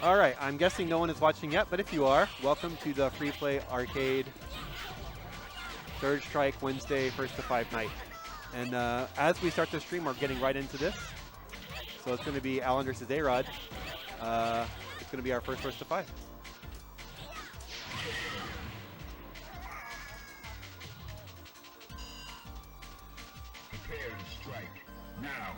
All right, I'm guessing no one is watching yet, but if you are, welcome to the Free Play Arcade Third Strike Wednesday 1st to 5 night. And as we start the stream, we're getting right into this. So it's going to be Alan versus A-Rod. It's going to be our first 1st to 5. Prepare to strike now.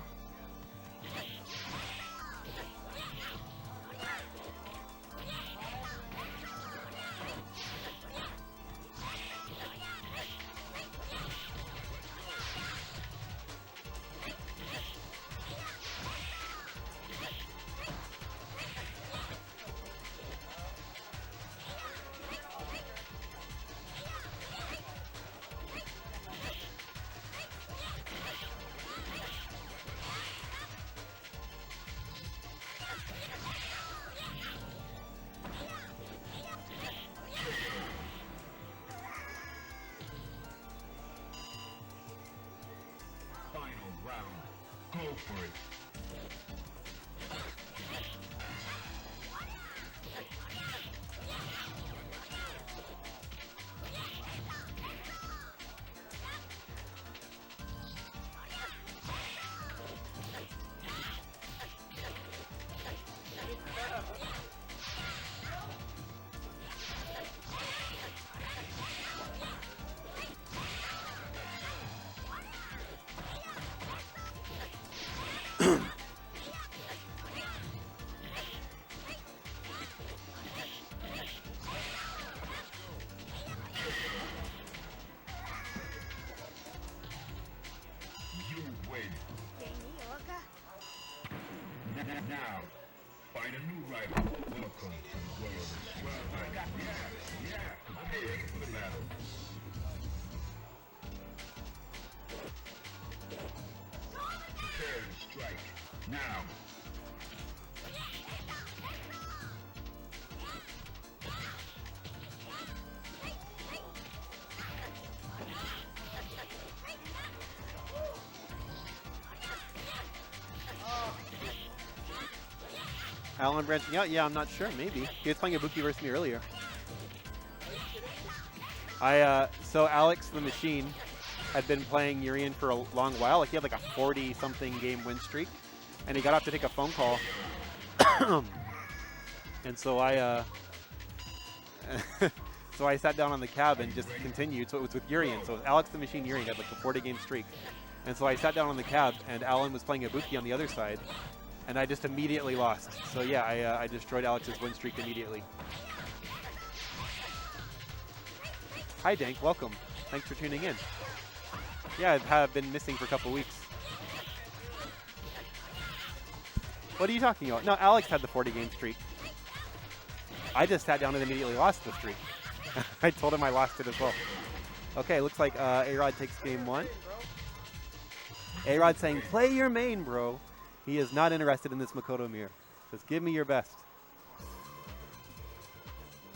Go for it. Now, find a new rival. Welcome to the world of Strike. Yeah, prepare for the battle. Prepare to strike. Now. Alan branching out? Yeah, I'm not sure. Maybe. He was playing Ibuki versus me earlier. So Alex the Machine had been playing Urian for a long while. Like he had like a 40-something game win streak, and he got off to take a phone call. And so I sat down on the cab and just continued. So it was with Urian. So Alex the Machine Urian had like a 40-game streak, and so I sat down on the cab, and Alan was playing Ibuki on the other side. And I just immediately lost. So yeah, I destroyed Alex's win streak immediately. Hi Dank, welcome. Thanks for tuning in. Yeah, I have been missing for a couple weeks. What are you talking about? No, Alex had the 40-game streak. I just sat down and immediately lost the streak. I told him I lost it as well. Okay, looks like A-Rod takes game one. A-Rod saying, play your main, bro. He is not interested in this Makoto mirror. Just give me your best.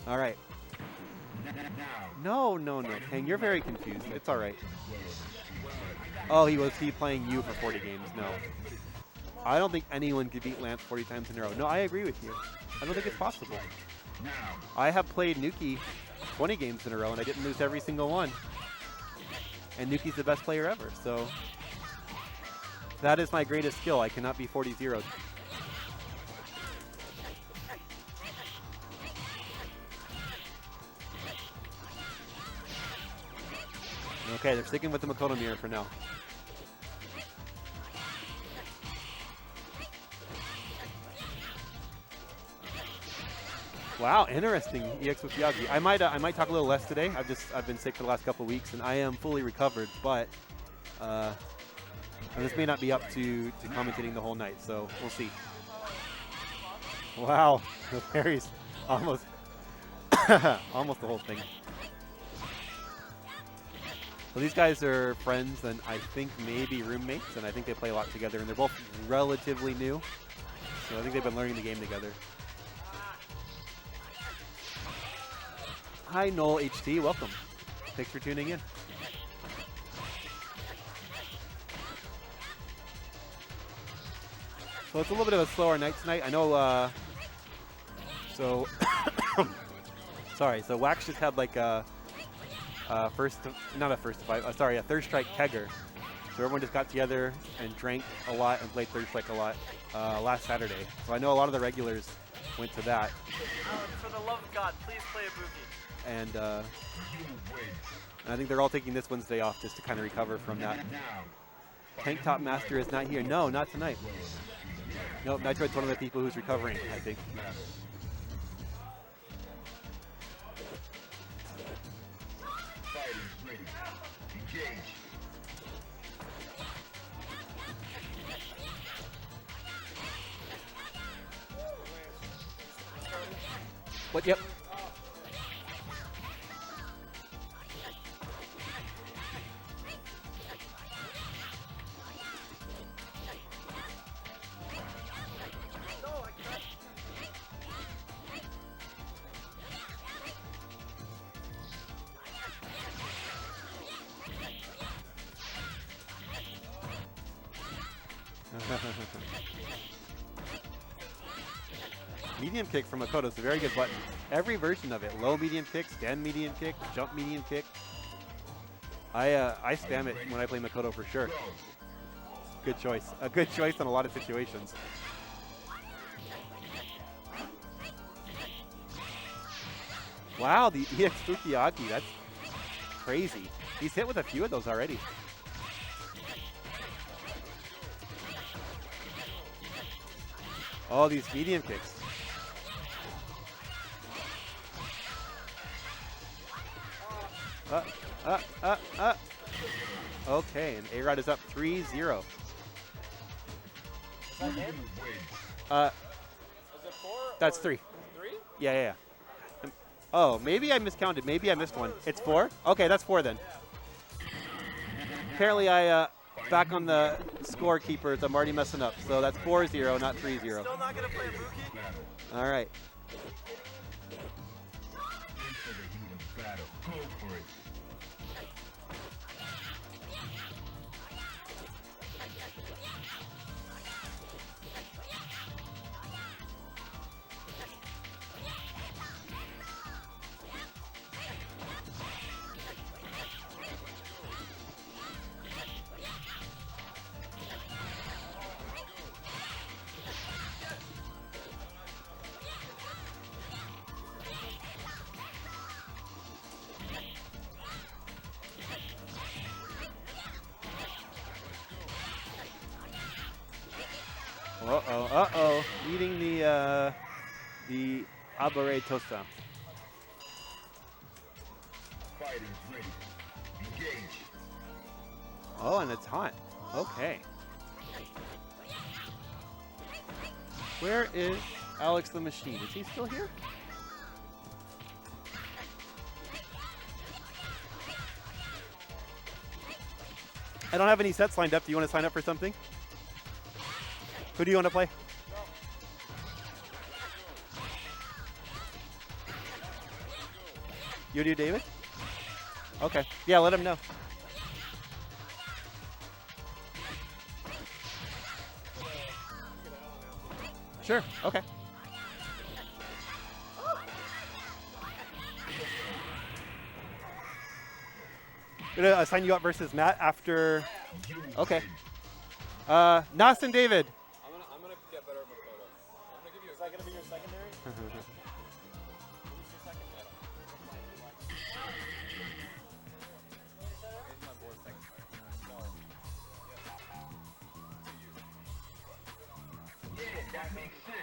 All right. No. Kang, you're very confused. It's all right. Oh, was he playing you for 40 games? No. I don't think anyone could beat Lance 40 times in a row. No, I agree with you. I don't think it's possible. I have played Nuki 20 games in a row, and I didn't lose every single one. And Nuki's the best player ever, so... That is my greatest skill. I cannot be 40-0'd. Okay, they're sticking with the Makoto mirror for now. Wow, interesting. EX with Yagi. I might talk a little less today. I've been sick for the last couple of weeks, and I am fully recovered, but and this may not be up to commentating the whole night, so we'll see. Wow, the parries almost almost the whole thing. So these guys are friends and I think maybe roommates, and I think they play a lot together, and they're both relatively new. So I think they've been learning the game together. Hi, Noel HT, welcome. Thanks for tuning in. So it's a little bit of a slower night tonight. I know So, sorry. So Wax just had like a not a first to five. Sorry, a Third Strike kegger. So everyone just got together and drank a lot and played Third Strike a lot last Saturday. So I know a lot of the regulars went to that. For the love of God, please play Ibuki. And I think they're all taking this Wednesday off just to kind of recover from that. Tank Top Master is not here. No, not tonight. Nope, Nitroid's one of the people who's recovering, I think. What? Yep. Medium kick from Makoto is a very good button. Every version of it, low medium kick, stand medium kick, jump medium kick. I spam it when I play Makoto for sure. Good choice. A good choice in a lot of situations. Wow, the EX Fukiaki, that's crazy. He's hit with a few of those already. Oh, these medium kicks. Okay, and A-Rod is up 3-0. Is that it? Uh, Is it 4? That's 3. 3? Yeah. Oh, maybe I miscounted. Maybe I missed one. It's 4? Okay, that's 4 then. Apparently I, back on the scorekeepers, I'm already messing up. So that's 4-0, not 3-0. Still not going to play Ibuki? All right. Go for it. Uh-oh. Eating the Abare Tosta. Fighters ready. Engage. Oh, and it's hot. Okay. Where is Alex the Machine? Is he still here? I don't have any sets lined up. Do you want to sign up for something? Who do you want to play? You do, David? Okay. Yeah, let him know. Sure. Okay. Gonna assign you up versus Matt after. Okay. Nas and David. I'm gonna get better at Makoto. I'm gonna give you. Is that gonna be your secondary? Who's your second meta? It's my board secondary. Yeah, that makes sense.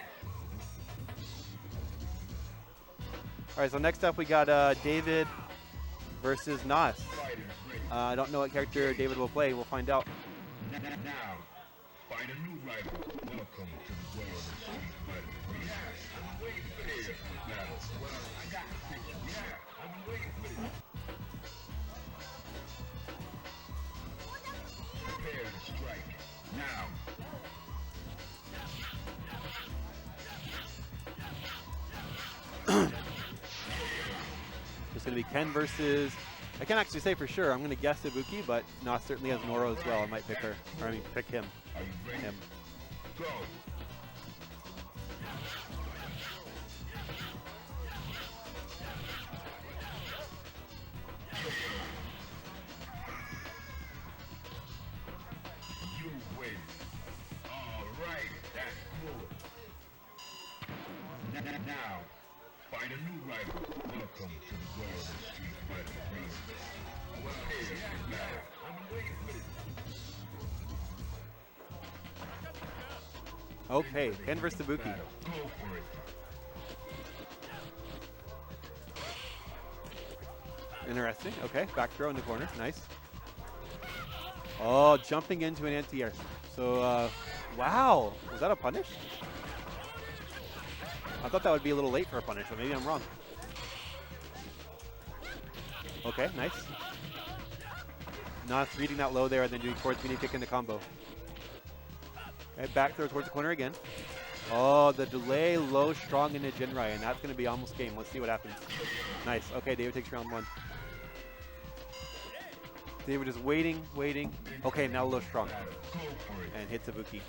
All right. So next up we got David versus Nas. Fighters ready. I don't know what character David will play. We'll find out. Now, find a new rival. Welcome to the world of Street Fighter. I'm waiting for this battle. Well, I got the picture. Yeah, I've been waiting for this. Prepare to strike. Now. It's going to be Ken versus. I can't actually say for sure. I'm going to guess Ibuki, but Nas certainly has Noro as well. I might pick her. Or I mean, pick him. Are you ready? Him. Go. You win. All right, that's good. Now, find a new rival. Welcome to the world of Street Fighter 3. Prepare for battle. I've been waiting for this. Okay, Ken versus Ibuki. Battle. Go for it. Interesting. Okay, back throw in the corner. Nice. Oh, jumping into an anti-air. So, wow. Was that a punish? I thought that would be a little late for a punish, but maybe I'm wrong. Okay, nice. Not reading that low there and then doing towards medium kick in the combo. Okay, back throw towards the corner again. Oh, the delay, low, strong into Jinrai, and that's going to be almost game. Let's see what happens. Nice. Okay, David takes round one. David is waiting. Okay, now low, strong. And hits Ibuki.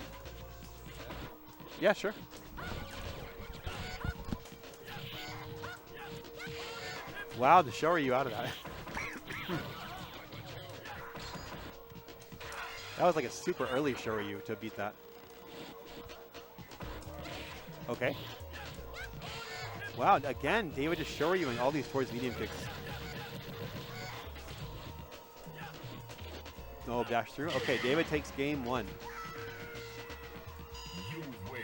Yeah, sure. Wow, the show are you out of that? That was like a super early Shoryu to beat that. Okay. Wow, again, David just Shoryuing all these towards medium kicks. No dash through. Okay, David takes game one. You win.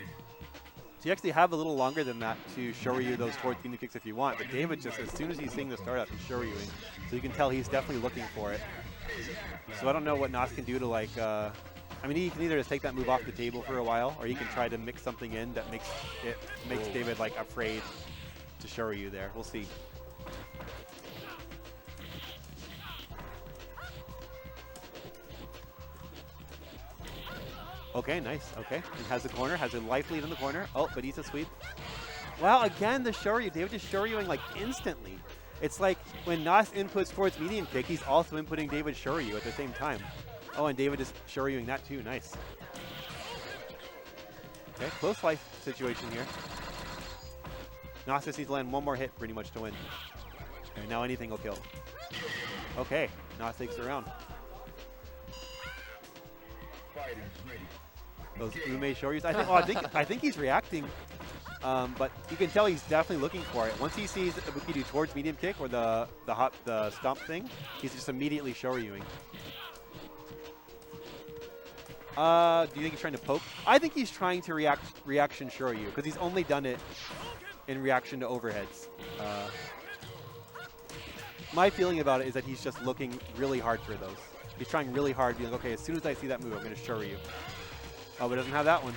So you actually have a little longer than that to Shoryu those towards medium kicks if you want, but David just, as soon as he's seeing the startup, he's Shoryuing. So you can tell he's definitely looking for it. So I don't know what Nas can do to like, I mean, he can either just take that move off the table for a while, or he can try to mix something in that makes David like afraid to Shoryu there. We'll see. Okay, nice. Okay, he has the corner, has a life lead in the corner. Oh, but he's a sweep. Wow, again the Shoryu. David just Shoryuing like instantly. It's like when Nas inputs towards medium kick, he's also inputting David Shoryu at the same time. Oh, and David is Shoryuing that too. Nice. Okay, close life situation here. Nas just needs to land one more hit pretty much to win. Okay, now anything will kill. Okay, Nas takes the round. Those Ume Shoryus. I think he's reacting, but you can tell he's definitely looking for it. Once he sees Ibuki do towards medium kick or the stomp thing, he's just immediately Shoryuing. Do you think he's trying to poke? I think he's trying to reaction Shoryu because he's only done it in reaction to overheads. My feeling about it is that he's just looking really hard for those. He's trying really hard, being like, okay, as soon as I see that move, I'm going to Shoryu. Oh, but doesn't have that one.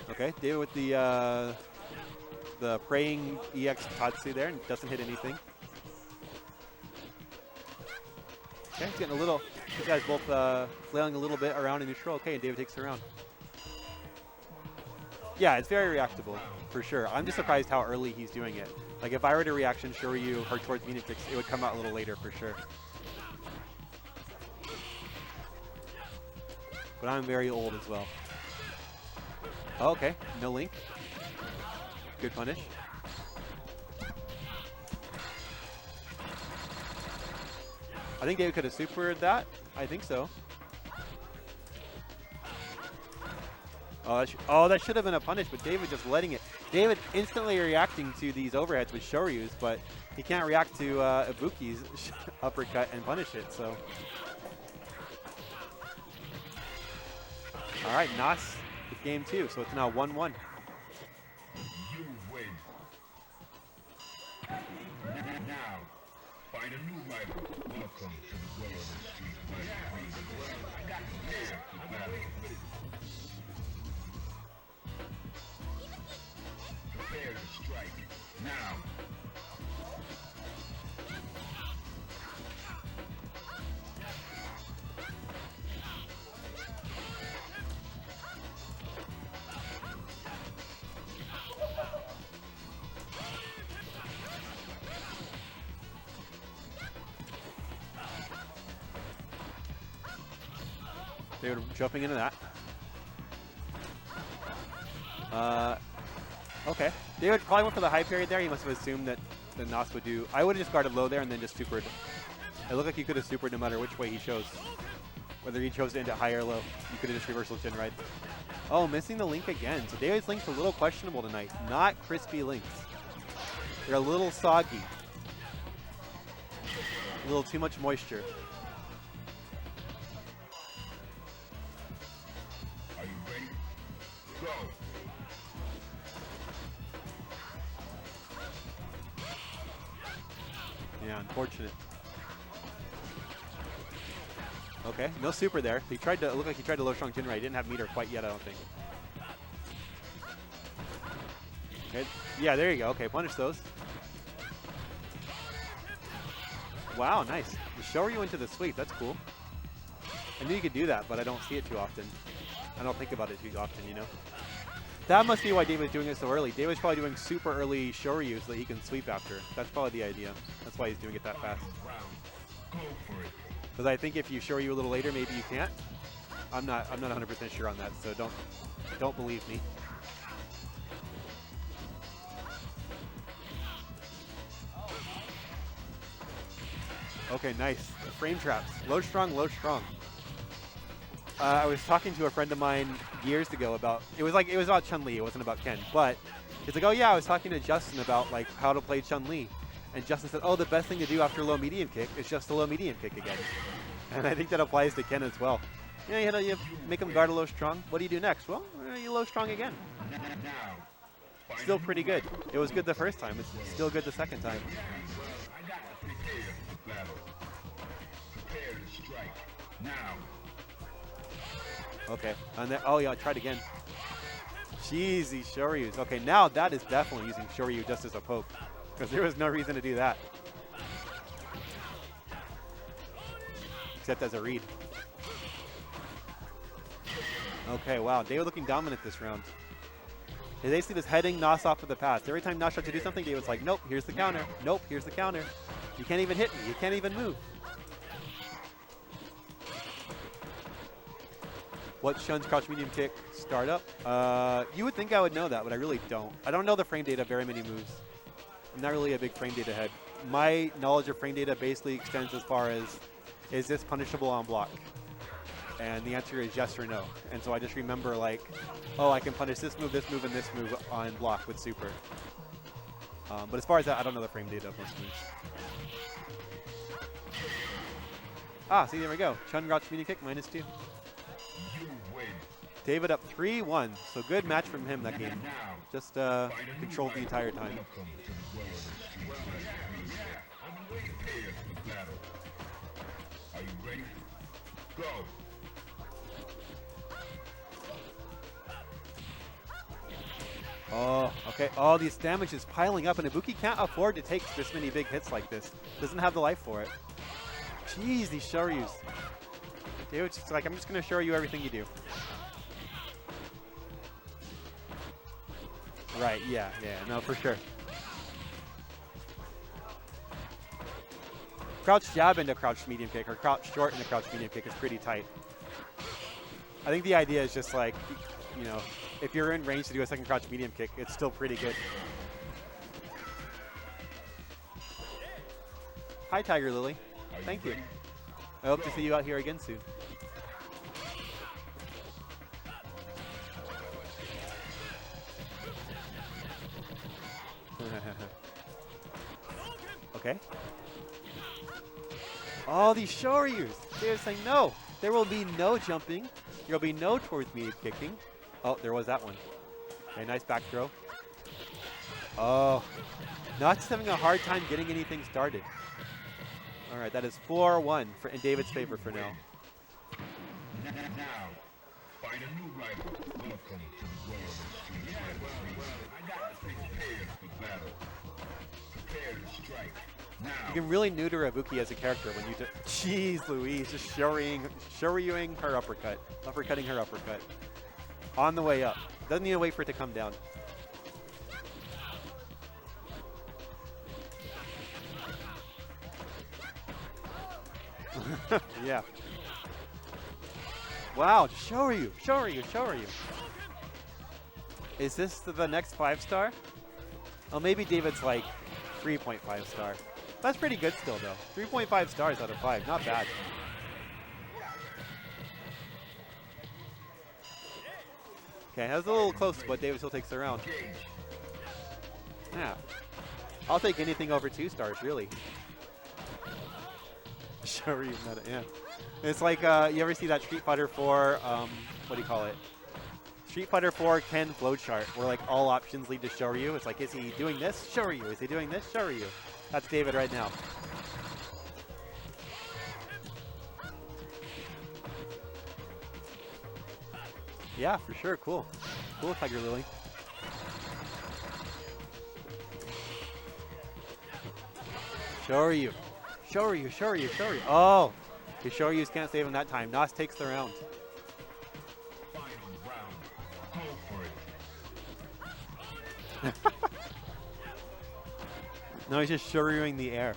Okay, David with the praying EX Tatsu there, and doesn't hit anything. Okay, he's getting a little. These guys both flailing a little bit around in neutral. Okay, and David takes the round. Yeah, it's very reactable, for sure. I'm just surprised how early he's doing it. Like, if I were to reaction Shoryu or towards medium kicks, it would come out a little later, for sure. But I'm very old as well. Oh, okay, no link. Good punish. I think David could have supered that. I think so. Oh, that should have been a punish, but David just letting it. David instantly reacting to these overheads with Shoryus, but he can't react to Ibuki's uppercut and punish it, so. All right, Nas with game two, so it's now 1-1. You win. Now, find a new rival. Welcome to the world of Street Fighter 3. Prepare to strike. Now. They were jumping into that. Okay. David probably went for the high parry there. He must have assumed that the Nos would do. I would have just guarded low there and then just supered. It looked like he could have supered no matter which way he chose. Whether he chose to end it high or low, you could have just reversal chin right. Oh, missing the link again. So David's links are a little questionable tonight. Not crispy links. They're a little soggy. A little too much moisture. Are you ready? Go. Yeah, unfortunate. Okay, no super there. He tried to, it looked like he tried to low strong chin right. He didn't have meter quite yet, I don't think. Okay. Yeah, there you go. Okay, punish those. Wow, nice. The Shoryu into the sweep. That's cool. I knew you could do that, but I don't see it too often. I don't think about it too often, you know? That must be why David's doing it so early. David's probably doing super early Shoryu so that he can sweep after. That's probably the idea. That's why he's doing it that fast. Go for it. Because I think if you Shoryu a little later, maybe you can't. I'm not 100% sure on that, so don't believe me. Okay, nice. Frame traps. Low strong, low strong. I was talking to a friend of mine years ago about, it was about Chun-Li, it wasn't about Ken, but he's like, oh yeah, I was talking to Justin about like how to play Chun-Li. And Justin said, oh, the best thing to do after low medium kick is just a low medium kick again. And I think that applies to Ken as well. You know, you make him guard a low strong. What do you do next? Well, you low strong again. Still pretty good. It was good the first time. It's still good the second time. Prepare to strike. Now. Okay. And then, oh yeah, I tried again. Jeez, these Shoryus. Okay, now that is definitely using Shoryu just as a poke. Because there was no reason to do that. Except as a read. Okay, wow. David looking dominant this round. They basically just heading Nos off to the pass. Every time Nos tried to do something, David's like, nope, here's the counter. Nope, here's the counter. You can't even hit me. You can't even move. What's Shun's crouch medium kick startup? You would think I would know that, but I really don't. I don't know the frame data very many moves. I'm not really a big frame data head. My knowledge of frame data basically extends as far as, is this punishable on block? And the answer is yes or no. And so I just remember like, oh, I can punish this move, and this move on block with super. But as far as that, I don't know the frame data of most moves. Ah, see, there we go. Chun crouch medium kick, -2. You win. David up 3-1. So good match from him that game. Just controlled the entire time. Welcome to the world of Street Fighter. I'm waiting here for battle. Are you ready? Go. Oh, okay. Oh, these damage is piling up, and Ibuki can't afford to take this many big hits like this. Doesn't have the life for it. Jeez, these Shoryus. David's just like, I'm just going to show you everything you do. Right, yeah, no, for sure. Crouch jab into crouch medium kick, or crouch short into crouch medium kick is pretty tight. I think the idea is just like, you know, if you're in range to do a second crouch medium kick, it's still pretty good. Hi, Tiger Lily. Thank you. I hope to see you out here again soon. Okay. All these Shoryus. They're saying no. There will be no jumping. There will be no towards medium kicking. Oh, there was that one. Okay, nice back throw. Oh, not just having a hard time getting anything started. All right, that is 4-1 in David's favor for now. Now, find a new rival. Welcome to the world of Street Fighter. Prepare for battle. Prepare to strike. Now. You can really neuter Ibuki as a character when you do. Jeez Louise, just Shoryuing her uppercut. Uppercutting her uppercut. On the way up. Doesn't need to wait for it to come down. Yeah. Wow, Shoryu. Is this the next 5-star? Oh, maybe David's like 3.5 star. That's pretty good still, though. 3.5 stars out of 5. Not bad. Okay, that was a little close, but David still takes the round. Yeah. I'll take anything over 2 stars, really. Sure, you meta, yeah. It's like, you ever see that Street Fighter 4, what do you call it? Street Fighter 4 Ken flowchart, where like all options lead to Shoryu. It's like, is he doing this? Shoryu. Is he doing this? Shoryu. That's David right now. Yeah, for sure. Cool. Cool, Tiger Lily. Shoryu. Shoryu, Shoryu, Shoryu. Oh! The Shoryus can't save him that time. Nos takes the round. No, he's just Shoryuing the air.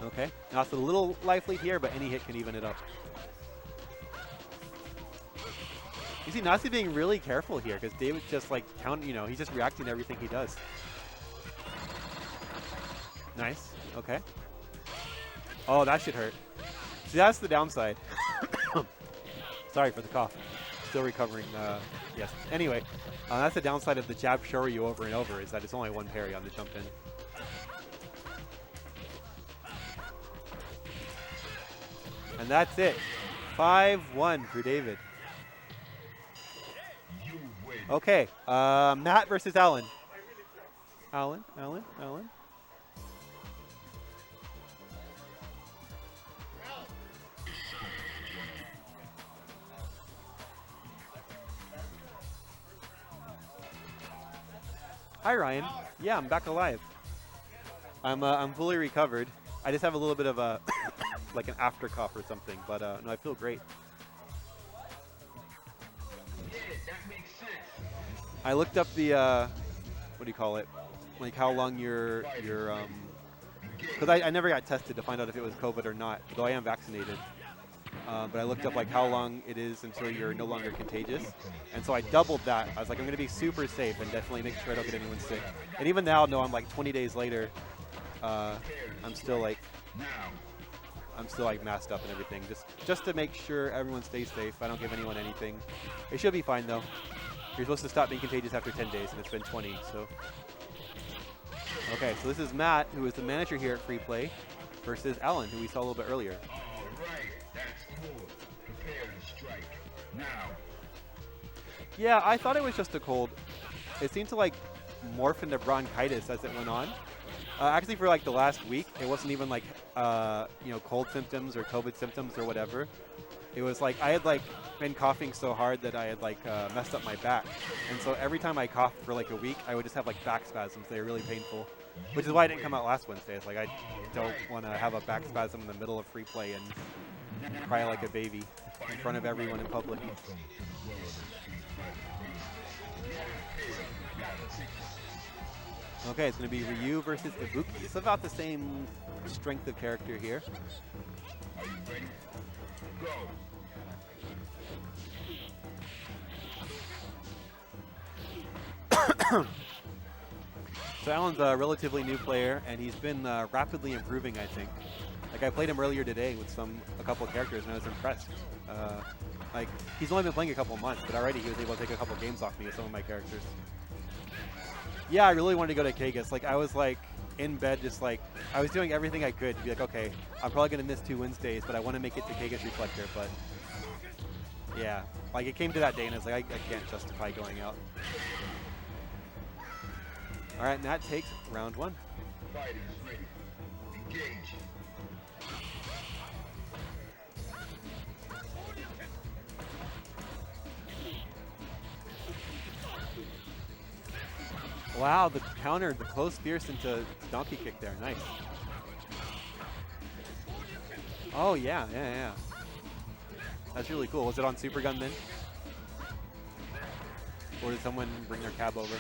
Okay. Now it's a little life lead here, but any hit can even it up. You see Nasi being really careful here because David's just like he's just reacting to everything he does. Nice. Okay. Oh, that should hurt. See, that's the downside. Sorry for the cough. Still recovering. Yes. Anyway, that's the downside of the jab Shoryu over and over, is that it's only one parry on the jump in. And that's it. 5-1 for David. Okay. Matt versus Alan. Alan. Hi Ryan. Yeah, I'm back alive. I'm fully recovered. I just have a little bit of a like an after cough or something, but no, I feel great. I looked up the what do you call it? Like how long your because I never got tested to find out if it was COVID or not, though I am vaccinated. But I looked up like how long it is until you're no longer contagious, and so I doubled that. I was like, I'm going to be super safe and definitely make sure I don't get anyone sick. And even now, no, I'm like 20 days later, I'm still like masked up and everything, just to make sure everyone stays safe. I don't give anyone anything. It should be fine though. You're supposed to stop being contagious after 10 days, and it's been 20. So, okay, so this is Matt, who is the manager here at Free Play, versus Alan, who we saw a little bit earlier. Yeah, I thought it was just a cold. It seemed to like morph into bronchitis as it went on. Actually, for like the last week, it wasn't even like cold symptoms or COVID symptoms or whatever. It was like I had like been coughing so hard that I had like messed up my back, and so every time I coughed for like a week, I would just have like back spasms. They were really painful, which is why I didn't come out last Wednesday. It's like I don't want to have a back spasm in the middle of Free Play and cry like a baby in front of everyone in public. Okay, it's going to be Ryu versus Ibuki. It's about the same strength of character here. Are you ready? Go. So Alan's a relatively new player, and he's been rapidly improving, I think. Like I played him earlier today with a couple of characters, and I was impressed. Like he's only been playing a couple of months, but already he was able to take a couple of games off me with some of my characters. Yeah, I really wanted to go to Kagas. Like I was like in bed, just like I was doing everything I could to be like, okay, I'm probably gonna miss 2 Wednesdays, but I want to make it to Kagas Reflector. But yeah, like it came to that day, and I was like, I can't justify going out. All right, Matt takes round 1. Fighters ready. Engage. Wow, the counter, the close fierce into donkey kick there. Nice. Oh, yeah. That's really cool. Was it on Super Gun then? Or did someone bring their cab over?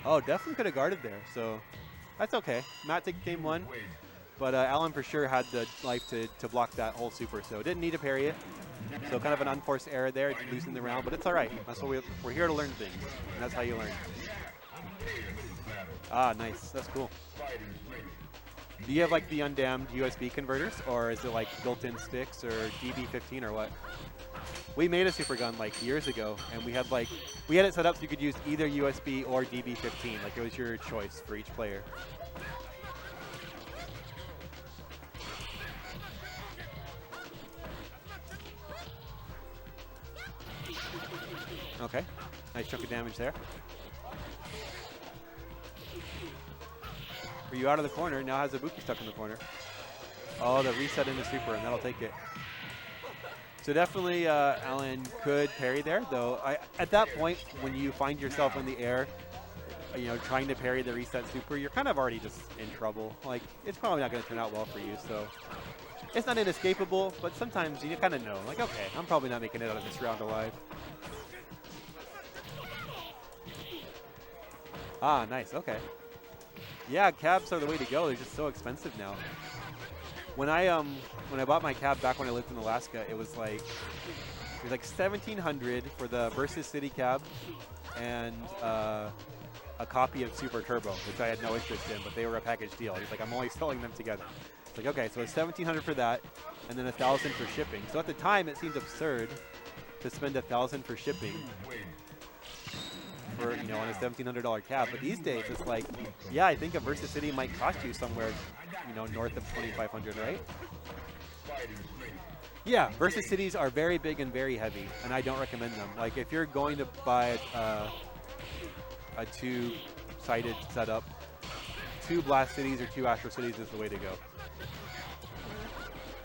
Oh, definitely could have guarded there. So that's okay. Matt takes game 1. But Alan for sure had the life to block that whole super, so didn't need to parry it. So kind of an unforced error there, losing the round, but it's all right. That's what we're here to learn things, and that's how you learn. Ah, nice. That's cool. Do you have like the undammed USB converters, or is it like built-in sticks or DB15 or what? We made a super gun like years ago, and we had it set up so you could use either USB or DB15. Like it was your choice for each player. Okay, nice chunk of damage there. Are you out of the corner? Now has Ibuki stuck in the corner. Oh, the reset into super, and that'll take it. So definitely Alan could parry there, though. At that point, when you find yourself in the air, you know, trying to parry the reset super, you're kind of already just in trouble. Like, it's probably not going to turn out well for you, so it's not inescapable, but sometimes you kind of know, like, okay, I'm probably not making it out of this round alive. Ah, nice. Okay. Yeah, cabs are the way to go. They're just so expensive now. When I bought my cab back when I lived in Alaska, it was like $1,700 for the Versus City cab and a copy of Super Turbo, which I had no interest in, but they were a package deal. He's like, I'm only selling them together. It's like, okay, so it's $1,700 for that, and then $1,000 for shipping. So at the time, it seemed absurd to spend $1,000 for shipping. For, you know, on a $1,700 cab, but these days it's like, yeah, I think a Versus City might cost you somewhere, you know, north of $2,500, right? Yeah, Versus Cities are very big and very heavy, and I don't recommend them. Like, if you're going to buy a two-sided setup, 2 Blast Cities or 2 Astro Cities is the way to go.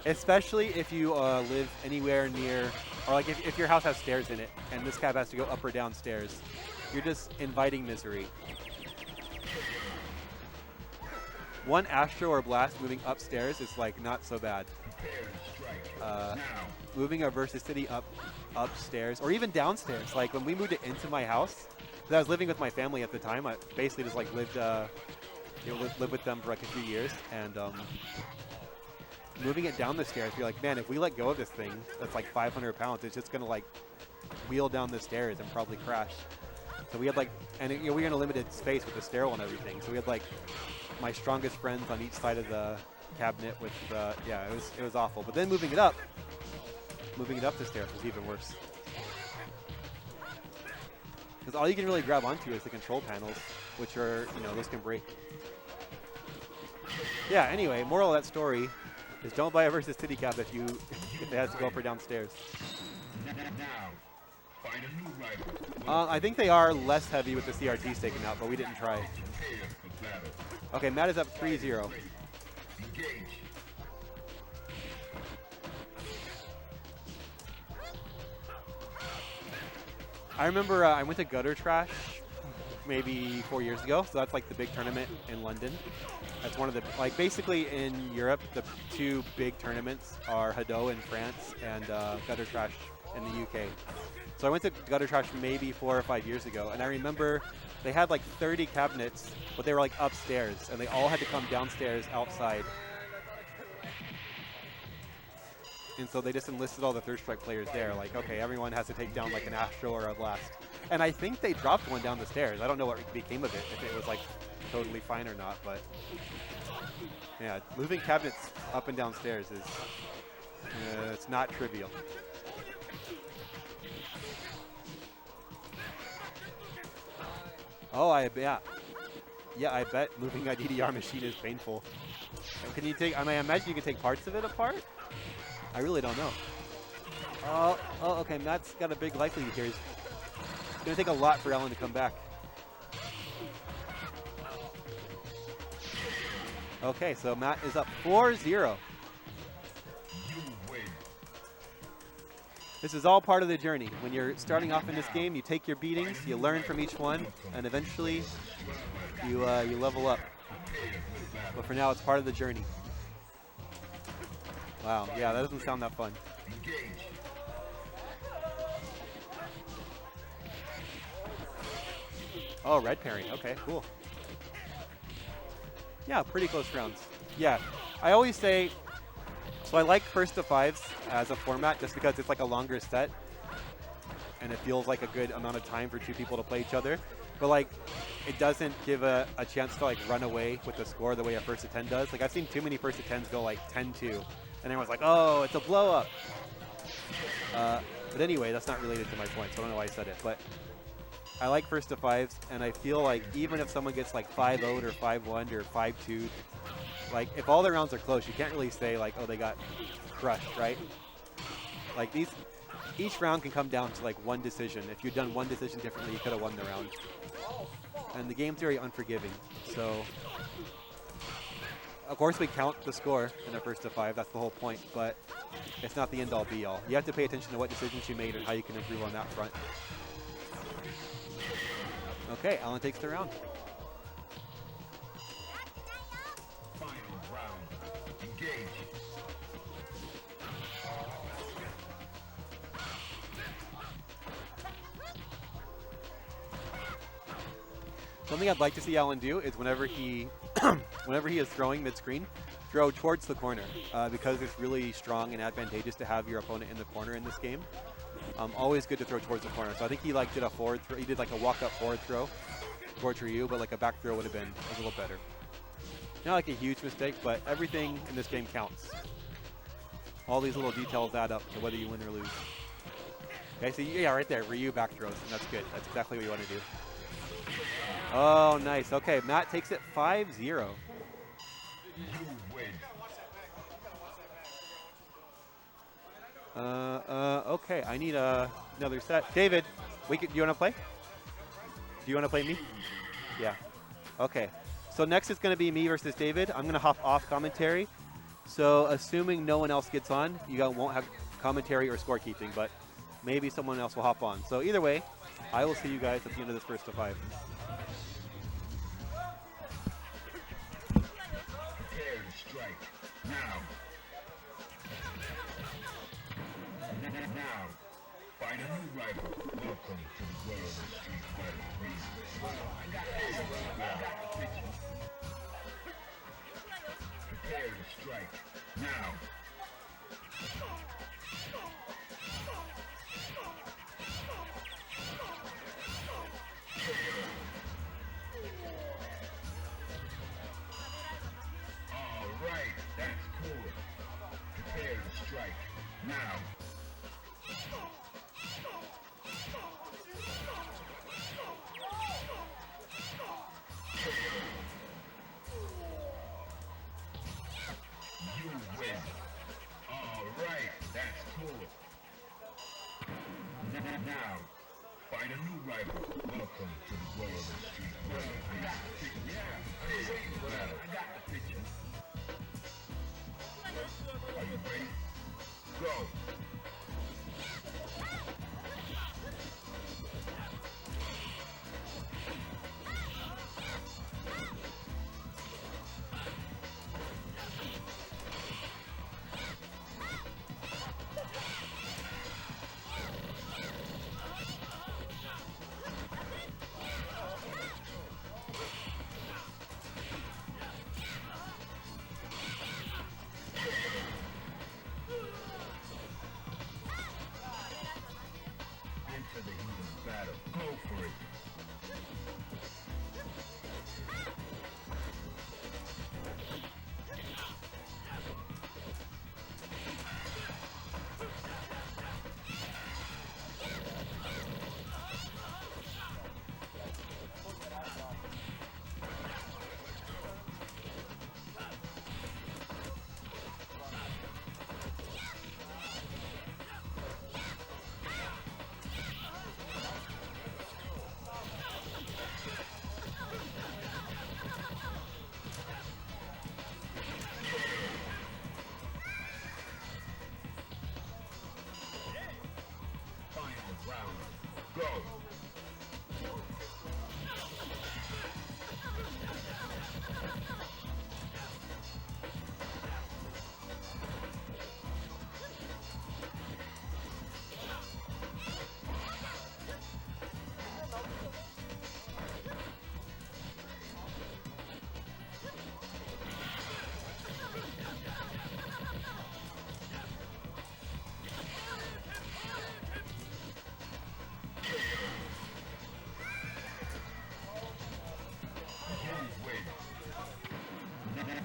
Especially if you live anywhere near, or like if your house has stairs in it, and this cab has to go up or down stairs. You're just inviting misery. One Astro or Blast moving upstairs is like not so bad. Moving a Versus City upstairs or even downstairs. Like when we moved it into my house, because I was living with my family at the time. I basically just like lived with them for like a few years, and moving it down the stairs, you're like, man, if we let go of this thing that's like 500 pounds, it's just gonna like wheel down the stairs and probably crash. So we had like, and you know, we were in a limited space with the stairwell and everything. So we had like my strongest friends on each side of the cabinet with, yeah, it was awful. But then moving it up the stairs was even worse. Because all you can really grab onto is the control panels, which are, you know, those can break. Yeah, anyway, moral of that story is don't buy a Versus City cab if it has to go up or downstairs. I think they are less heavy with the CRTs taken out, but we didn't try. Okay, Matt is up 3-0. I remember I went to Gutter Trash maybe 4 years ago, so that's like the big tournament in London. That's one of the, like basically in Europe, the 2 big tournaments are Hado in France and Gutter Trash in the UK. So I went to Gutter Trash maybe 4 or 5 years ago, and I remember they had like 30 cabinets, but they were like upstairs, and they all had to come downstairs outside. And so they just enlisted all the Third Strike players there, like, okay, everyone has to take down like an Astro or a Blast. And I think they dropped one down the stairs. I don't know what became of it, if it was like totally fine or not, but yeah, moving cabinets up and down stairs is, it's not trivial. Oh, yeah, I bet moving a DDR machine is painful. Can you take, I mean, I imagine you can take parts of it apart? I really don't know. Oh, okay, Matt's got a big likelihood here. It's going to take a lot for Ellen to come back. Okay, so Matt is up 4-0. This is all part of the journey. When you're starting off in this game, you take your beatings, you learn from each one, and eventually you level up. But for now, it's part of the journey. Wow, yeah, that doesn't sound that fun. Oh, red parry. Okay, cool. Yeah, pretty close rounds. Yeah, I always say, so I like first to fives as a format just because it's like a longer set and it feels like a good amount of time for two people to play each other. But like, it doesn't give a chance to like run away with the score the way a first to 10 does. Like I've seen too many first to 10s go like 10-2 and everyone's like, oh, it's a blow up. But anyway, that's not related to my point, so I don't know why I said it. But I like first to fives, and I feel like even if someone gets like 5-0'd or 5-1'd or 5-2'd, like if all the rounds are close, you can't really say like, oh, they got crushed, right? Like each round can come down to like one decision. If you'd done one decision differently, you could have won the round. And the game's very unforgiving, so of course we count the score in a first to five, that's the whole point, but it's not the end all be all. You have to pay attention to what decisions you made and how you can improve on that front. Okay, Alan takes the round. Final round. Engage. Something I'd like to see Alan do is whenever he is throwing mid-screen, throw towards the corner because it's really strong and advantageous to have your opponent in the corner in this game. Always good to throw towards the corner. So I think he like did a forward throw. He did like a walk-up forward throw towards Ryu, but like a back throw would have been a little better. Not like a huge mistake, but everything in this game counts. All these little details add up to whether you win or lose. Okay, so yeah, right there, Ryu back throws, and that's good. That's exactly what you want to do. Oh, nice. Okay, Matt takes it 5-0. You win. Okay, I need another set. David, do you want to play? Do you want to play me? Yeah. Okay. So next it's going to be me versus David. I'm going to hop off commentary. So assuming no one else gets on, you guys won't have commentary or scorekeeping, but maybe someone else will hop on. So either way, I will see you guys at the end of this first to five. Prepare to strike. Now. Now. Find a new rival. Welcome to the world of Street Fighter 3. Prepare to strike. Now. All right, that's cool. Prepare to strike. Now. You win.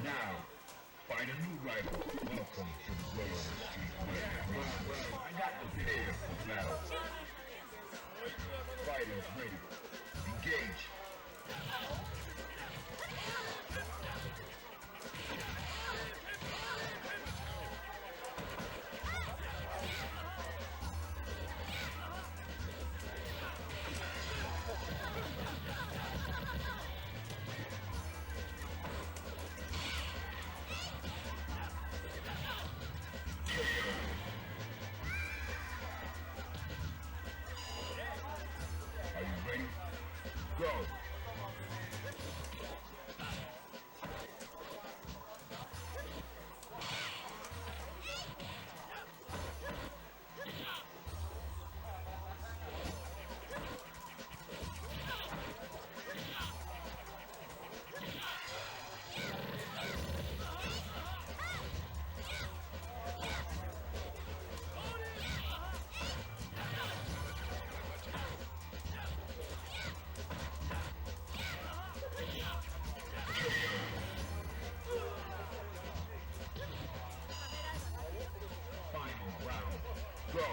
Now, find a new rival. Welcome to the world of street fighting. I got prepared for battle. Fighters ready. Engage. Are you ready? Go! Final round. Go!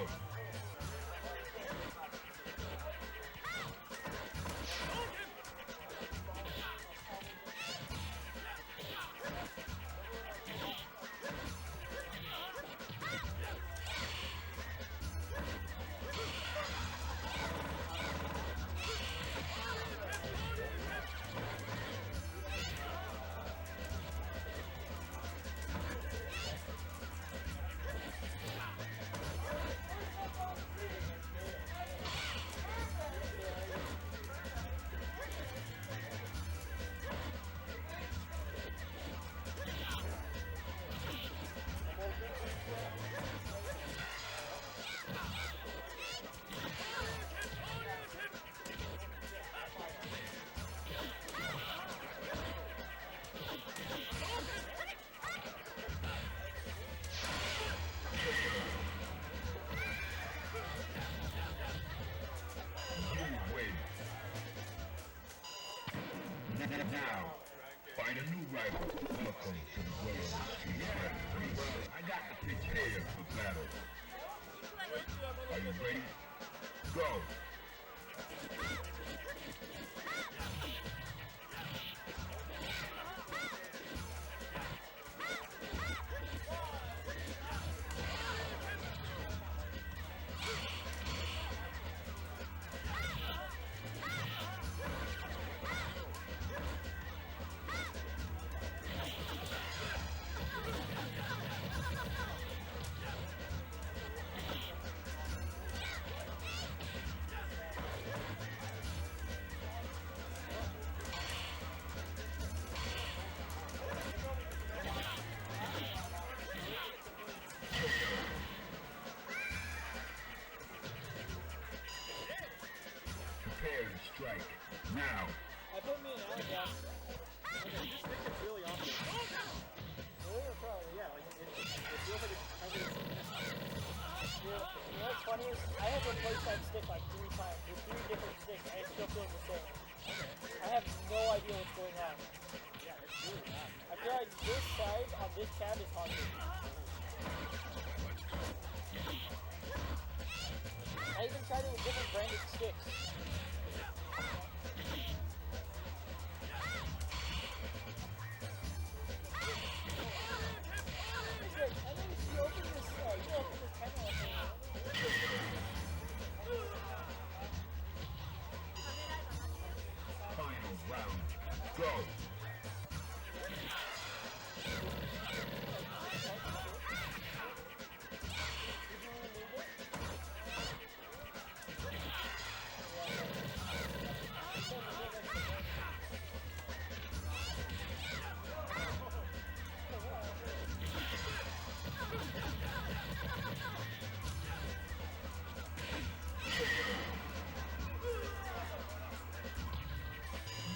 Now, find a new rival. Welcome to the world of street fighting. I got the prepared for battle. Are you ready? Go! Prepare to strike. Now. I put me in Alabama. Okay, you just think it's really awesome. Really or probably, yeah, like it feels like it's kind of. You know what's funny is I have replaced that stick like 3 times with 3 different sticks and it's still feeling the same. I have no idea what's going on. Yeah, it's really bad. I feel like this side on this tab is haunted. I even tried it with different branded sticks. I think you open this panel. Final round. Go!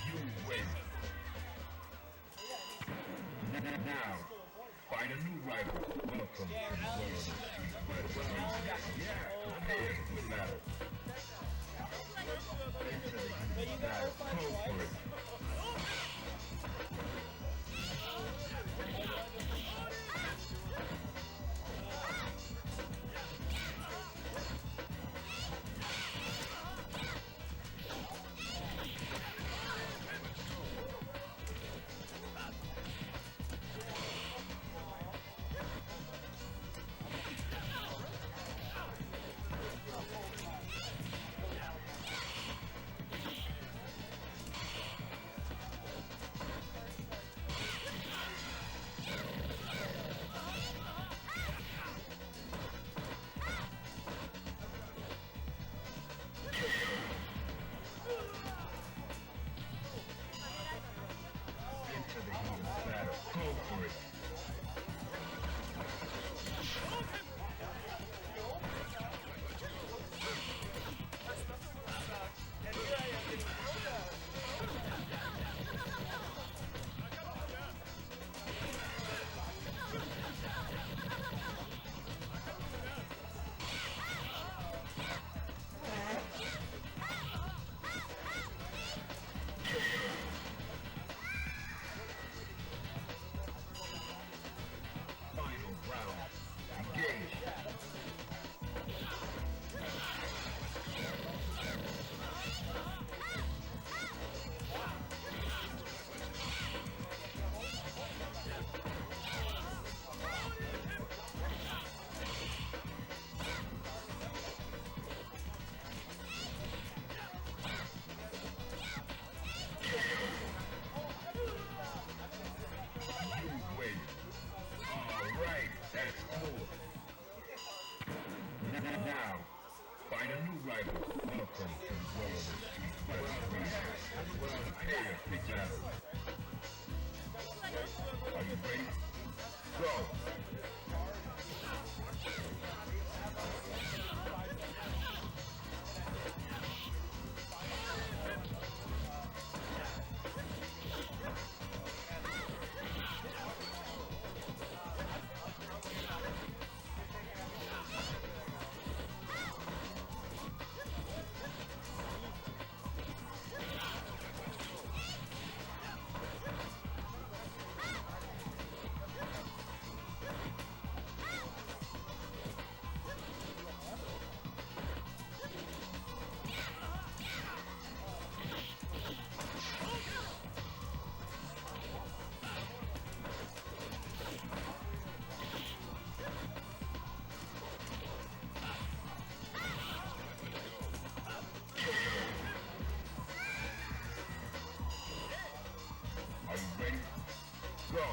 You win. Now, find a new rival. Welcome to the world of street fighting. Yeah, prepare for battle. Go for it. Prepare for battle. Are you ready? Go! Are you ready? Go!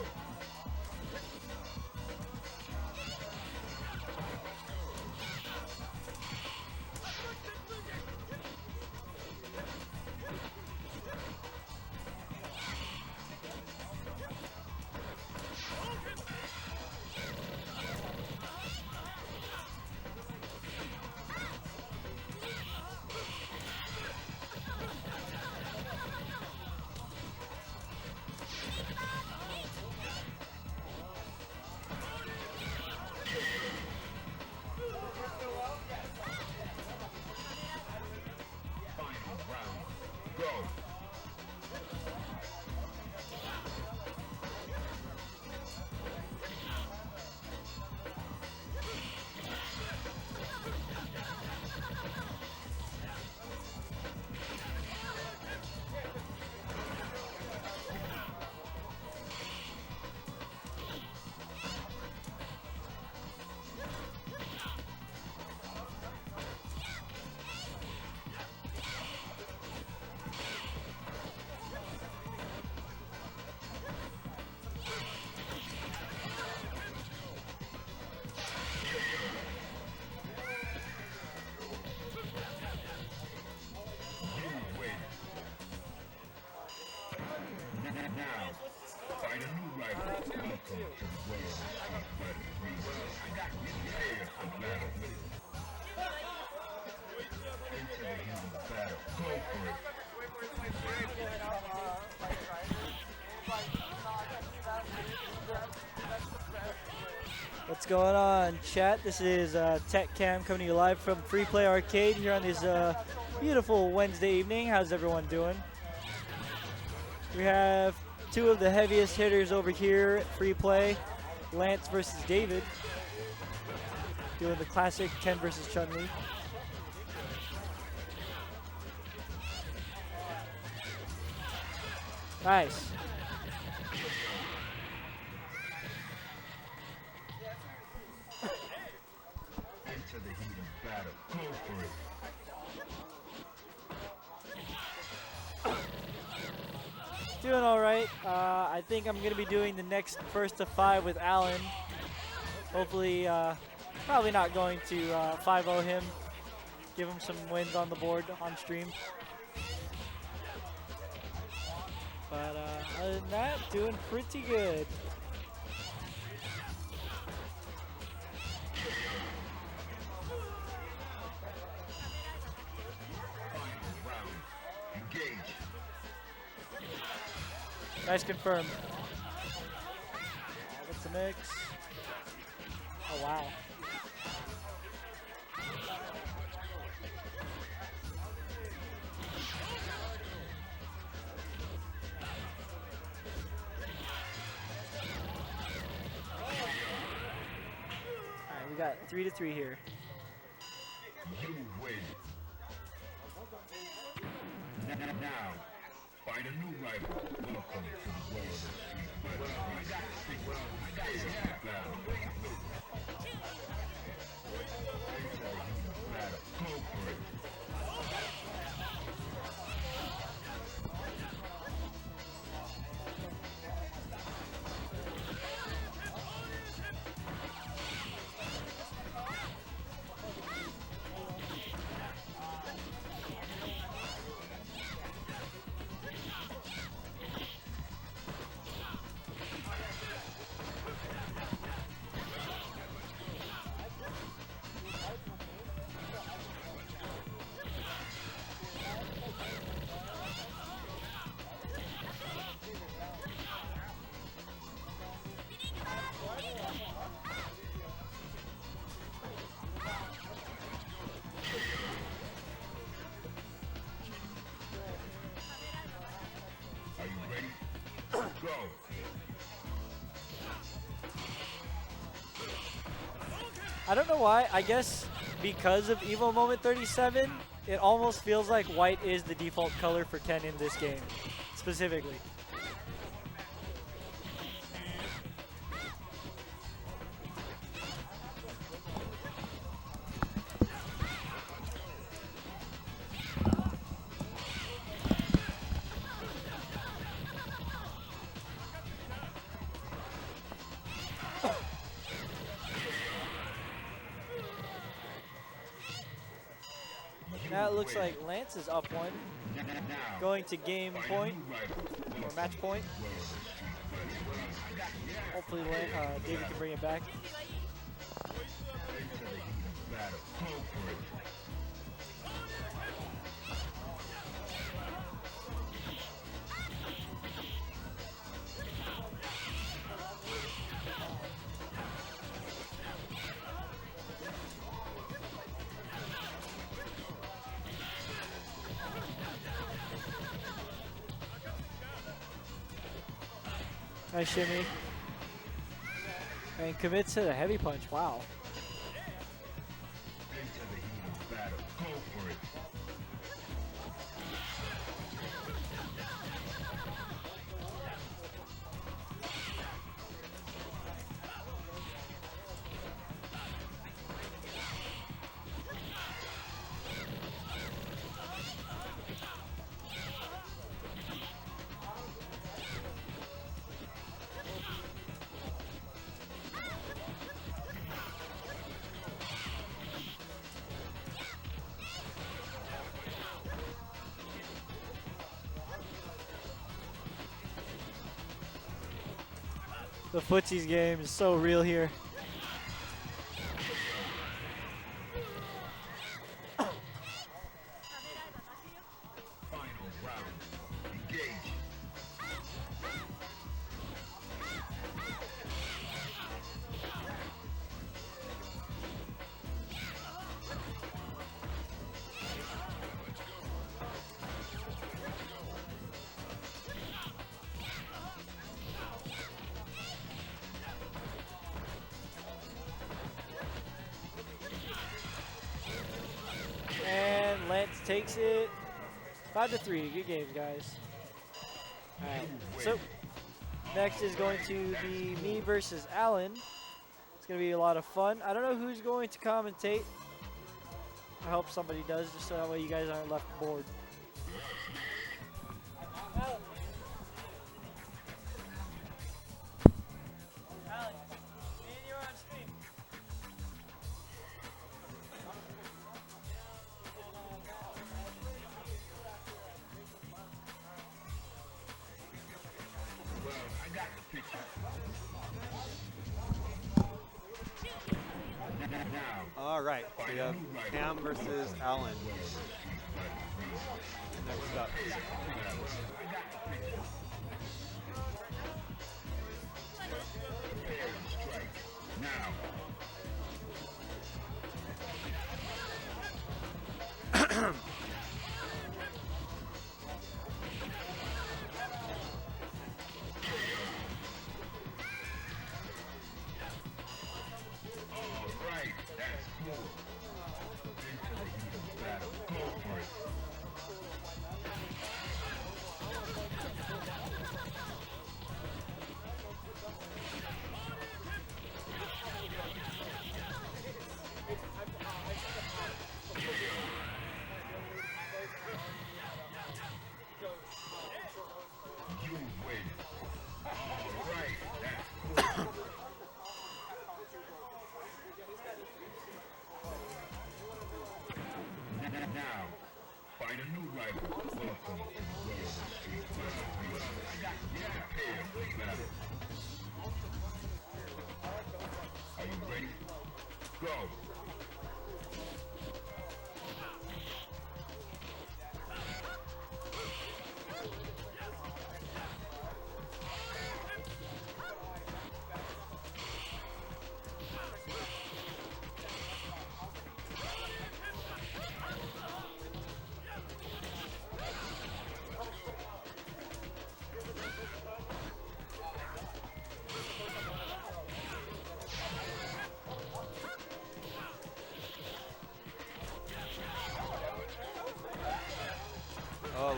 Final round. Go! You win. Now, find a new rival. Welcome to the world of Street Fighter 3. Prepare for battle. Enter the human battle. Go for it. What's going on, chat? This is Tech Cam coming to you live from Free Play Arcade here on this beautiful Wednesday evening. How's everyone doing? We have two of the heaviest hitters over here at Free Play, Lance versus David, doing the classic Ken versus Chun-Li. Nice. Enter the heat of battle. Go for it. Doing all right. I think I'm going to be doing the next first to 5 with Alan. Hopefully, probably not going to 5-0 him. Give him some wins on the board on stream. But other than that, doing pretty good. Final round. Engage. Nice confirm. That's the mix. Oh, wow. All right, we got 3-3 here. You win. Now, find a new rival. Welcome to the world of Street Fighter 3. Prepare for battle. Enter the heat of battle. Go for it. Go. I don't know why. I guess because of Evo Moment 37, it almost feels like white is the default color for Ken in this game, specifically. Now it looks like Lance is up one, going to game point, or match point. Hopefully David can bring it back. Battle. Go for it. Nice shimmy. And commits to the heavy punch. Wow. Into the heat of battle. Go for it. The footsies game is so real here. Final round. Engage. And Lance takes it 5-3. Good games, guys. Alright. So next is going to be me versus Alan. It's going to be a lot of fun. I don't know who's going to commentate. I hope somebody does, just so that way you guys aren't left bored. I got the picture. Now, All right, we have Cam versus Alan. Next up. prepare to strike. Now. All right, that's cool. Into the heat of battle. Go for it. You win. All right, that's cool. Now, find a new rival. Welcome to the world of Street Fighter 3. Prepare for battle. Are you ready? Go.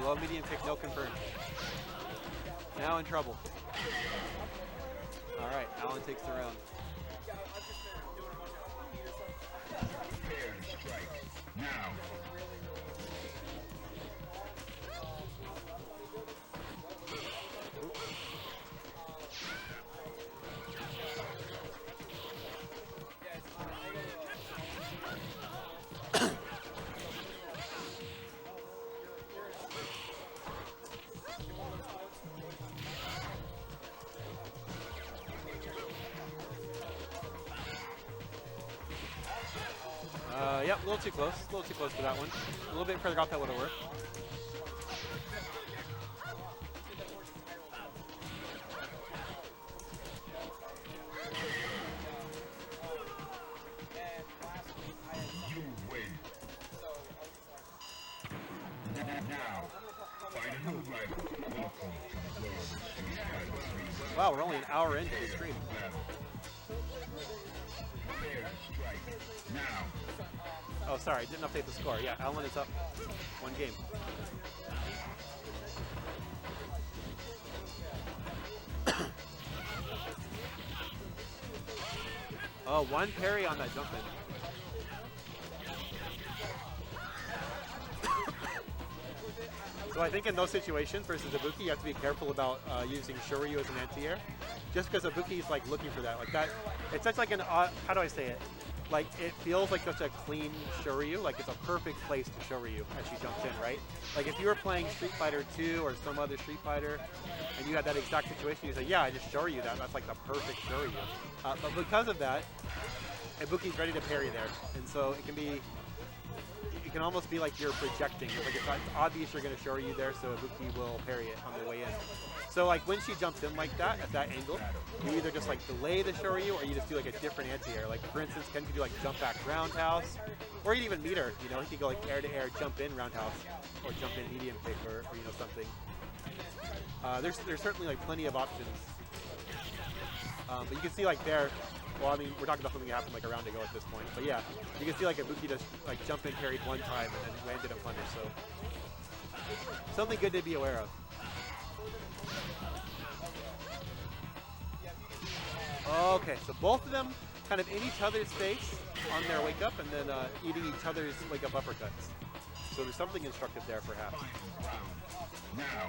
low medium kick, no confirmed. Now in trouble. All right, Alan takes the round. Prepare to strike. Now. Yep, a little too close for that one. A little bit further off, that would have worked. You win. Now, find a new rival. Welcome to the world of Street Fighter 3. Wow, we're only an hour into the stream. Battle. Prepare to strike. Now. Oh, sorry, didn't update the score. Yeah, Alan is up 1 game. Oh, 1 parry on that jump in. So I think in those situations versus Ibuki, you have to be careful about using Shoryu as an anti-air. Just because Ibuki's like looking for that. Like that, it's such like an odd, how do I say it? Like it feels like such a clean Shoryu, like it's a perfect place to Shoryu as she jumps in, right? Like if you were playing Street Fighter 2 or some other Street Fighter, and you had that exact situation, you say, yeah, I just Shoryu that. That's like the perfect Shoryu. But because of that, Ibuki's ready to parry there, and so it can be. It can almost be like you're projecting. Like it's obvious you're going to Shoryu there, so Ibuki will parry it on the way in. So like when she jumps in like that, at that angle, you either just like delay the Shoryu or you just do like a different anti-air. Like for instance, Ken could do like jump back roundhouse, or you can even meet her. You know, he could go like air to air, jump in roundhouse, or jump in medium kick, or you know something. There's certainly like plenty of options. But you can see like there. Well, I mean, we're talking about something that happened like a round ago at this point. But yeah, you can see like Ibuki just like jump in, parried 1 time, and then landed a punish. So something good to be aware of. Okay, so both of them kind of in each other's face on their wake up, and then eating each other's wake up uppercuts. So there's something instructive there, perhaps. Now.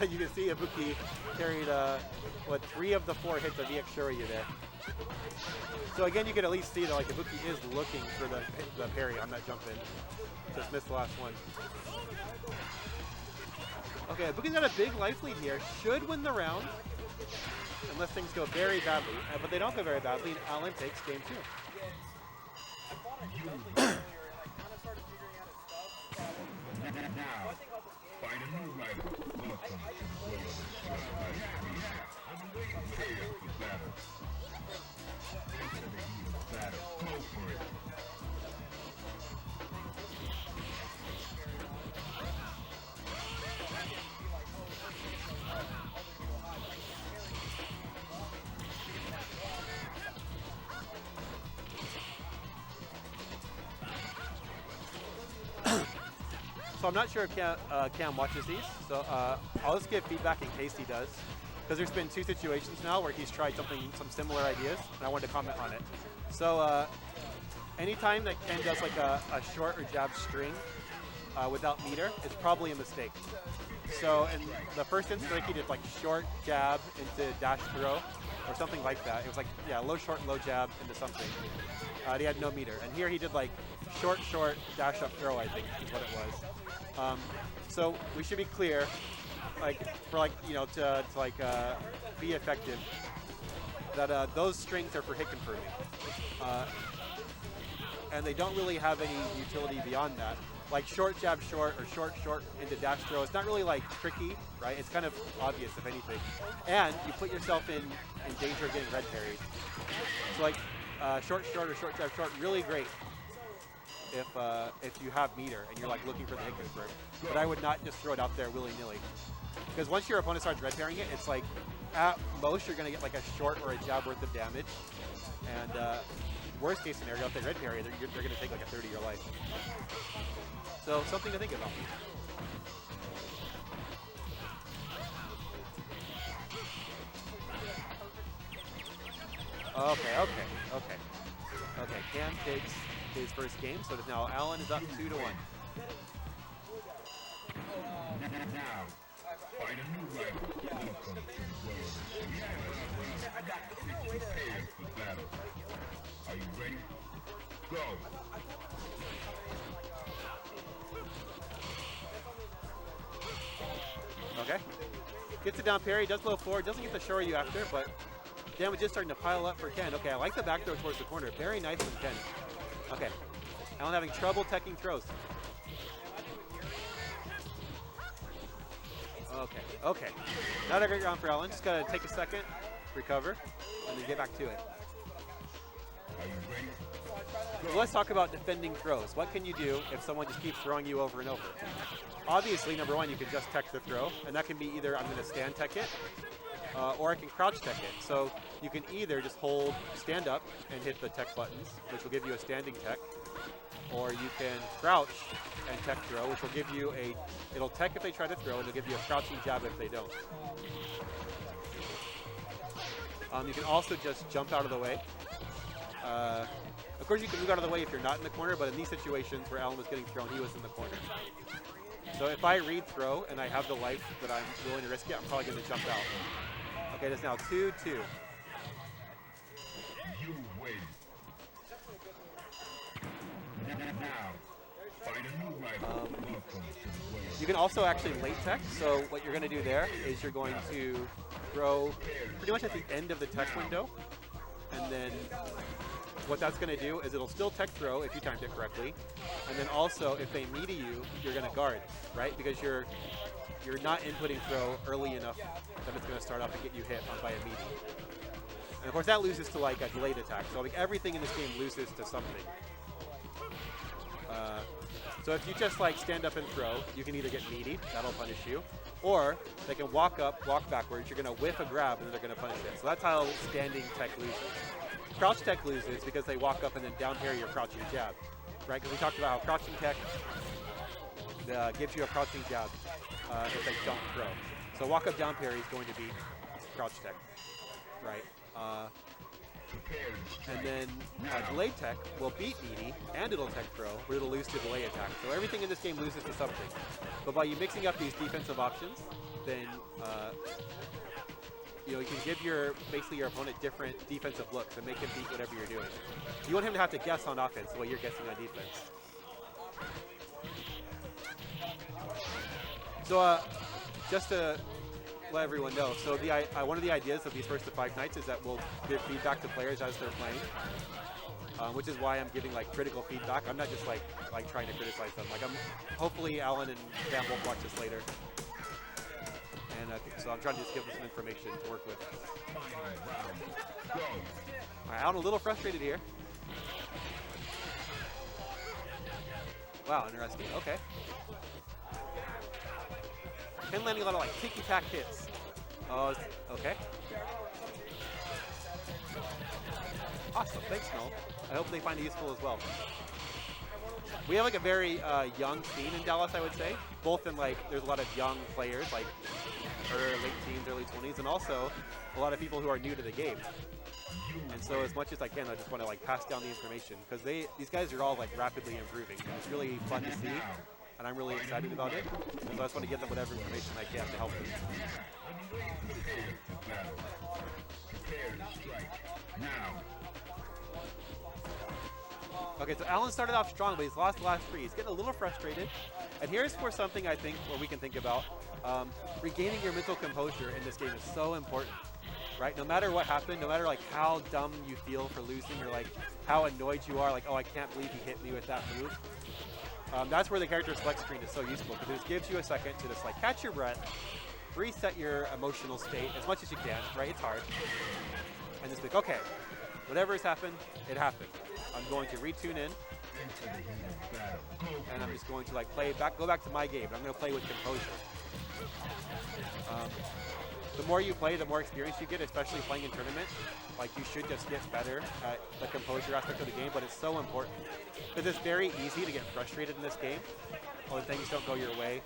You can see Ibuki carried, what, 3 of the 4 hits of EX Shoryu there. So again, you can at least see that like Ibuki is looking for the parry on that jump in. Just missed the last one. Okay, Ibuki's got a big life lead here. Should win the round, unless things go very badly. But they don't go very badly, and Alan takes game 2. Now, find a new rival. Welcome to the world of Strike Fighter 3. Prepare for battle. Enter the heat of battle. Go for it. So I'm not sure if Cam watches these, so I'll just give feedback in case he does. Because there's been 2 situations now where he's tried some similar ideas, and I wanted to comment on it. So anytime that Ken does like a short or jab string without meter, it's probably a mistake. So in the first instance, like he did like short jab into dash throw, or something like that. It was like, yeah, low short, low jab into something. He had no meter. And here he did like short, dash up throw, I think is what it was. So we should be clear, like for like, you know, to like be effective, that those strings are for hit confirming. And they don't really have any utility beyond that. Like short jab short or short into dash throw, it's not really like tricky, right? It's kind of obvious if anything. And you put yourself in danger of getting red parried. So like short or short jab short, really great. if you have meter and you're like looking for the hit confirm. But I would not just throw it out there willy-nilly. Because once your opponent starts red pairing it, it's like at most you're going to get like a short or a jab worth of damage. And worst case scenario, if they red parry, they're going to take like a third of your life. So something to think about. Okay, Cam takes his first game, so now Alan is up 2-1. Now, find a new rival. Welcome to the world of street fighting. Prepare for battle. Are you ready? Go! Okay. Gets it down parry, does low forward, doesn't get the Shoryu after, but damage is starting to pile up for Ken. Okay, I like the back throw towards the corner. Very nice from Ken. Okay. Alan having trouble teching throws. Okay. Not a great round for Alan. Just gotta take a second, recover, and then get back to it. Are you ready? So let's talk about defending throws. What can you do if someone just keeps throwing you over and over? Obviously, number one, you can just tech the throw, and that can be either I'm gonna stand tech it, or I can crouch tech it. So you can either just hold, stand up, and hit the tech buttons, which will give you a standing tech, or you can crouch and tech throw, which will give you it'll tech if they try to throw, and it'll give you a crouching jab if they don't. You can also just jump out of the way. Of course, you can move out of the way if you're not in the corner, but in these situations where Alan was getting thrown, he was in the corner. So if I read throw and I have the life that I'm willing to risk it, I'm probably going to jump out. Okay, that's now 2-2. You win. Now, find a new rival. Welcome to the world. You can also actually late tech, so what you're going to do there is you're going to throw pretty much at the end of the tech window, and then what that's going to do is it'll still tech throw if you timed it correctly, and then also if they meaty you, you're going to guard, right? Because you're not inputting throw early enough that it's going to start off and get you hit by a meaty. And of course that loses to like a delayed attack, so like everything in this game loses to something. So if you just like stand up and throw, you can either get meaty, that'll punish you, or they can walk up, walk backwards, you're going to whiff a grab and then they're going to punish it. So that's how standing tech loses. Crouch tech loses because they walk up and then down parry your crouching jab, right? Because we talked about how crouching tech gives you a crouching jab if they don't throw. So walk up down parry is going to be crouch tech, right? And then delayed tech will beat meaty and it'll tech throw, but it'll lose to delay attack. So everything in this game loses to something. But by you mixing up these defensive options, then you can give basically your opponent different defensive looks and make him beat whatever you're doing. You want him to have to guess on offense the way you're guessing on defense. So just to let everyone know, so one of the ideas of these first to 5 nights is that we'll give feedback to players as they're playing, which is why I'm giving like critical feedback. I'm not just like trying to criticize them. Like hopefully Alan and Sam will watch this later. And so I'm trying to just give them some information to work with. All right, Alan a little frustrated here. Wow, interesting. Okay. Ken landing a lot of like ticky-tack hits. Oh, okay. Awesome, thanks, Noel. I hope they find it useful as well. We have like a very young scene in Dallas, I would say. Both in like, there's a lot of young players, like late teens, early 20s, and also a lot of people who are new to the game. And so as much as I can, I just want to like pass down the information because these guys are all like rapidly improving. And it's really fun to see, and I'm really excited about it. So I just want to give them whatever information I can to help them. Okay, so Alan started off strong, but he's lost the last 3. He's getting a little frustrated. And here's where something I think where we can think about. Regaining your mental composure in this game is so important, right? No matter what happened, no matter like how dumb you feel for losing or like how annoyed you are, like, oh, I can't believe he hit me with that move. That's where the character select screen is so useful because it gives you a second to just like catch your breath, reset your emotional state as much as you can, right? It's hard. And just think, okay, whatever has happened, it happened. I'm going to retune in, Into the heat of battle. Go and for I'm it. just going to like go back to my game. I'm going to play with composure. The more you play, the more experience you get, especially playing in tournament. Like, you should just get better at the composure aspect of the game, but it's so important. Because it's very easy to get frustrated in this game when things don't go your way,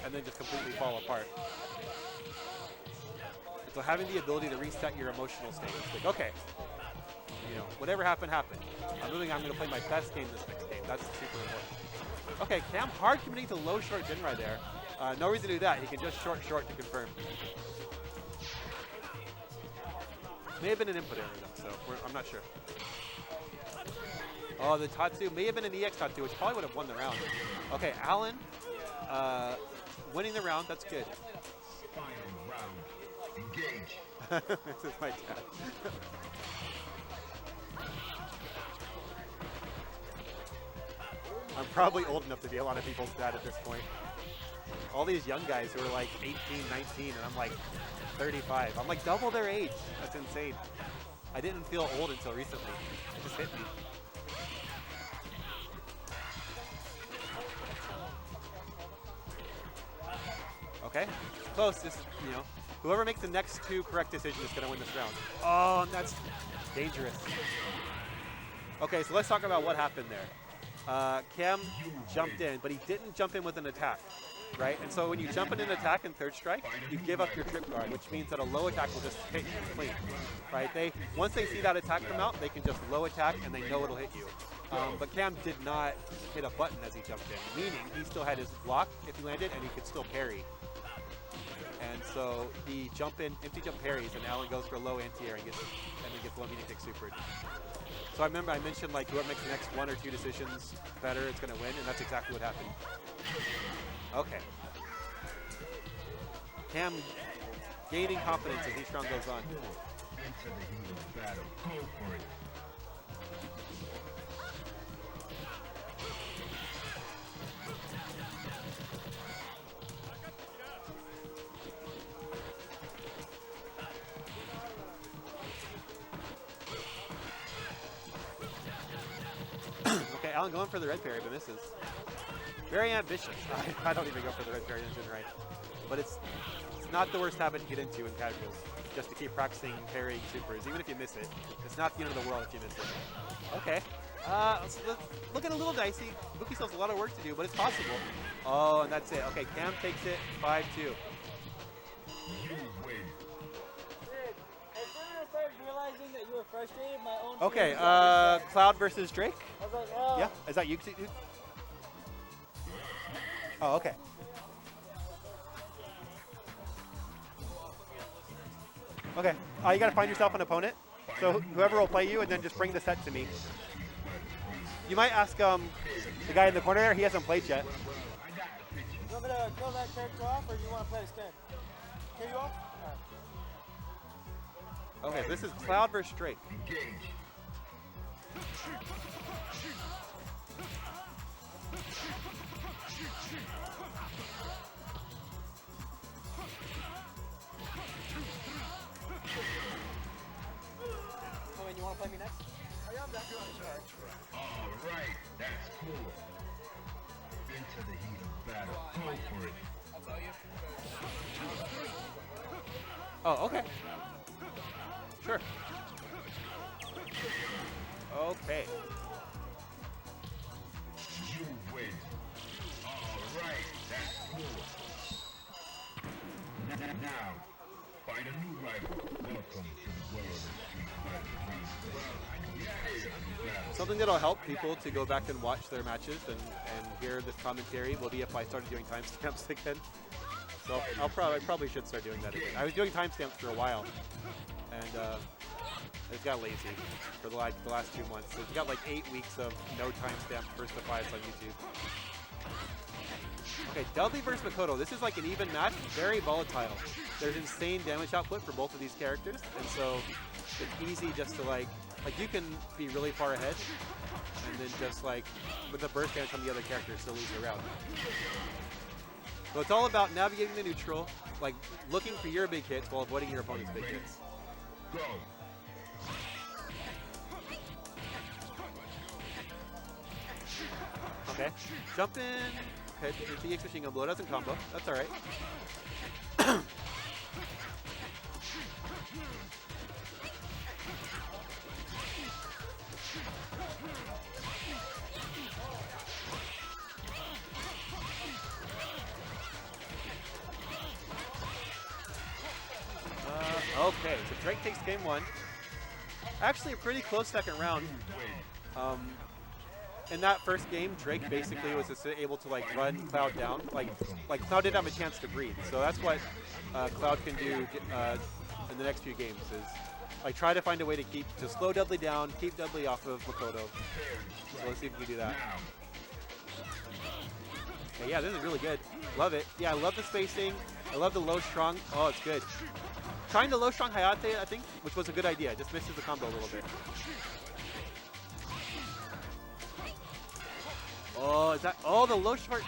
and then just completely fall apart. So having the ability to reset your emotional state. It's like, okay, you know, whatever happened, happened. I'm going to play my best game this next game. That's super important. Okay, Cam hard committing to low short Jinrai there. No reason to do that. He can just short to confirm. May have been an input error though, so I'm not sure. Oh, the Tatsu may have been an EX Tatsu, which probably would have won the round. Okay, Alan winning the round. That's good. Final round. Engage. This is my dad. I'm probably old enough to be a lot of people's dad at this point. All these young guys who are like 18, 19, and I'm like 35. I'm like double their age. That's insane. I didn't feel old until recently. It just hit me. Okay, close. Just, you know, whoever makes the next two correct decisions is gonna win this round. Oh, and that's dangerous. Okay, so let's talk about what happened there. Cam jumped in, but he didn't jump in with an attack, right? And so when you jump in an attack in third strike, you give up your trip guard, which means that a low attack will just hit you clean, right? Once they see that attack come out, they can just low attack and they know it'll hit you. But Cam did not hit a button as he jumped in, meaning he still had his block if he landed and he could still parry. And so he empty jump parries, and Alan goes for a low anti-air and then gets low meaning kick supered. So I remember I mentioned like whoever makes the next one or two decisions better, it's gonna win, and that's exactly what happened. Okay. Cam gaining confidence as each round goes on. Into the heat of battle. Go for it. Okay, Alan going for the red parry, but misses. Very ambitious. I don't even go for the red parry engine, right? But it's not the worst habit to get into in casuals, just to keep practicing parrying supers, even if you miss it. It's not the end of the world if you miss it. Okay. Let's looking a little dicey. Buki still has a lot of work to do, but it's possible. Oh, and that's it. Okay, Cam takes it 5-2. You win. Dude, as soon as I started realizing that you were frustrated, my own Okay, feelings got me Cloud versus Drake? I was like, oh. Yeah, is that you? Oh, okay. Okay, you gotta find yourself an opponent. So whoever will play you, and then just bring the set to me. You might ask the guy in the corner there, he hasn't played yet. You want me to kill that character off, or do you want to play a skin? Kill you off? Alright. Okay, this is Cloud versus Drake. Engage. Oh, and you want to play me next? All right, that's cool. Into the heat of battle. Go for it. Oh, okay. Sure. Okay. You win. All right, that's cool. Now, find a new rival. Welcome to the world of Street Fighter 3. Something that'll help people to go back and watch their matches and hear this commentary will be if I started doing timestamps again. So I probably should start doing that again. I was doing timestamps for a while, and it got lazy for the last 2 months. So it's got like 8 weeks of no timestamp first to 5s on YouTube. Okay, Dudley versus Mccoy. This is like an even match, very volatile. There's insane damage output for both of these characters, and so it's easy just to like you can be really far ahead, and then just like with the burst damage from the other characters still lose the round. So it's all about navigating the neutral, like looking for your big hits while avoiding your opponent's big hits. Go. Okay. Jump in. Okay, the DX machine gun blow doesn't combo. That's alright. Okay, so Drake takes game 1. Actually, a pretty close second round. In that first game, Drake basically was just able to like run Cloud down. Like Cloud didn't have a chance to breathe. So that's what Cloud can do in the next few games is like try to find a way to slow Dudley down, keep Dudley off of Makoto. So let's see if we can do that. Okay, yeah, this is really good. Love it. Yeah, I love the spacing. I love the low strong. Oh, it's good. Trying the low strong Hayate, I think, which was a good idea. Just misses the combo a little bit. Oh, is that? Oh, the low short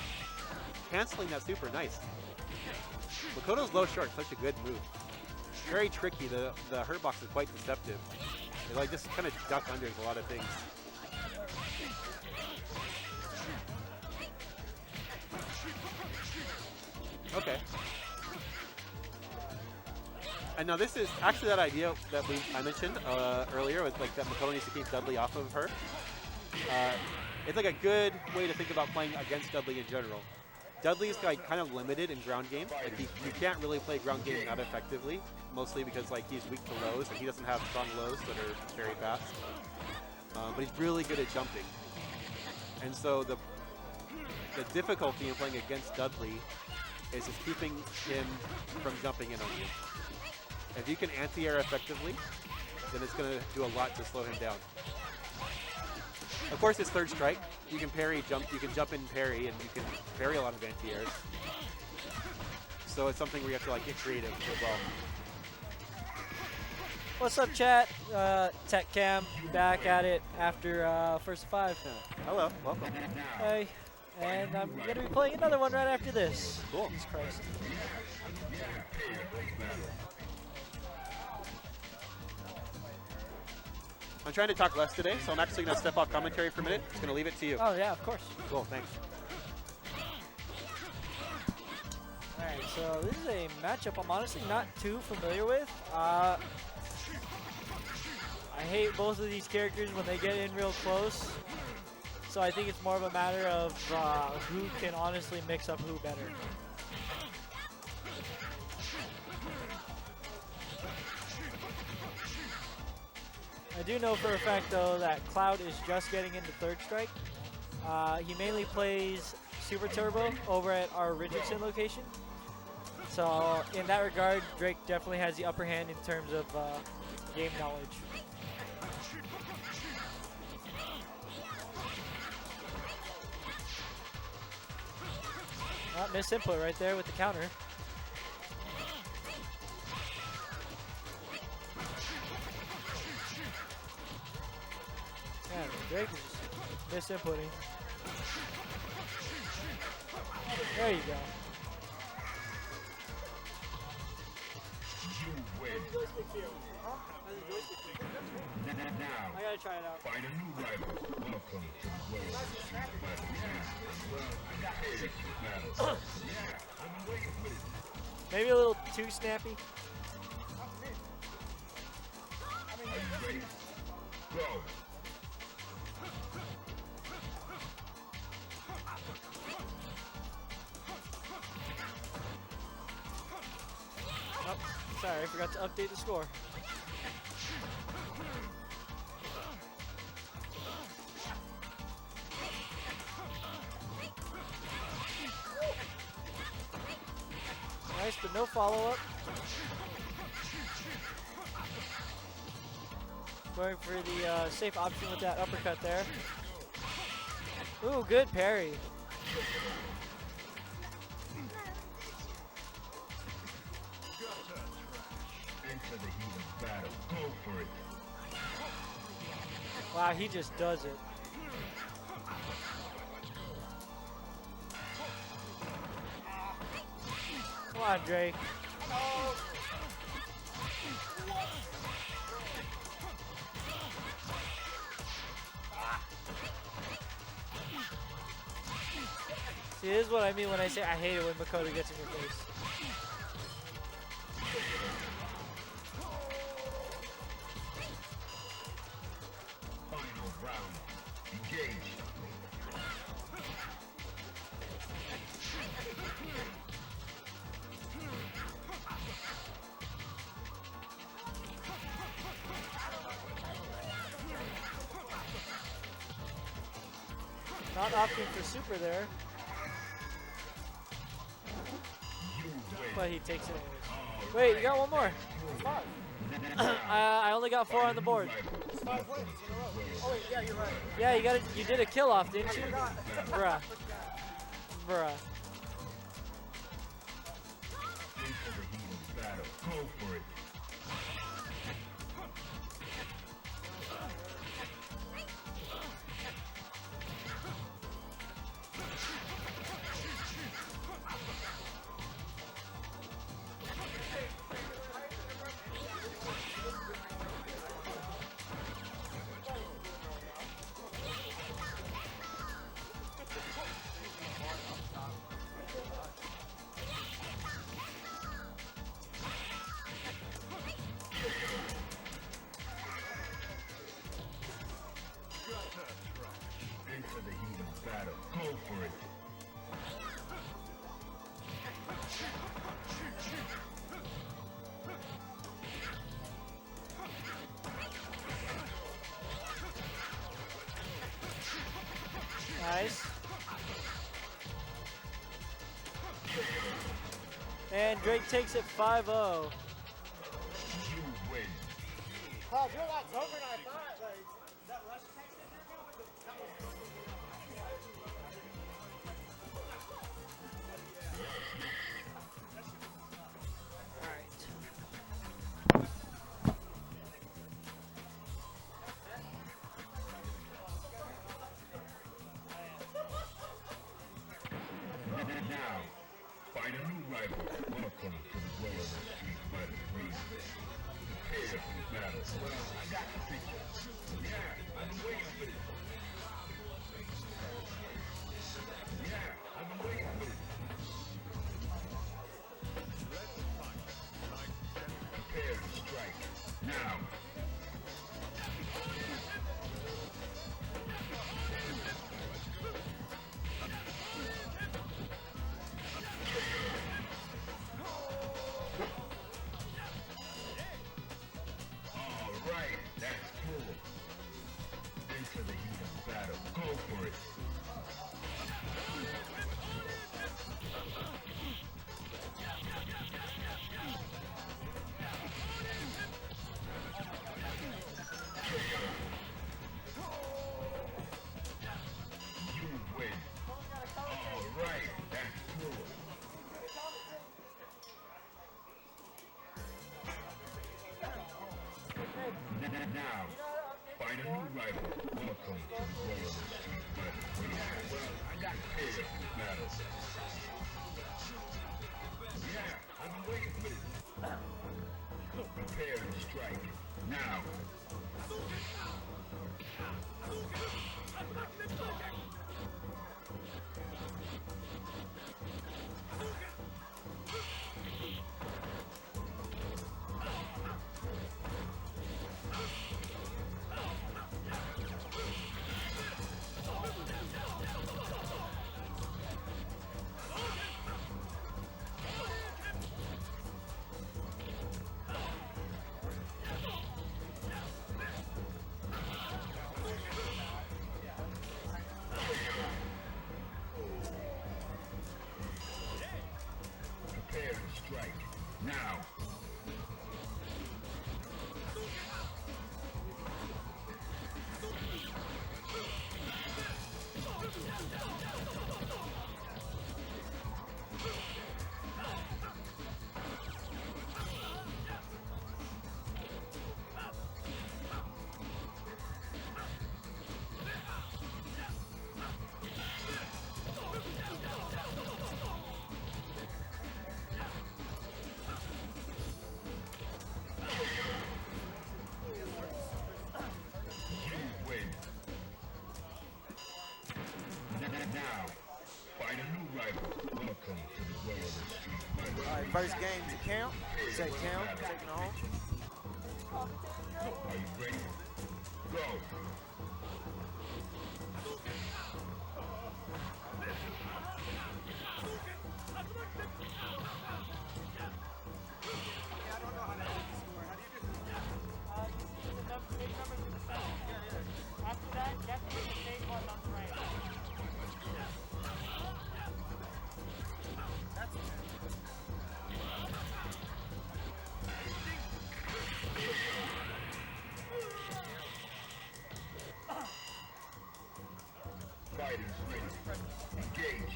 canceling that super nice. Makoto's low short, such a good move. Very tricky. The hurt box is quite deceptive. It like just kind of duck unders a lot of things. Okay. And now this is actually that idea that I mentioned earlier, with like that Makoto needs to keep Dudley off of her. It's like a good way to think about playing against Dudley in general. Dudley's like kind of limited in ground game. Like you can't really play ground game that effectively, mostly because like he's weak to lows and he doesn't have strong lows that are very fast. But he's really good at jumping. And so the difficulty in playing against Dudley is just keeping him from jumping in on you. If you can anti-air effectively, then it's going to do a lot to slow him down. Of course, it's third strike. You can parry, jump. You can jump in, parry, and you can parry a lot of anti-airs. So it's something where you have to like get creative as well. What's up, chat? Tech Cam back at it after first of 5. Hello, welcome. Hey, and I'm gonna be playing another one right after this. Cool. Jesus Christ. I'm trying to talk less today, so I'm actually going to step off commentary for a minute. Just going to leave it to you. Oh yeah, of course. Cool, thanks. Alright, so this is a matchup I'm honestly not too familiar with. I hate both of these characters when they get in real close. So I think it's more of a matter of who can honestly mix up who better. I do know for a fact, though, that Cloud is just getting into third strike. He mainly plays Super Turbo over at our Richardson location. So in that regard, Drake definitely has the upper hand in terms of game knowledge. Miss input right there with the counter. Yeah, Drake is misinputting. There you go. I gotta try it out. Find a new rival. Welcome to the world of battle. Maybe a little too snappy. Are you ready? Go. Oh, sorry, I forgot to update the score. Nice, but no follow-up. Going for the safe option with that uppercut there. Ooh, good parry. Into the heat of battle. Go for it. Wow, he just does it. Come on, Drake. See, this is what I mean when I say I hate it when Mccoy gets in your face. Final round. Engage. Not opting for super there, You win. but he takes it anyways. Wait, you got one more. 5. I only got 4 on the board. It's 5 wins in a row. Oh wait, yeah, you're right. Yeah, you got it. You did a kill off, didn't you? Bruh. Bruh. Into the heat of battle. Go for it. Into the heat of battle. Go for it. Nice. And Drake takes it 5-0. You win. Oh, you're a lot tougher than I thought. Like, that rush text in there, that was Now, find a new rival. Welcome to the world of Street Fighter 3. Prepare for battle. I got the picture. Yeah, I've been waiting for this. Yeah, I've been waiting for this. Prepare to strike. Now. All right, that's cool. Into the heat of battle. Go for it. You win. All right, that's cool. Now, find a new rival. Welcome to the world of Street Fighter 3. Well, I got prepared for this battle. Yeah, I've been waiting for this. Prepare to strike. Now. Prepare to strike. Now. Welcome to the world of Street Fighter. All right, first game to count. Take count. Taking it home. Are you ready? Go. After that, you have to hit the same button on the right. Fighters ready. Engage.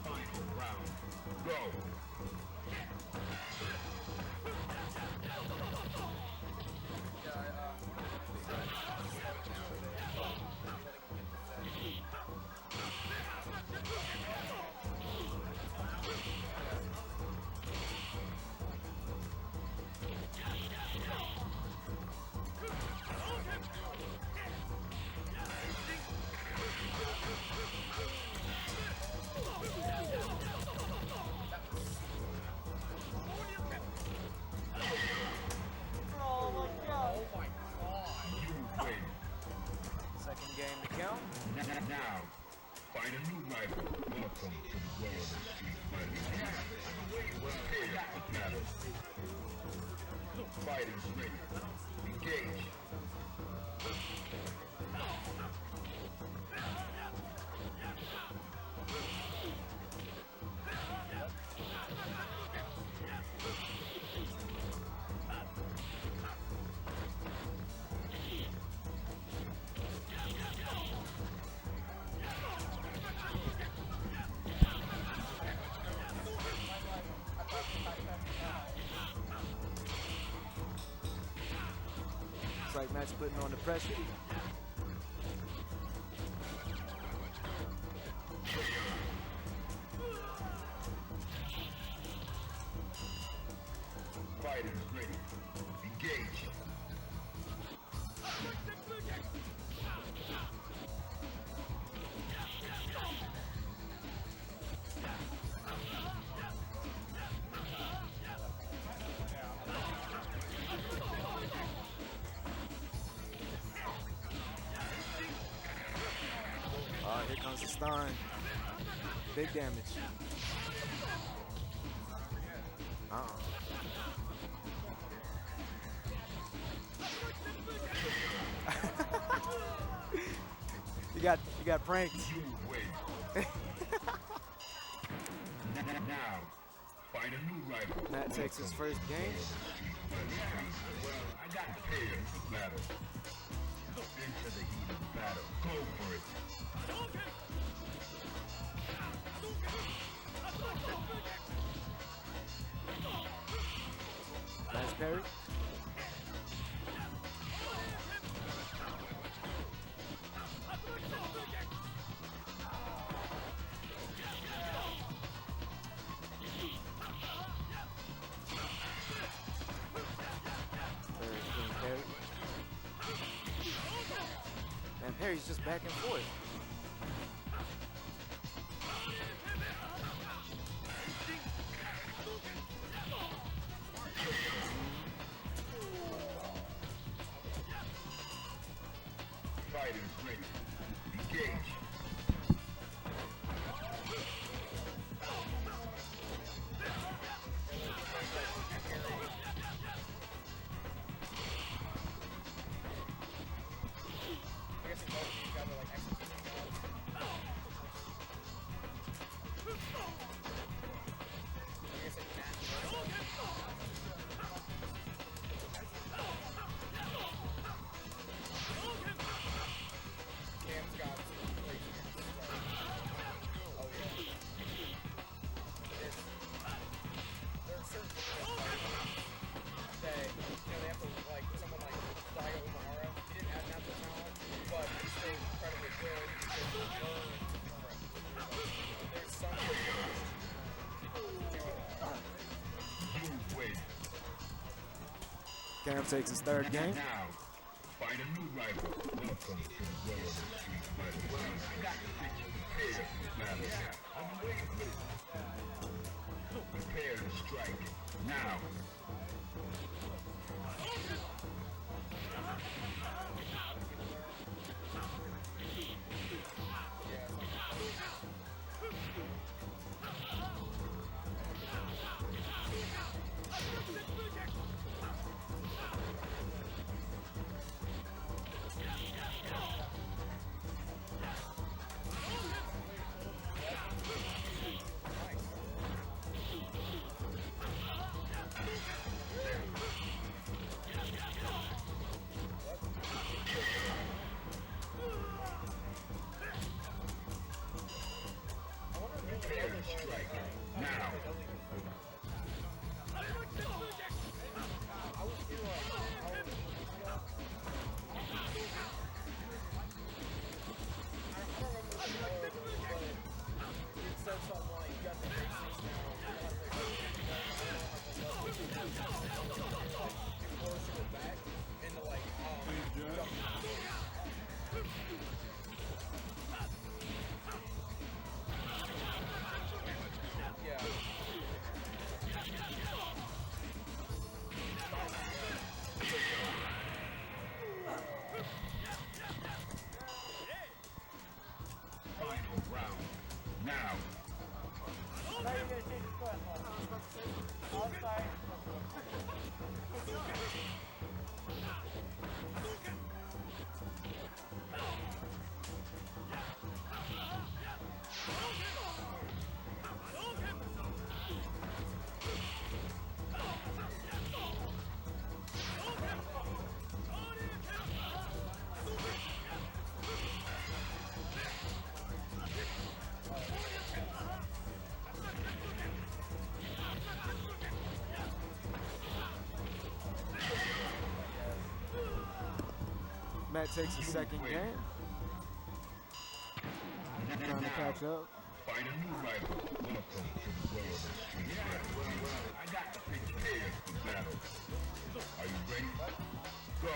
Final round. Go. You win. Second game to count. Now, find a new rival. Welcome to the world of Street Fighter. Prepare for battle. Fighters ready. Engage. Strike match putting on the pressure. Fighters ready. Engage. Here comes the stun. Big damage. You got pranked. You win. Now, find a new rival. Matt takes his first game. Well, I got prepared for battle. Into the heat of battle. Go for it. Nice parry. And Perry's just back and forth. Fighters ready. Engage. Cam takes his third game. Now, find a new rival. Welcome to the world of Street Fighter. I got the bitch prepared for battle. I've been waiting for this. Prepare to strike. Now. Prepare to strike. Now. Final round. Now. Now you're gonna change your foot. Outside. Matt takes his second game. Trying to catch up. Find a new rival. Welcome to the world of Street Fighter. I got the prepared for battle. Are you ready? Go.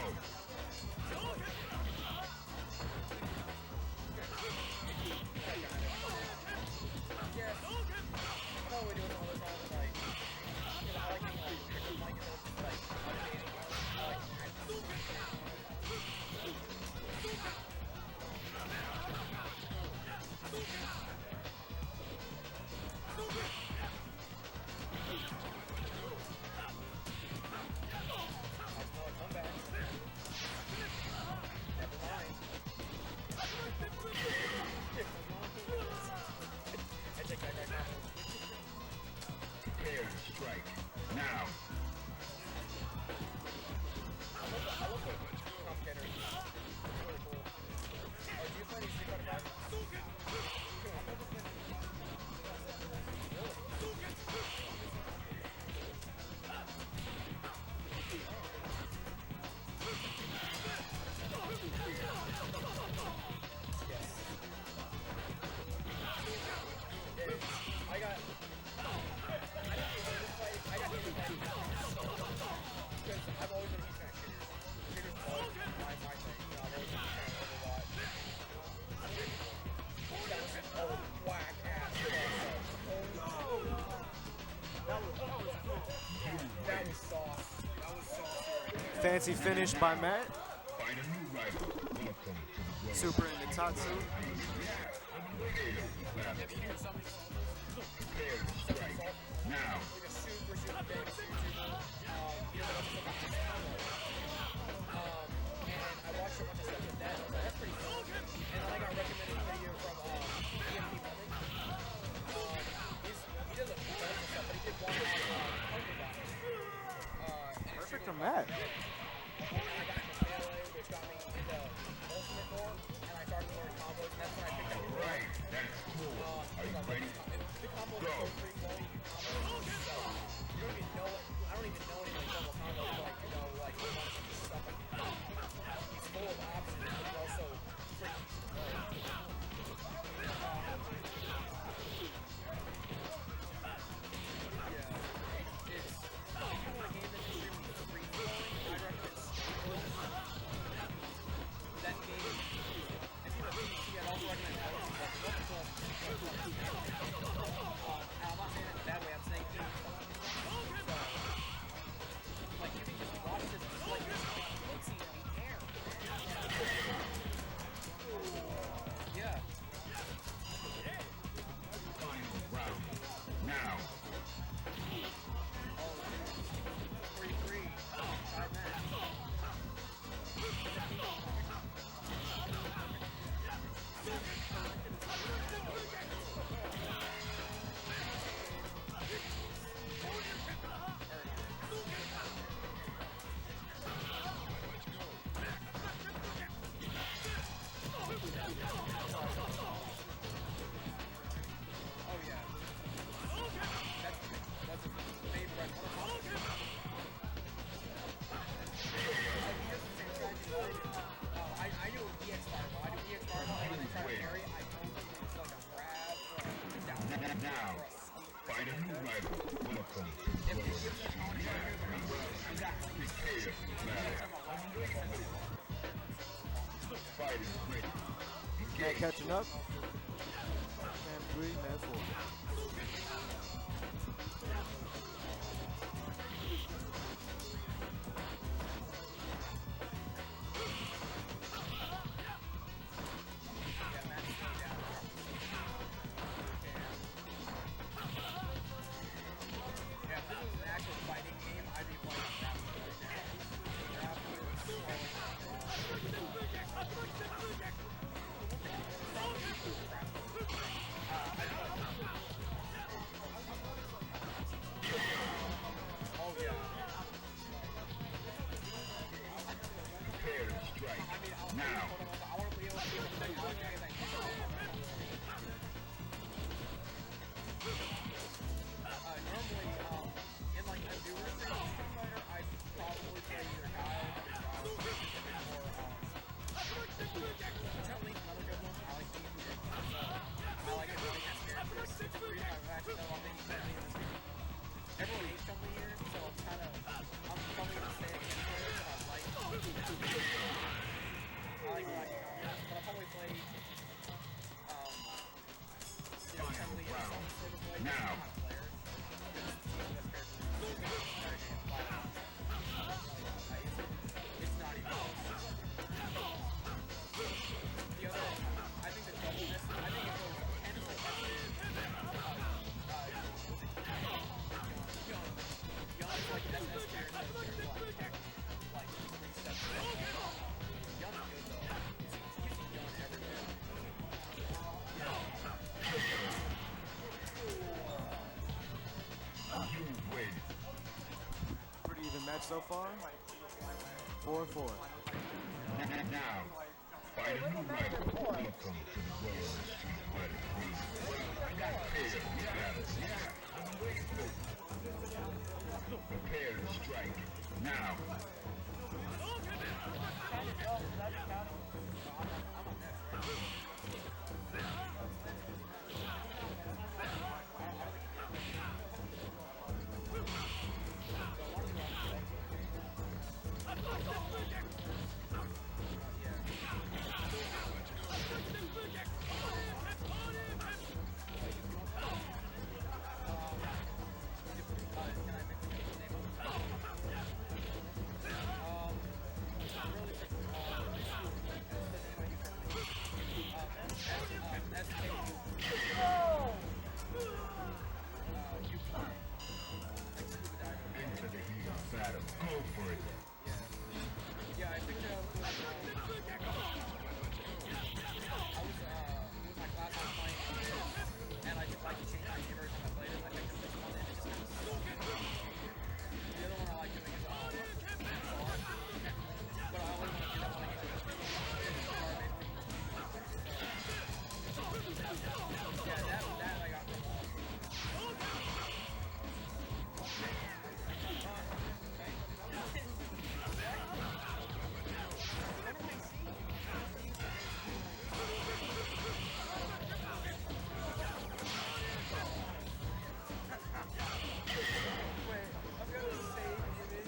Prepare to strike. Now. Fancy finish by Matt. Find a new rival. Welcome to the world. Super into Tatsu. Prepare to strike. Now. Perfect from Matt. Alright, that's cool. Are you ready? Go. catching up. Man 3, man 4. Yeah, if this was an actual fighting game, I'd be playing Raptor right now. Raptor is slowing down. Oh yeah. Prepare to strike. Now. I want to be able to do the thing all day as I can. Normally, in like a newer Street Fighter, I'd probably play either Guile or Chun-Li's another good one. I like being I like it really as characters. It's a reason I've actually done a lot of Chun-Li in this game. Everyone hates Chun-Li here, so I'm probably gonna say it again for it, but I like Black Knight, but I'll probably play Chun-Li in some sort of way. Now. It's not even close. The other, I think the doubleness, I think it goes 10 to 11. Young is like SS tier, like tech, like 3 steps ahead. Young is good though. You see Young everywhere. You win. Pretty even match so far. 4-4. Now, fight a new rival. Welcome to the world of Street Fighter 3. Prepare to strike. Now. Into the heat of battle. Go for it. Yeah, I picked it up with, I was, with my class I was playing and I could like change my every time I played it. I picked up this one and it just kind of sucked. The other one I like doing is but I always want to get up on it. Yeah, that I got from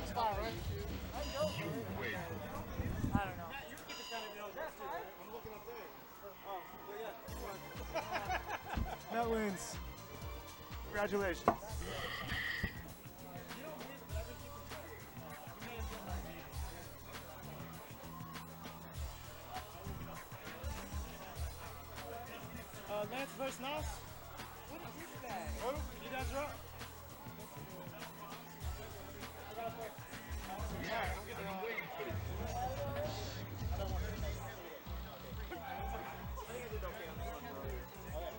It's fine, right? You win. I don't know. You can get this down to the other right? I'm looking up there. Oh, well, yeah. Matt wins. Congratulations. Lance versus Nas. What is that? Who? You guys are up? Yeah, I've been waiting for this.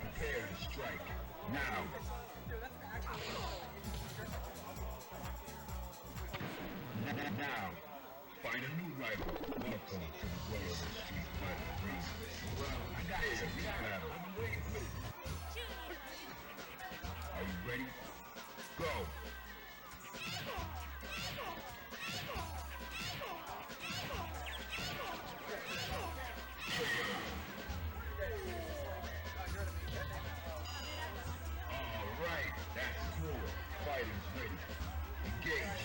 Prepare to strike. Now. Now. Find a new rival. Welcome to the world of Street Fighter 3. I got it. Battle. I've been waiting for it. Are you ready? Go. Alright, that's cool. Fighters ready. Engage.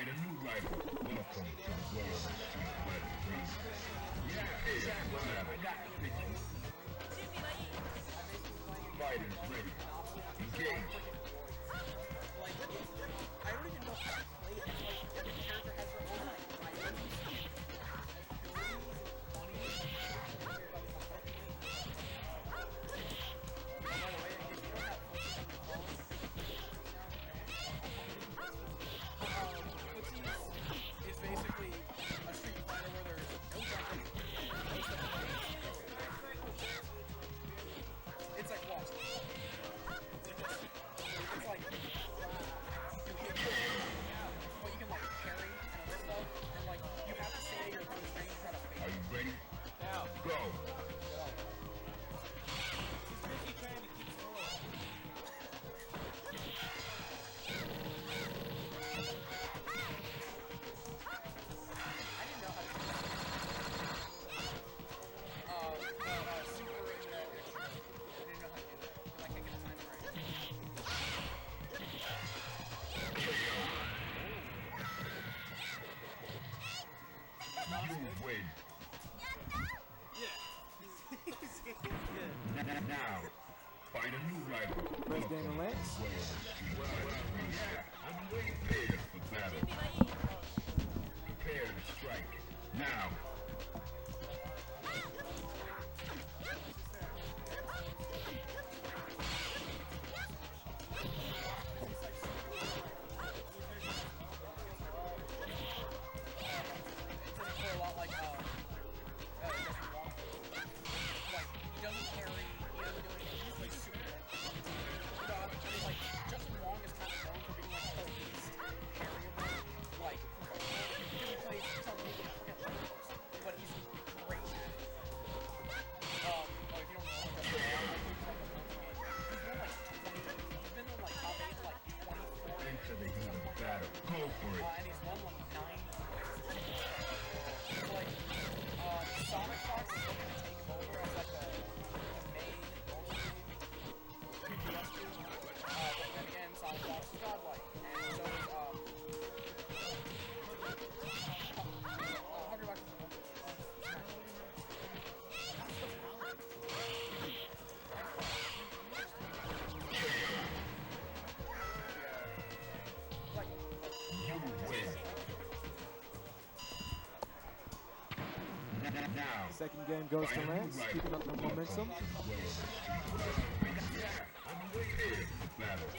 Find a new rival. Welcome to the world of Street Fighter 3. Yeah, exactly. I got the picture. Fighters ready. Engage. Like, I don't even know how to play it. Like, every character has their own, like, items, abilities, and by the way, if you don't have footsies on your phone, footsies is basically a Street Fighter where there's no jumping, no stuff. It's like what? It's like you hit but you can like parry and other stuff, and like you have to say your own range try to Are fake. you ready? Yeah. Go. He's busy trying to keep score. I didn't know how to do that. Super and extra. I didn't know how to do that. Because I can't get the timing right. You win. Now, find a new rival. First game of Lance. Yeah, I'm way prepared for battle. Prepare to strike. Now. It's a lot like Justin Wong. Like he doesn't carry, he doesn't do anything. He's like super. I mean, like Justin Wong is kind of known for being like the least carryable. Like he plays some people forget players, but he's great at it. If you don't know Justin Wong, he's been like 20. He's been in like top 8 like 24. Into the heat of battle. Go for it. And he's won like 9 so, like, Sonic Fox is looking to take him over as like the main PS2. But then again, Sonic Fox is godlike. And so is, $100 is You win. Now. Second game goes to Lance, keeping up the momentum. Yeah, I'm way prepared for battle.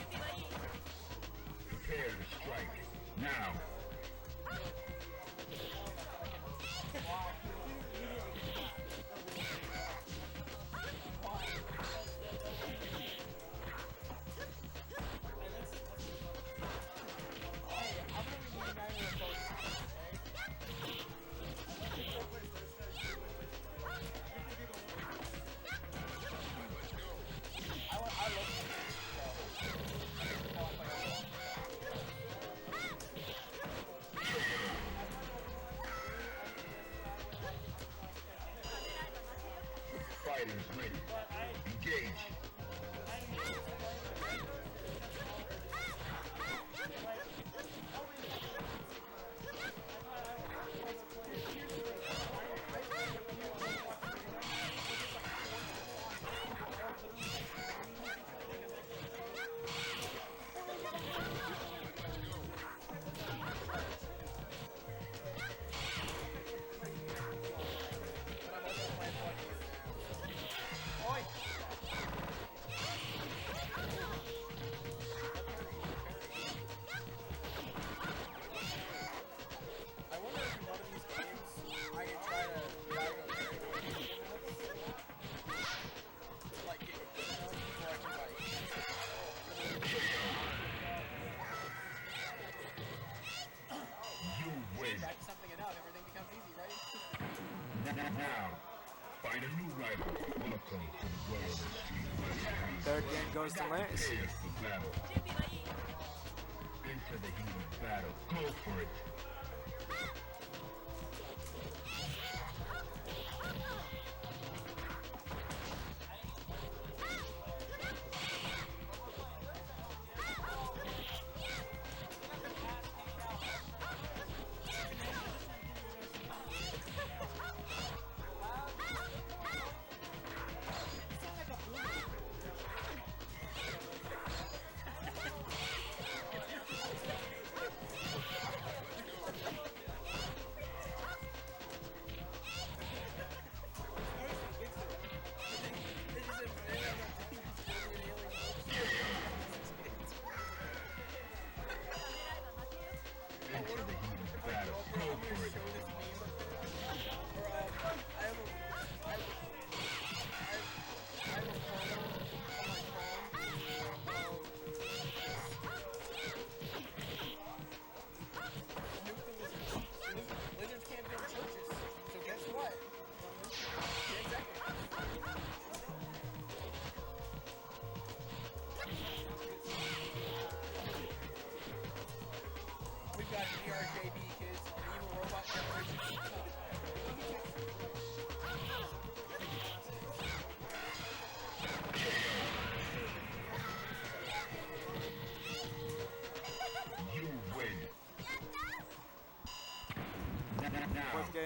Prepare to strike. Now. Fighters ready. Engage. I wonder if in one of these games I can try to like get before I can like. You win. Practice something enough, everything becomes easy, right? Now. Find a new rival. Welcome to the world of Street Fighter 3. Third game goes to Lance. Prepare for battle. Into the heat of battle. Go for it.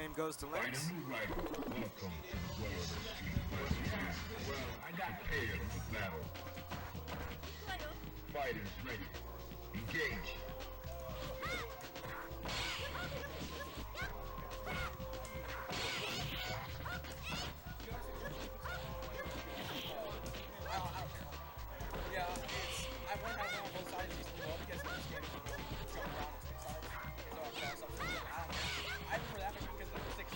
Game goes to Find Lynx. a new rival. Welcome to the world of Street Fighter. Well, I got prepared for battle. Fighters ready. Engage. Yeah, I went on both sides just well because it was getting jumping around and six sides. So I cross up to I don't care. I prefer that because the six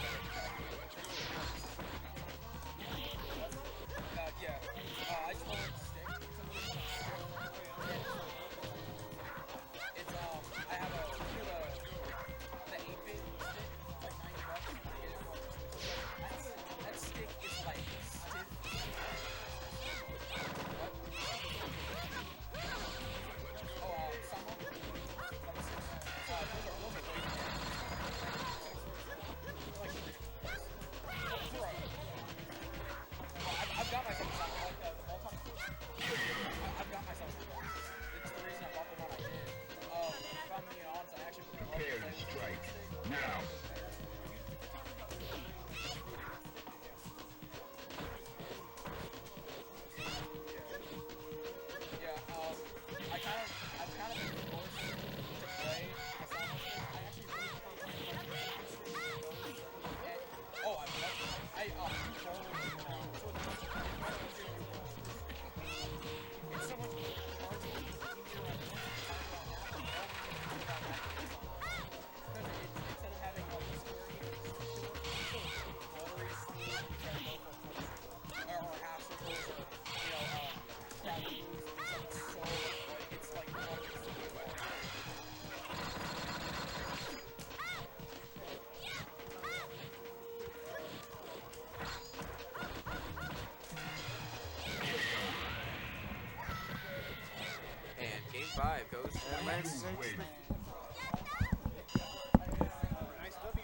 yeah. I just want to stick. It's I have a the 8-bit stick, like $90. That stick is like stiff. I've got myself something like the all-time I've got myself something. It's the reason I bought the one I did. If I'm being honest, I actually Prepare to strike. Now. Yeah, I've kind of been forced to play a song like this. I actually really it's so much instead of having all these or half circles or it's like And game 5 goes to And Lance takes the Nice W.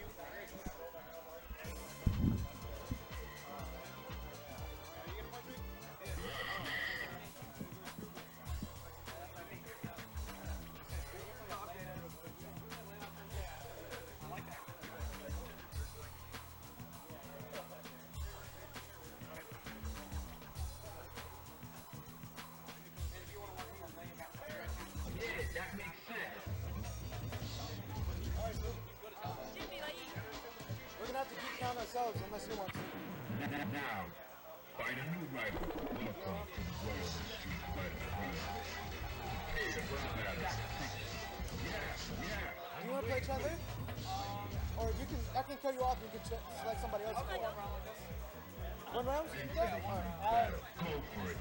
Yeah, that makes sense. We're gonna have to keep count ourselves unless you want to. Now, find a new rival. Welcome to the world of Street Fighter. Prepare for battle. Yeah. Do you want to play each other? Or you can, I can cut you off and you can select somebody else. one round like this. One round? Yeah. All right. Battle. Go for it.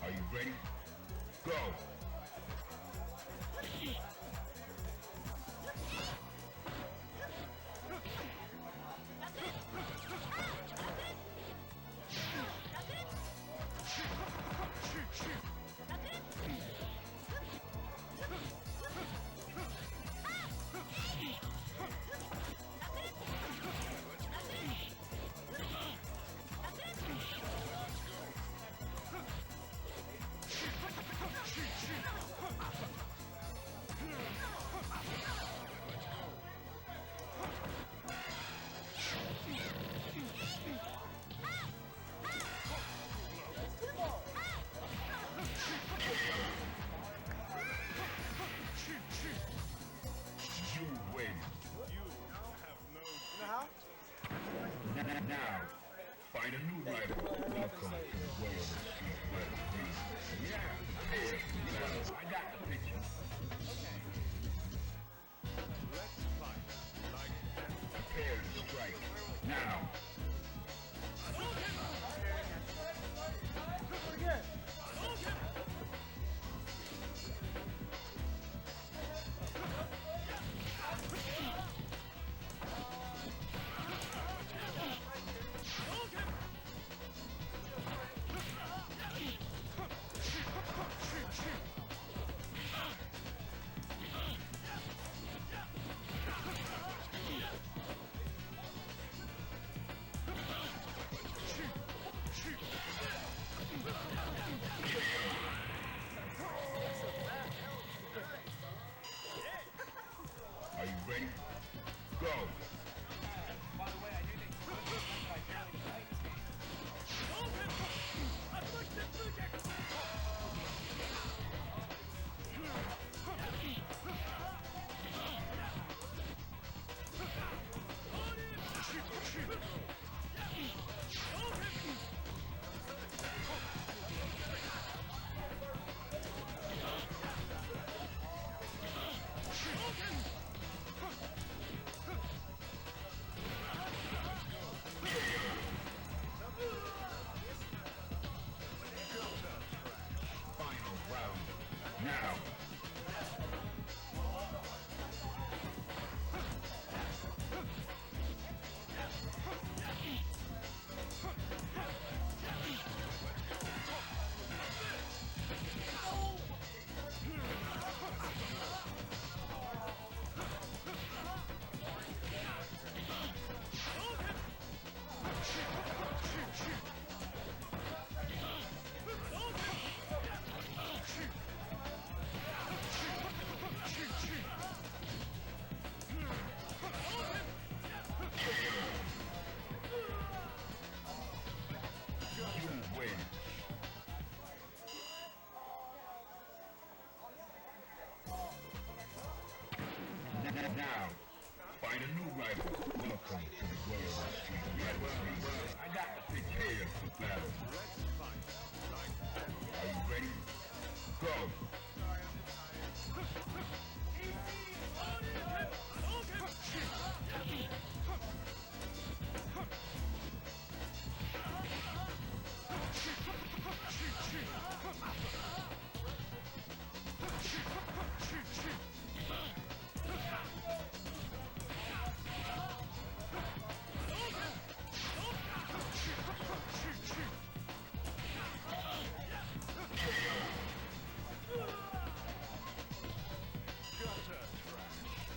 Are you ready? Go! Now. Now, find a new rival. Welcome to the world of Street Fighter. I got to prepare for battle. Are you ready? Go!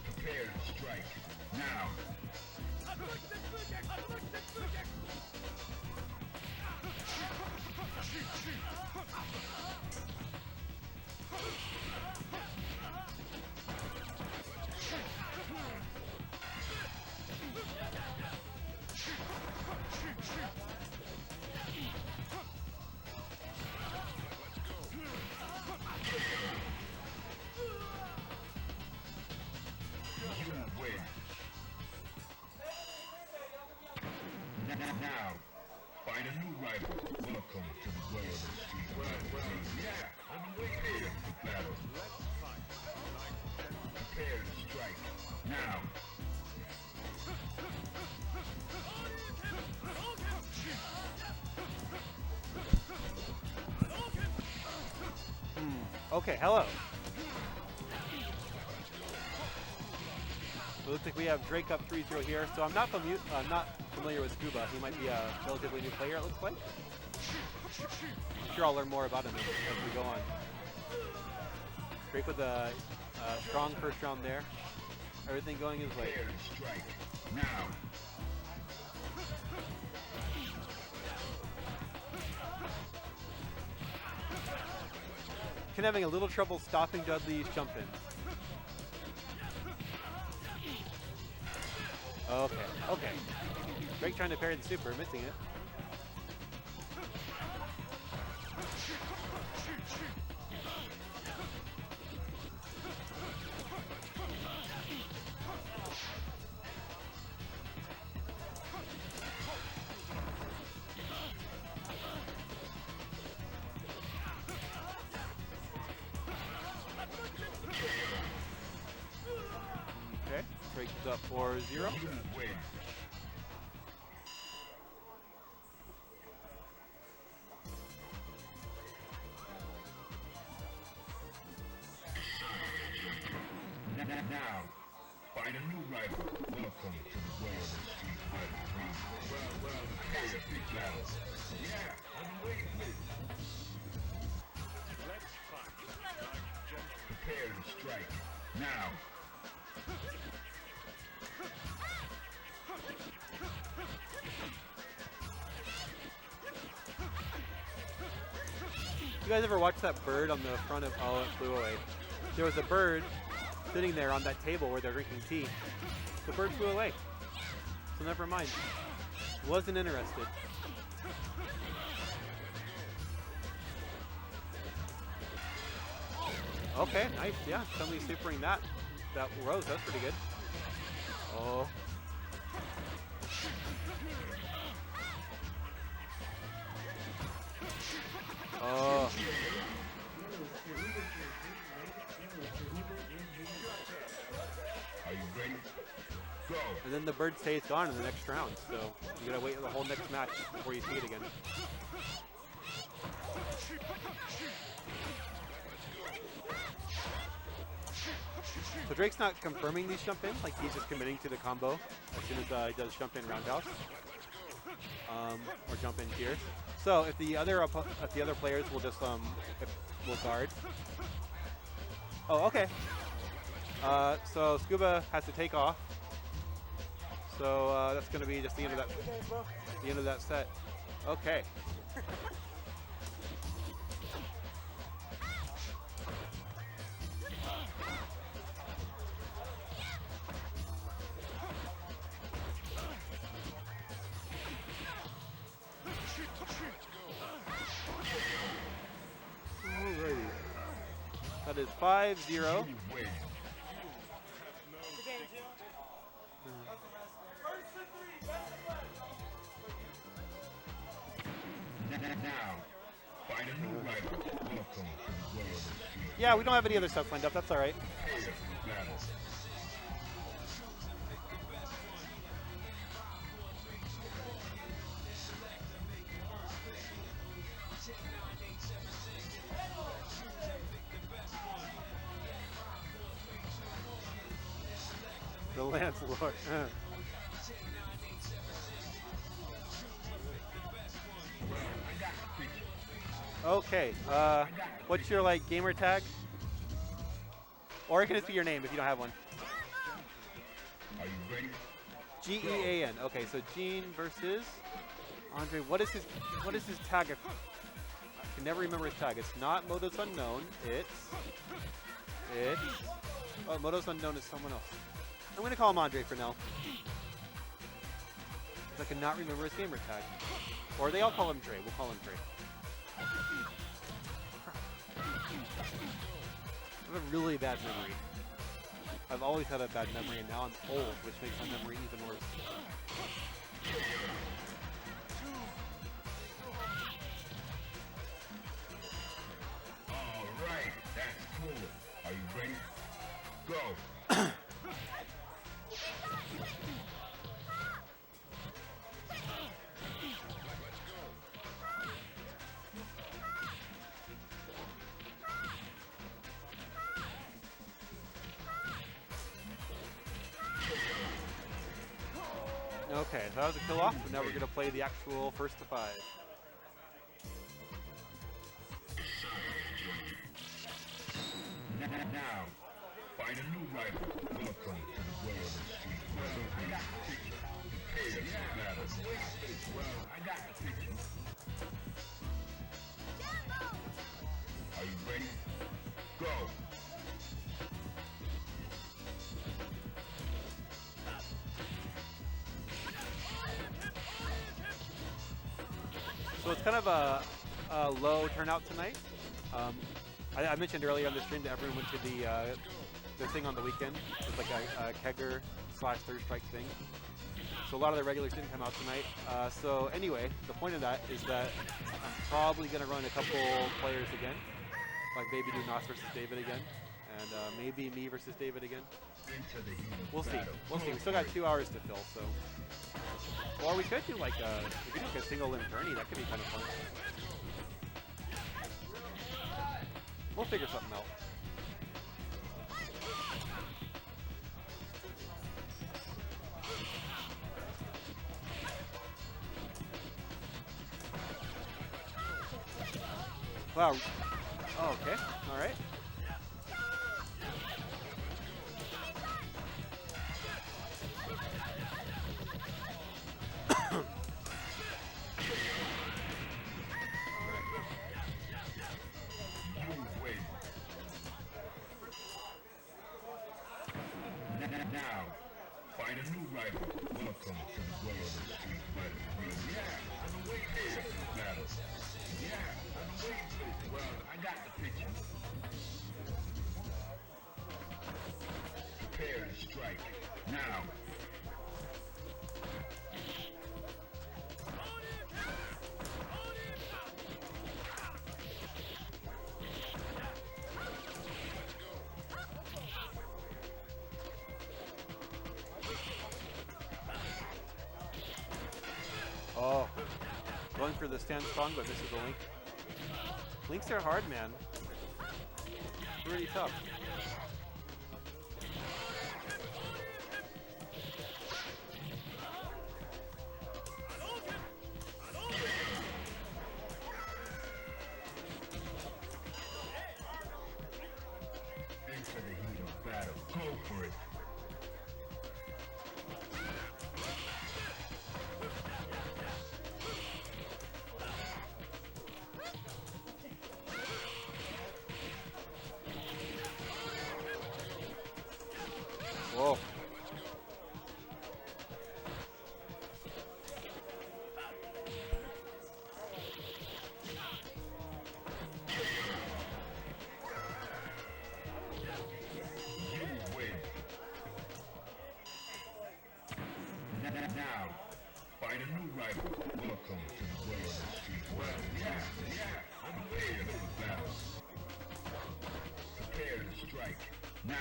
Prepare to strike. Now. You win. Now, find a new rival. Welcome to the world of Street Fighter. Yeah, I'm prepared for battle. Prepare to strike. Now. Okay, hello. It looks like we have Drake up 3-0 here. So I'm not familiar with Scuba. He might be a relatively new player, it looks like. I'm sure I'll learn more about him as we go on. Drake with a strong first round there. Everything going his way. Prepare to strike. Now. Ken having a little trouble stopping Dudley's jump in. Okay. Drake trying to parry the super, missing it. Okay, Drake is up 4-0. You win. Now, find a new rival. Welcome to the world of Street Fighter 3. Well, prepare for battle. Yeah, I'm waiting for it. Prepare to strike. Now. You guys ever watch that bird on the front of, oh, it flew away. There was a bird sitting there on that table where they're drinking tea. The bird flew away. So never mind. Wasn't interested. Okay, nice, yeah. Somebody supering that rose, that's pretty good. Oh. Oh. Are you ready? Go! And then the bird stays gone in the next round, so you gotta wait the whole next match before you see it again. So Drake's not confirming these jump in, like he's just committing to the combo as soon as he does jump in roundhouse. Or jump in here. So if the other players will just will guard. Oh, okay. So Scuba has to take off. So that's going to be just the end of that. The end of that set. Okay. Alrighty. That is 5-0. Yeah, we don't have any other stuff lined up. That's all right. The Lancelot. Okay. What's your like gamer tag? Or it can just be your name if you don't have one. Are you ready? G-E-A-N. Okay, so Gene versus Andre. What is his tag? I can never remember his tag. It's not Moto's Unknown. It's oh, Moto's Unknown is someone else. I'm gonna call him Andre for now. I cannot remember his gamer tag. Or they all call him Dre. We'll call him Dre. I have a really bad memory. I've always had a bad memory, and now I'm old, which makes my memory even worse. All right, that's cool. Are you ready? Go. Okay, so that was a kill off, but now we're going to play the actual first to 5. Now, find a new rival. Welcome to the world of street fighting. Prepare for battle. Well, I got the picture. Are you ready? Go. So it's kind of a low turnout tonight. I mentioned earlier on the stream that everyone went to the thing on the weekend. It's like a kegger / third strike thing. So a lot of the regulars didn't come out tonight. So anyway, the point of that is that I'm probably going to run a couple players again. Like maybe do Nos versus David again. And maybe me versus David again. We'll see. We'll see. We still got 2 hours to fill, so. Or we could do like a single limb tourney. That could be kind of fun. We'll figure something out. Wow. Oh, okay. All right. Now, find a new rival. Welcome to the world of street fighting. Yeah, I'm waiting for the battle. Yeah, I'm waiting for it. Well, I got the picture. Prepare to strike. Now. Oh, going for the stand strong, but this is a link. Links are hard, man. Pretty tough. Now.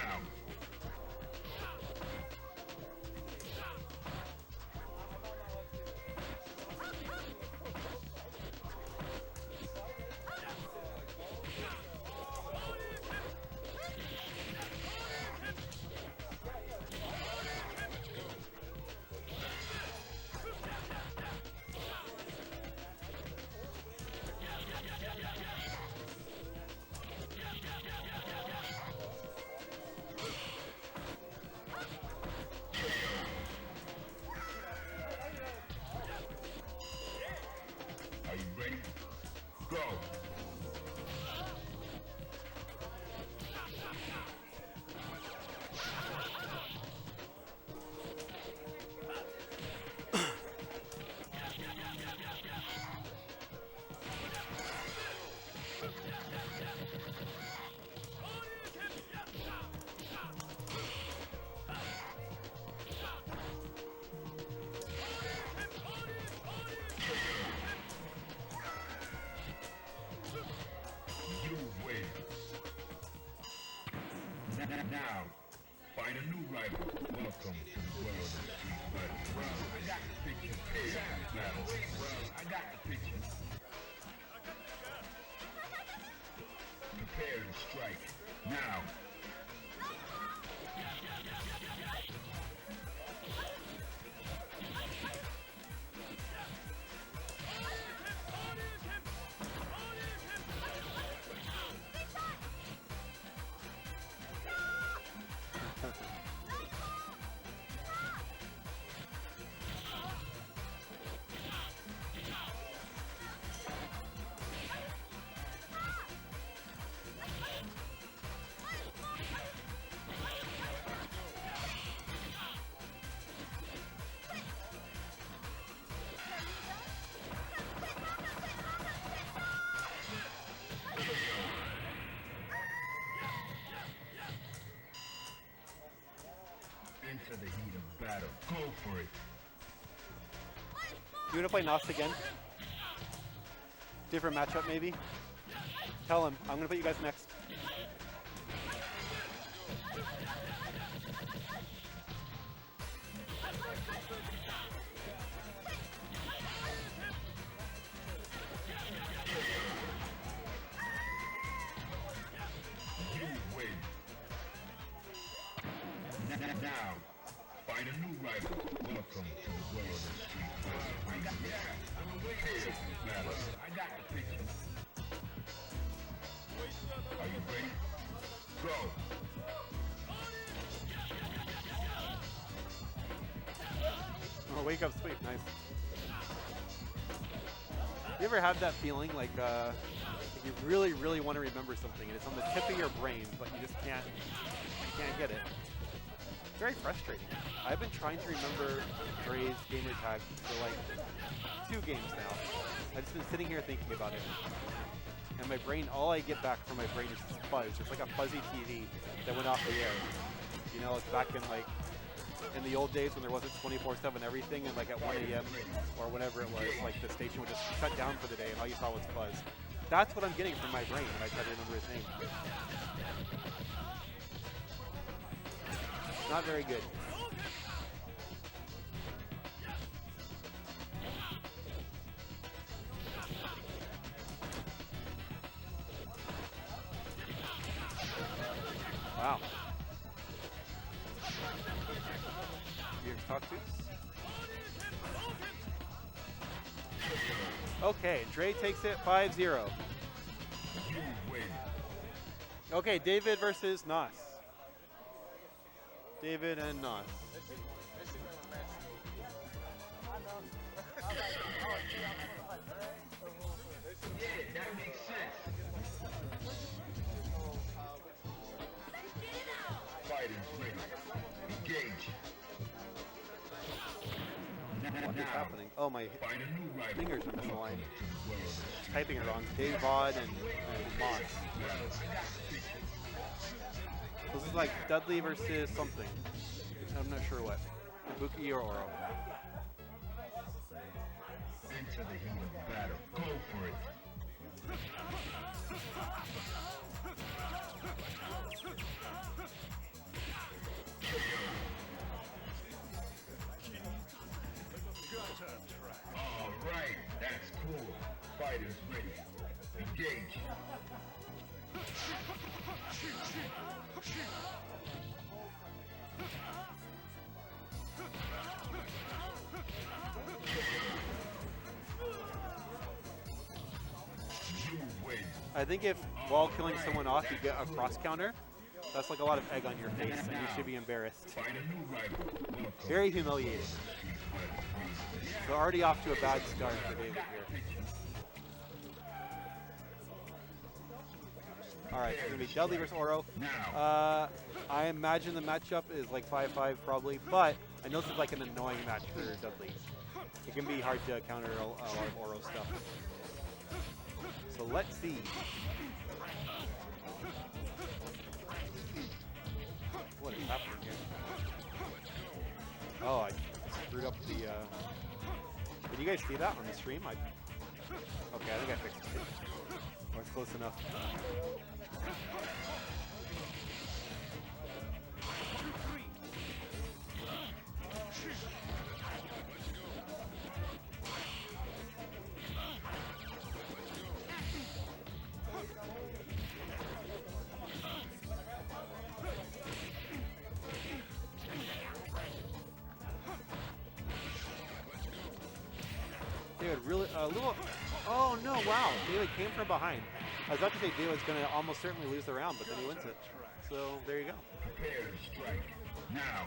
Are you ready? Go! You win. Now, find a new rival. Welcome to the world of Street Fighter. Well, I got the picture prepared for the battle. Well, I got the picture. Prepare to strike. Now. Into the heat of battle. Go for it. You want to play Nos again? Different matchup, maybe? Tell him. I'm going to put you guys next. You win. Now, find a new rival. Welcome to the world of Street Fighter. Prepare for the battle. I got the picture. Are you ready? Go. Oh, wake up sweep. Nice. You ever have that feeling like you really, really want to remember something and it's on the tip of your brain, but you just can't get it? It's very frustrating. I've been trying to remember Dre's gamer tag for like 2 games now. I've just been sitting here thinking about it. And my brain, all I get back from my brain is this fuzz. It's like a fuzzy TV that went off the air. You know, it's back in like, in the old days when there wasn't 24/7 everything, and like at 1 a.m. or whenever it was, like the station would just shut down for the day and all you saw was fuzz. That's what I'm getting from my brain when I try to remember his name. Not very good. Wow. Here's talk to. Okay, Dre takes it 5-0. You win. Okay, David versus Nos. David and Nos. Yeah, that makes sense. Fighters ready. Engage. What is happening? Oh, my Find a new rival. fingers are misaligned. Welcome to the world of Street Typing it wrong. Davod and Moss. This is like Dudley versus something. I'm not sure what. Ibuki or Oro. Into the heat of battle. Go for it. I think if while killing someone off you get a cross counter, that's like a lot of egg on your face, and you should be embarrassed. Very humiliating. So already off to a bad start for David here. Alright, so it's going to be Dudley versus Oro. I imagine the matchup is like 5-5 probably, but I know this is like an annoying match for Dudley. It can be hard to counter a lot of Oro stuff. So let's see. What is happening here? Oh, I screwed up the... Did you guys see that on the stream? Okay, I think I fixed it. Or it's close enough. David really, a little, oh no, wow, David came from behind. I was about to say David was going to almost certainly lose the round, but then he wins it. So there you go. Prepare to strike. Now.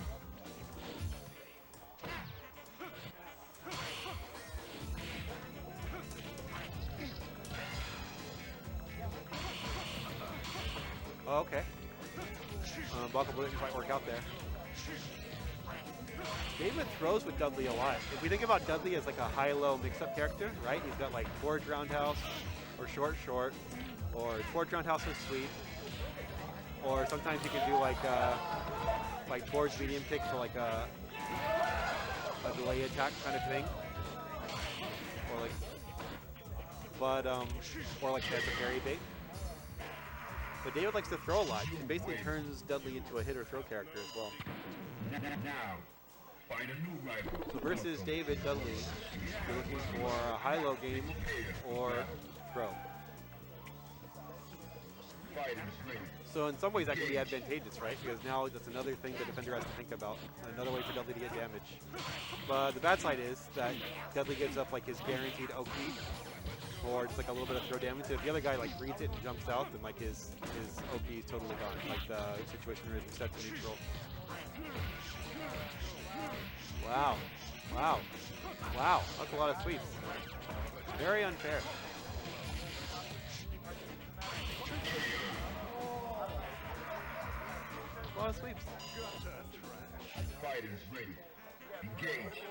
Oh, okay. Buckle didn't quite work out there. David throws with Dudley a lot. If we think about Dudley as like a high-low mix-up character, right? He's got like forward roundhouse, or short, or forward roundhouse or sweep, or sometimes you can do like towards medium kick for like a delay attack kind of thing, or like, but or like as a parry bait. But David likes to throw a lot. It basically turns Dudley into a hit or throw character as well. Now. Find a new rival. So versus David, Dudley, you're looking for a high-low game or throw. So in some ways that can be advantageous, right? Because now that's another thing the defender has to think about, another way for Dudley to get damage. But the bad side is that Dudley gives up like his guaranteed OP for just like a little bit of throw damage. So if the other guy like reads it and jumps out, then like his OP is totally gone. Like the situation where it's set to neutral. Wow. Wow. Wow. That's a lot of sweeps. Very unfair. A lot of sweeps. Fighters ready. Engage.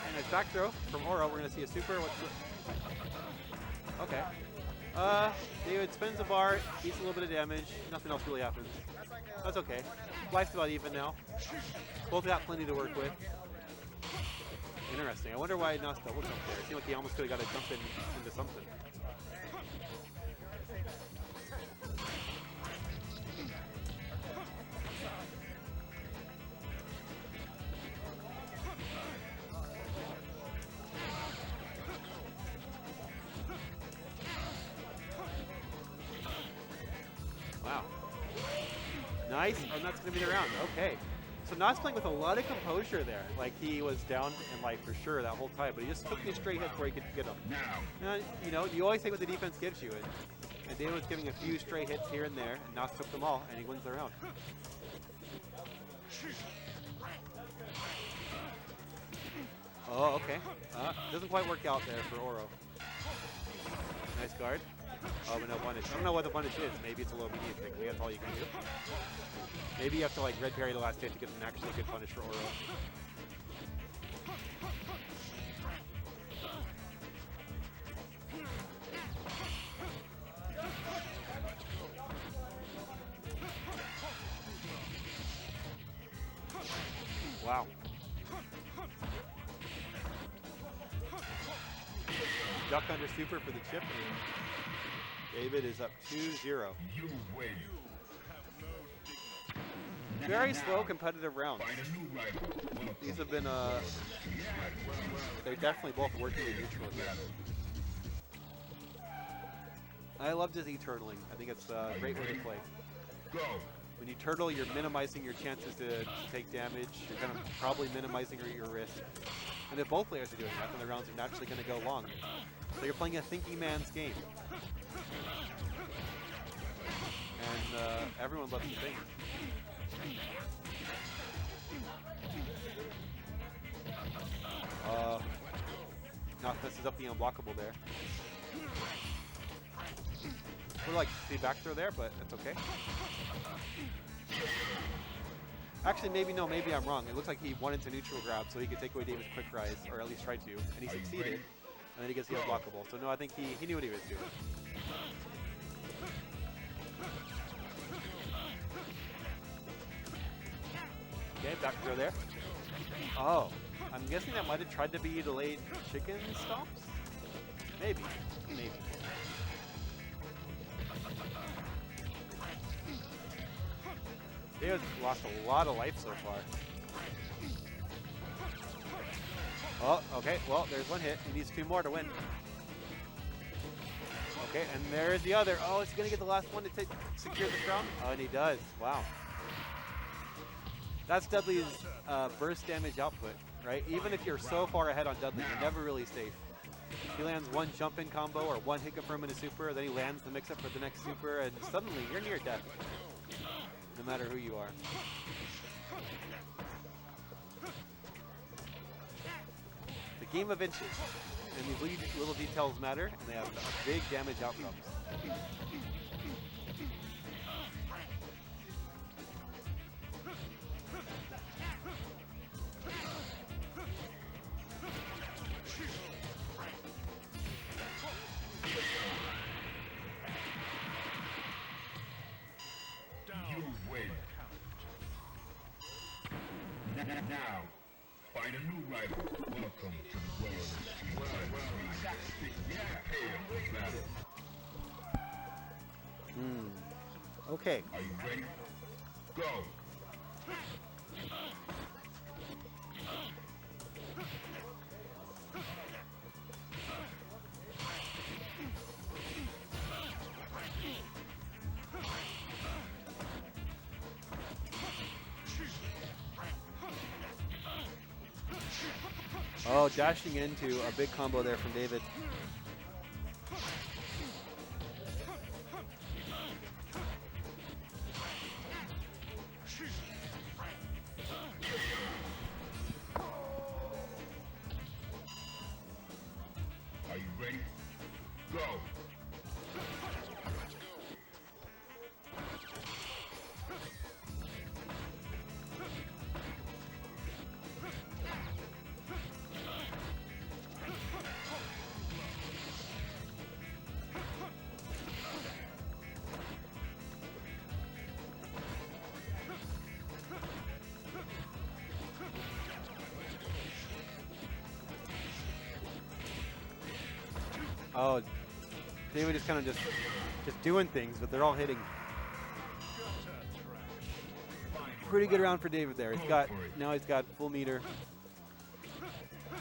And a back throw from Oro. We're going to see a super. What's the... Okay. David spins the bar, eats a little bit of damage. Nothing else really happens. That's okay. Life's about even now. Both got plenty to work with. Interesting. I wonder why Nas double jumped there. It seemed like he almost could have got a jump into something. Wow. Nice. And that's going to be the round. Okay. So Nas playing with a lot of composure there. Like he was down in life for sure that whole time, but he just took these straight hits where he could get them. Now, you know, you always take what the defense gives you, and David was giving a few straight hits here and there, and Nas took them all, and he wins the round. Oh, okay. Doesn't quite work out there for Oro. Nice guard. Oh, but no punish. I don't know what the punish is. Maybe it's a low medium kick. Maybe that's all you can do. Maybe you have to like red parry the last hit to get an actually good punish for Oro. Wow. Duck under super for the chip. And David is up 2-0. You win. Very slow competitive rounds. Find a new rival. Welcome These have to been, the world of street fighter. they're definitely both working in neutral here. I love his e-turtling. I think it's a great way to play. Go. When you turtle, you're minimizing your chances to take damage. You're kind of probably minimizing your risk. And if both players are doing that, then the rounds are naturally going to go long. So you're playing a thinking man's game. And everyone loves to think. Not messes up the unblockable there. We're like the back throw there, but that's okay. Actually, maybe I'm wrong. It looks like he wanted to neutral grab so he could take away David's quick rise, or at least try to, and he succeeded. And then he gets the unblockable. So no, I think he knew what he was doing. Okay, back throw there. Oh, I'm guessing that might have tried to be delayed chicken stomps? Maybe. David's lost a lot of life so far. Oh, okay, well, there's one hit. He needs 2 more to win. Okay, and there's the other. Oh, is he going to get the last one to secure the crown? Oh, and he does. Wow. That's Dudley's burst damage output, right? Even if you're so far ahead on Dudley, you're never really safe. He lands one jump-in combo or one hit confirm in a super, then he lands the mix-up for the next super, and suddenly you're near death, no matter who you are. The game of inches, and these little details matter, and they have big damage outcomes. Now, find a new rival. Welcome to the world of street fighter. I got to pick prepare for battle. Okay. Are you ready? Go. Oh, dashing into a big combo there from David. Are you ready? Go. Oh, David is kind of just doing things, but they're all hitting. Pretty good round for David there. He's got full meter.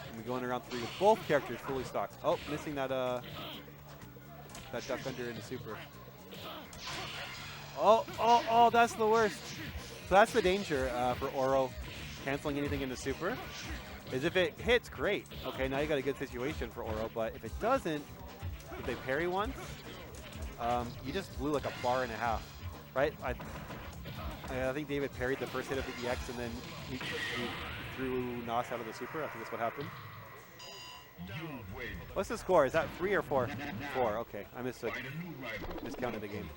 And we're going around 3 with both characters fully stocked. Oh, missing that duck under in the super. Oh, that's the worst. So that's the danger for Oro canceling anything in the super. Is if it hits, great. Okay, now you got a good situation for Oro, but if it doesn't, if they parry once, you just blew like a bar and a half, right? I think David parried the first hit of the EX and then he threw Nos out of the super. I think that's what happened. What's the score? Is that 3 or 4? 4, okay. I miscounted the game.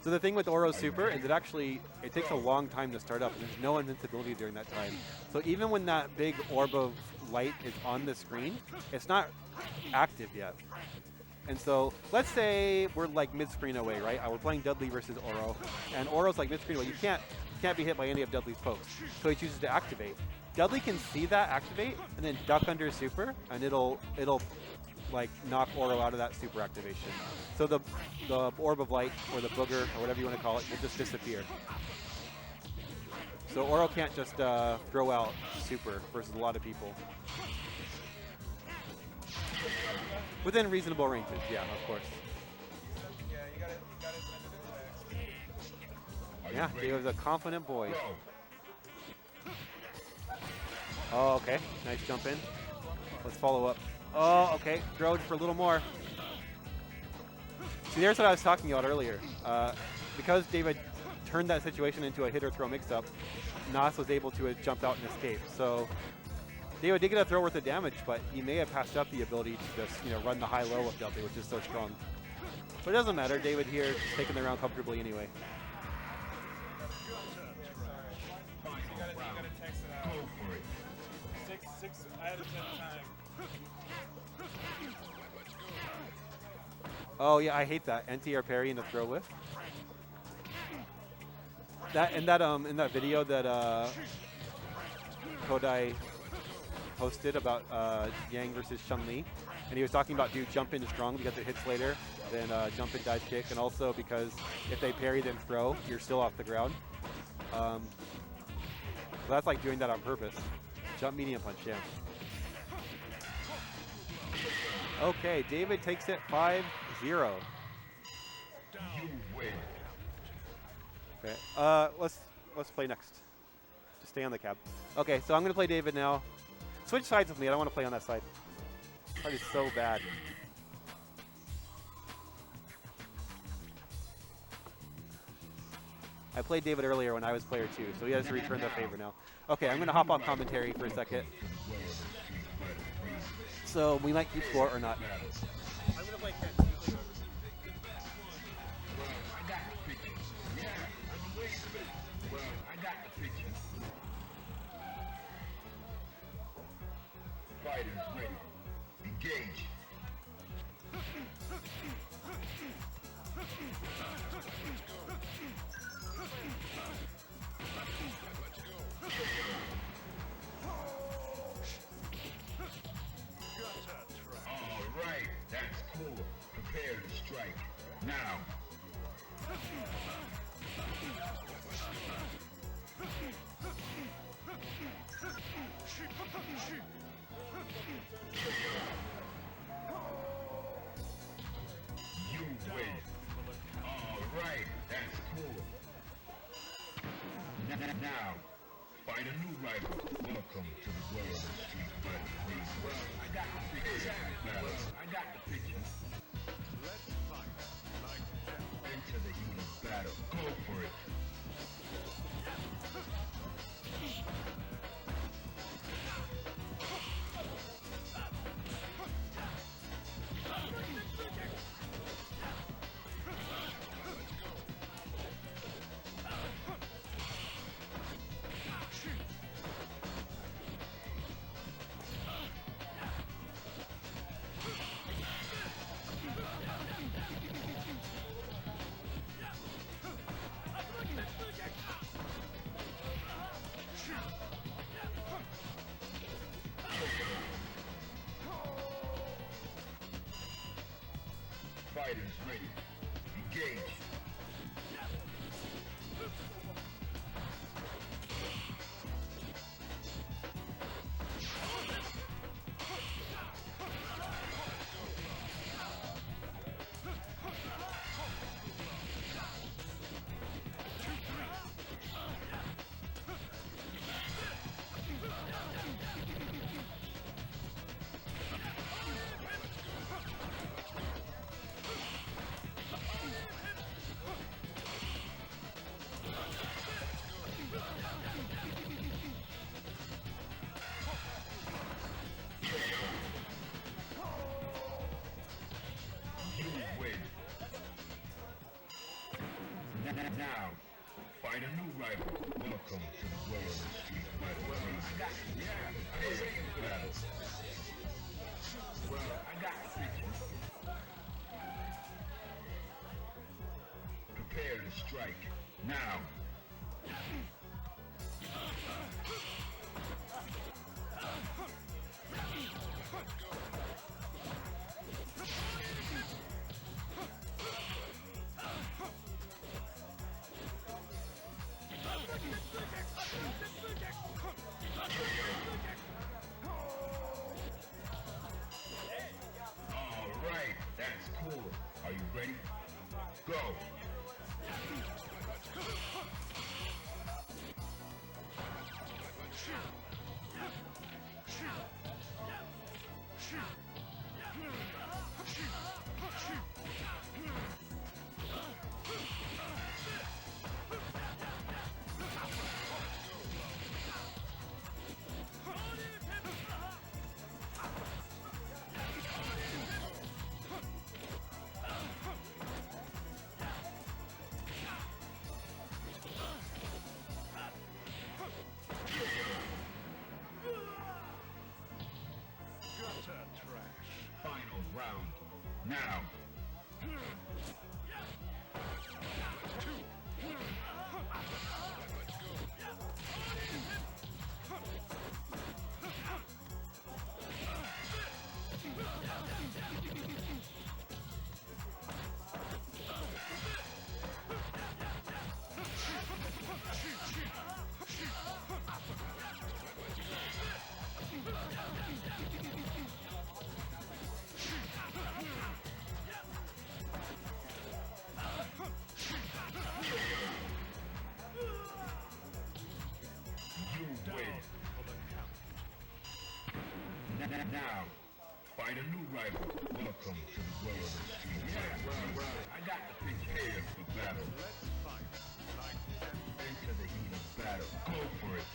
So the thing with Oro's super is it takes a long time to start up, and there's no invincibility during that time. So even when that big orb of light is on the screen, it's not active yet. And so let's say we're like mid-screen away, right? We're playing Dudley versus Oro, and Oro's like mid-screen away. You can't be hit by any of Dudley's pokes, so he chooses to activate. Dudley can see that activate and then duck under super, and it'll like knock Oro out of that super activation. So the orb of light or the booger or whatever you want to call it will just disappear. So Oro can't just throw out super versus a lot of people. Within reasonable ranges, yeah, of course. Yeah, you gotta send it in Yeah, David's a confident boy. Oh, okay. Nice jump in. Let's follow up. Oh, okay. Throw for a little more. See, there's what I was talking about earlier. Because David turned that situation into a hit or throw mix-up, Nas was able to jump out and escape. So David did get a throw worth of damage, but he may have passed up the ability to just, run the high-low of Dudley, which is so strong. But it doesn't matter. David here is taking the round comfortably anyway. You gotta text it out. Go for it. 6 out of 10 time. Oh yeah, I hate that anti-air parry and the throw whiff. In that video that Kodai posted about Yang versus Chun-Li, and he was talking about dude jump in is strong because it hits later than jump in dive kick, and also because if they parry then throw, you're still off the ground. So that's like doing that on purpose. Jump medium punch, yeah. Okay, David takes it 5-0. You win. Okay, let's play next. Just stay on the cab. Okay, so I'm gonna play David now. Switch sides with me. I don't want to play on that side. That is so bad. I played David earlier when I was player 2, so he has to return the favor now. Okay, I'm gonna hop on commentary for a second. So we might keep score or not. I'm gonna play Ken. I got the picture. Fighters ready. Engage. All right, that's cool. Prepare to strike. Now. You win. All right, that's cool. Now, find a new rival. Welcome to the world of Street Fighter 3. I got the picture. I got the picture. Let's fight. Enter the heat of battle. Go for it. Fighters ready. Engage. Now, find a new rival. Welcome to the world of Street Fighter 3. Yeah, I was ready for battle. Well, I got the picture. to strike. Now. All right, that's cool. Are you ready? Go. Final round. Now. You win. Now, find a new rival. Welcome to the world of Street Fighter. I got to prepare for battle. Enter the heat of battle. Go for it.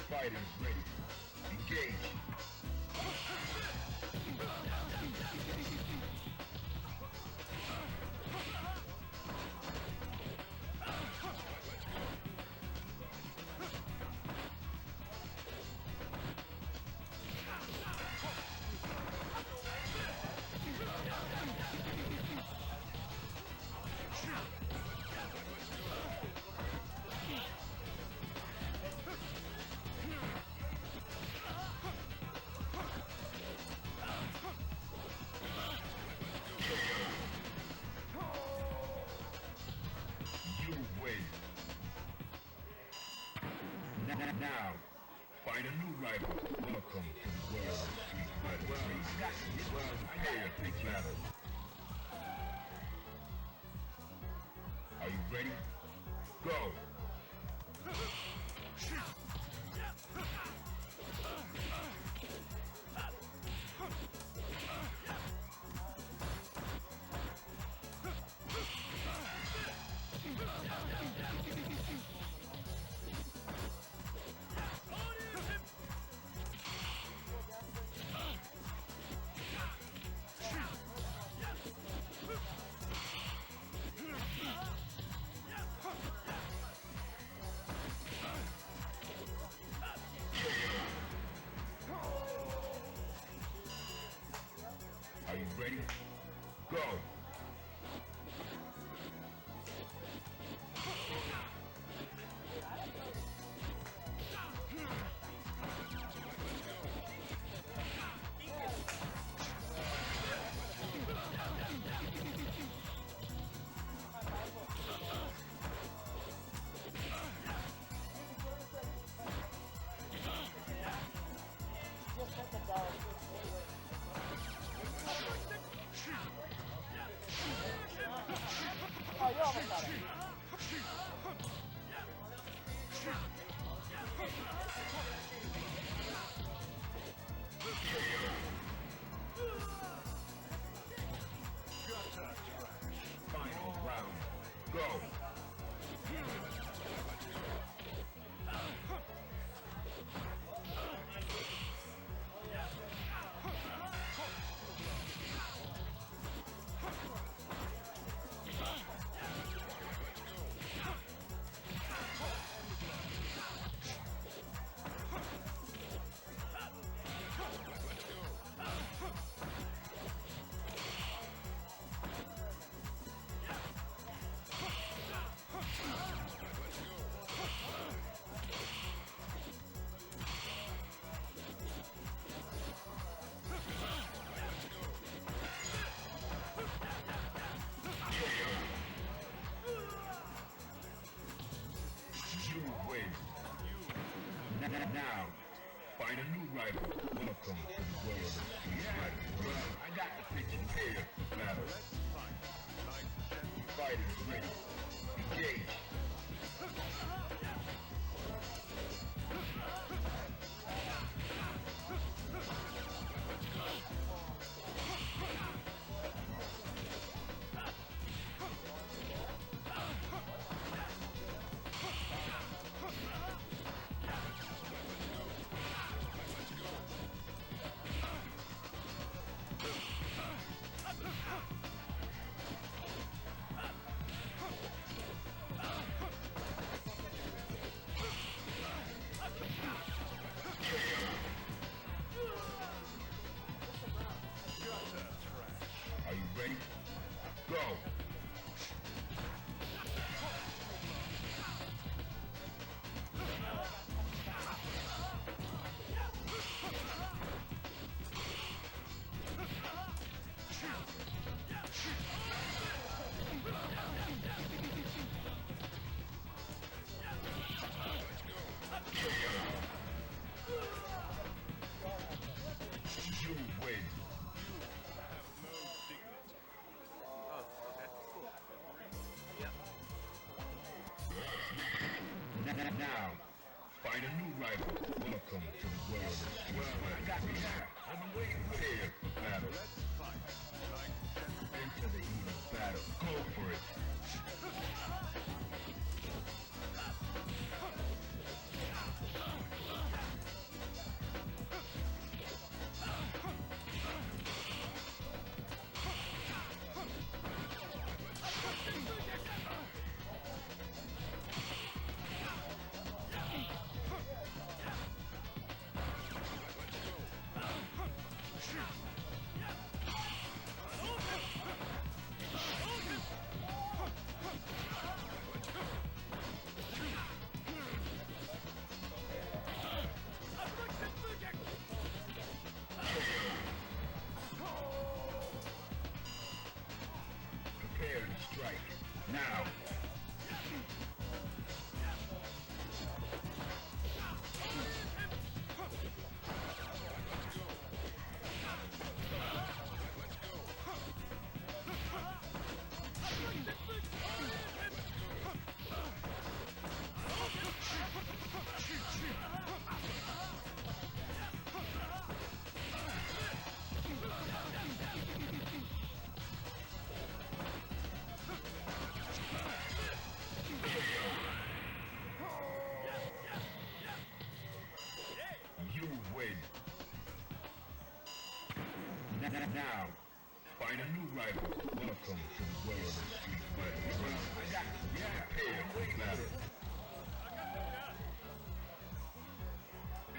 Fighters ready. Engage. You win. Now, find a new rival. Welcome to the world of Street Fighter. Prepare for battle. Are you ready? Go. new rival. Welcome to the world of Street Fighter. Well, I got the pitch prepared for battle. Fighters ready. Engage. Are you ready? Go! You win. Oh, okay, cool. Yeah. Now, find a new rival. Welcome to the world of Street Fighter. I got me now. I'm waiting prepared for battle. Enter the heat of battle. Go for it. Prepare to strike. Now. You win. Now, find a new rival. Welcome to the world of Street Fighter. Well, I got you prepared for battle.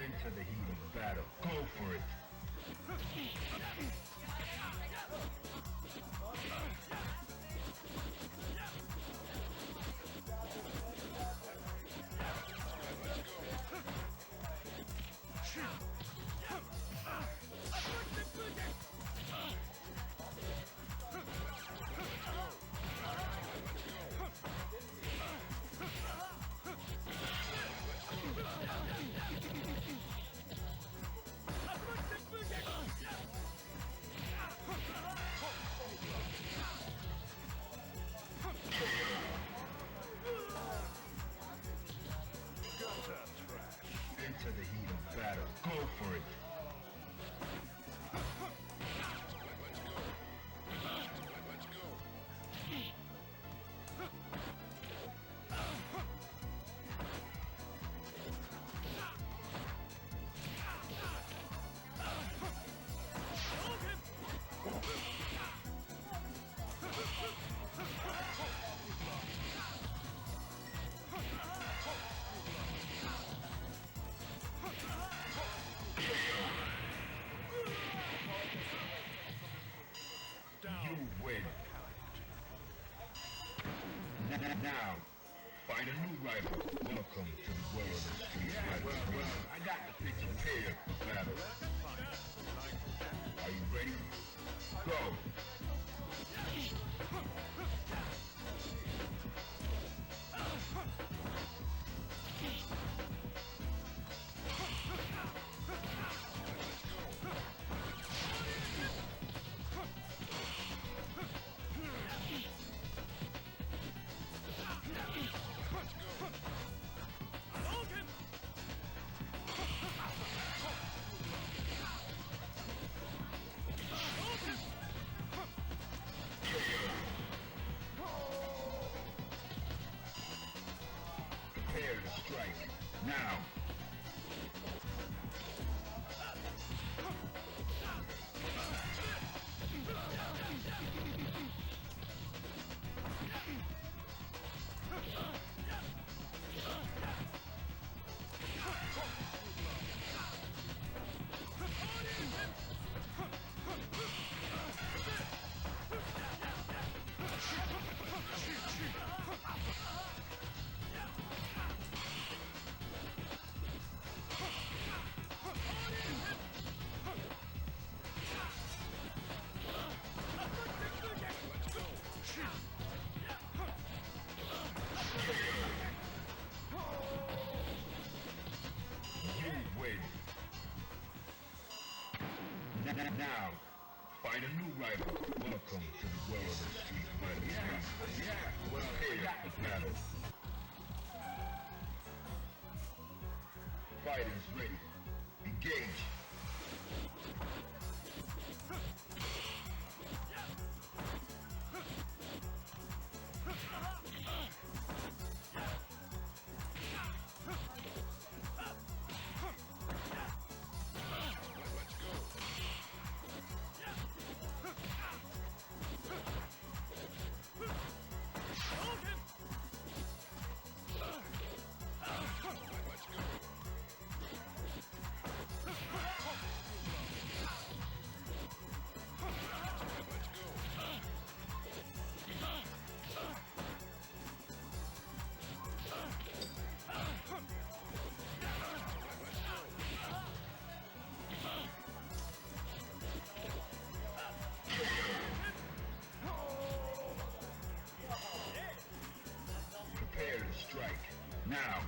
Enter the heat of battle. Go for it. Enter the heat of battle. Go for it. Now, find a new rival. Welcome to the world of Street Fighter 3. Prepare for battle. Fighters ready. Engage. Prepare to strike. Now.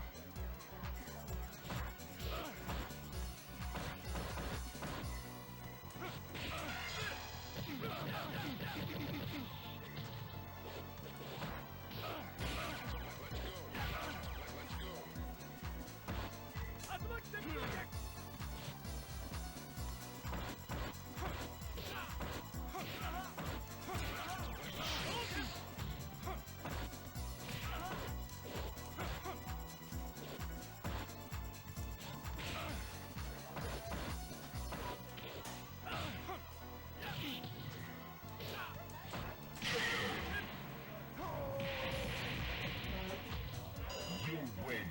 You win.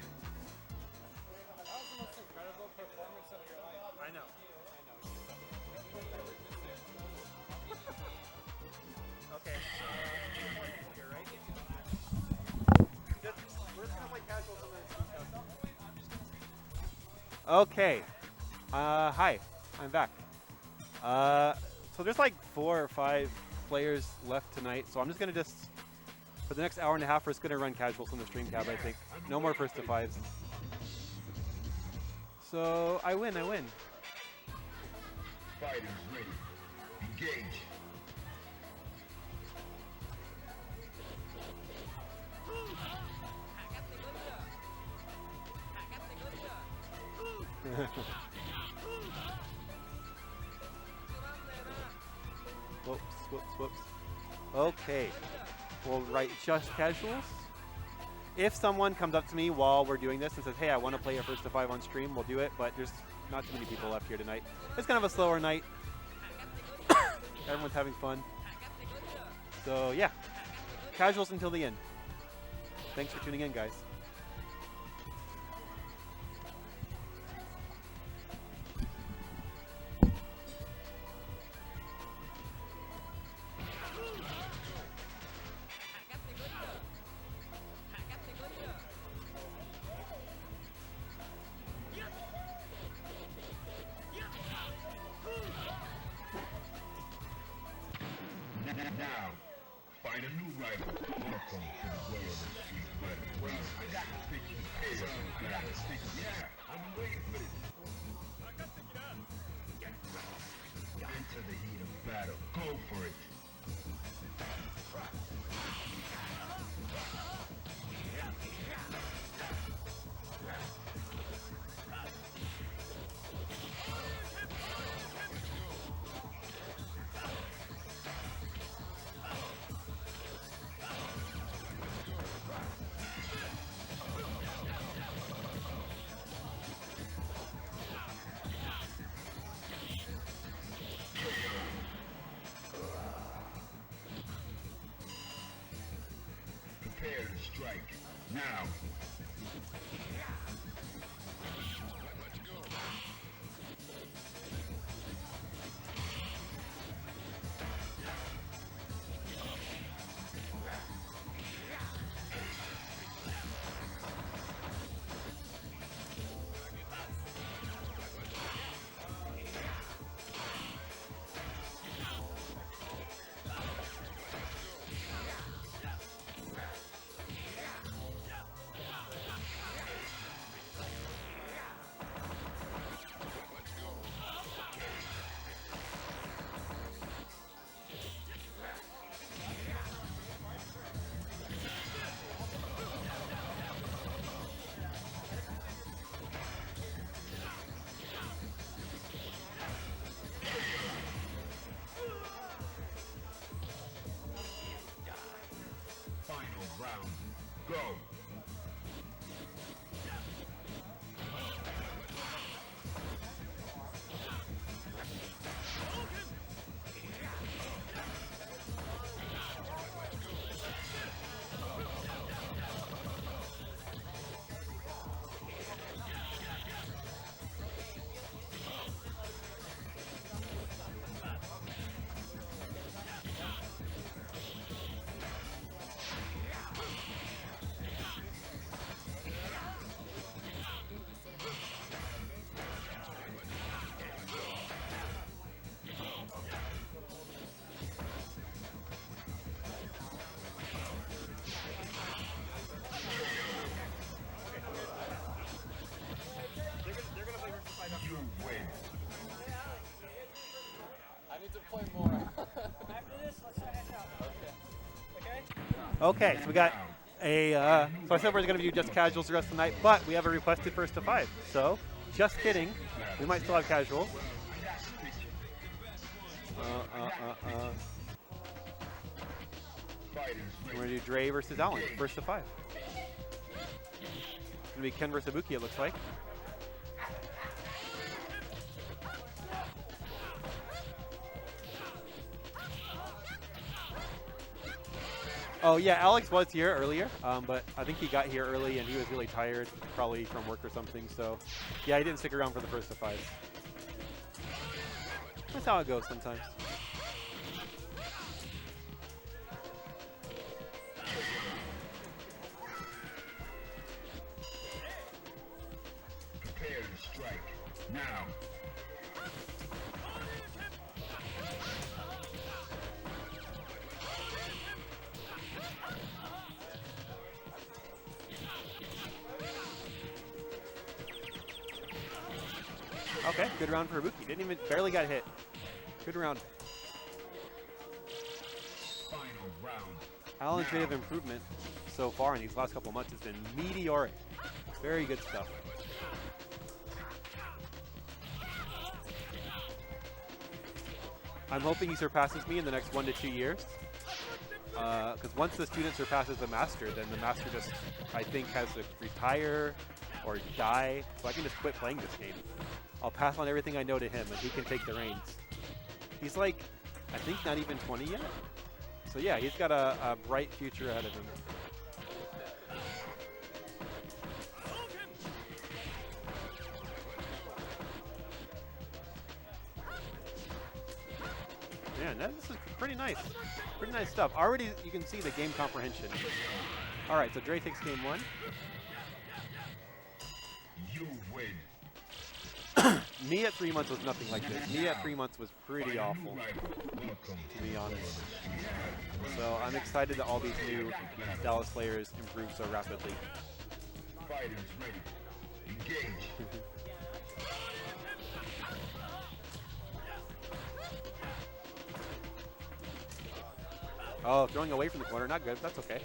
That was the most incredible performance of your life. I know. Okay. You're right. We're just gonna play casual for the Okay. Hi. I'm back. So there's like 4 or 5 players left tonight, so I'm just gonna for the next hour and a half, we're just gonna run casuals on the stream cab, I think. No more first to 5s. So I win. Fighters ready. Engage. Whoops. Okay. We'll write just casuals. If someone comes up to me while we're doing this and says, hey, I want to play a first to 5 on stream, we'll do it, but there's not too many people left here tonight. It's kind of a slower night. Everyone's having fun. So yeah, casuals until the end. Thanks for tuning in, guys. Now, find a new rival. Welcome to the world of Street Fighter 3. Prepare for battle. Yeah, I'm waiting for it. Enter the heat of battle. Go for it. Prepare to strike. Now. Okay, so we got a, so I said we're going to do just casuals the rest of the night, but we have a requested first to 5. So, just kidding. We might still have casuals. We're going to do Dre versus Allen, first to 5. It's going to be Ken versus Ibuki, it looks like. Oh yeah, Alex was here earlier, but I think he got here early and he was really tired, probably from work or something. So, yeah, he didn't stick around for the first to 5. That's how it goes sometimes. Prepare to strike. Now. Okay, good round for Ibuki. Didn't even, barely got hit. Good round. Final round. Allen's rate of improvement so far in these last couple months has been meteoric. Very good stuff. I'm hoping he surpasses me in the next 1 to 2 years. Because once the student surpasses the master, then the master just, I think, has to retire or die. So I can just quit playing this game. I'll pass on everything I know to him, and he can take the reins. He's like, I think not even 20 yet. So yeah, he's got a bright future ahead of him. Man, this is pretty nice. Pretty nice stuff. Already you can see the game comprehension. All right, so Dre takes game 1. You win. Me at 3 months was nothing like this. Me at 3 months was pretty awful, to be honest. So I'm excited that all these new Dallas players improve so rapidly. Fighters ready. Engage. Oh, throwing away from the corner, not good. That's okay.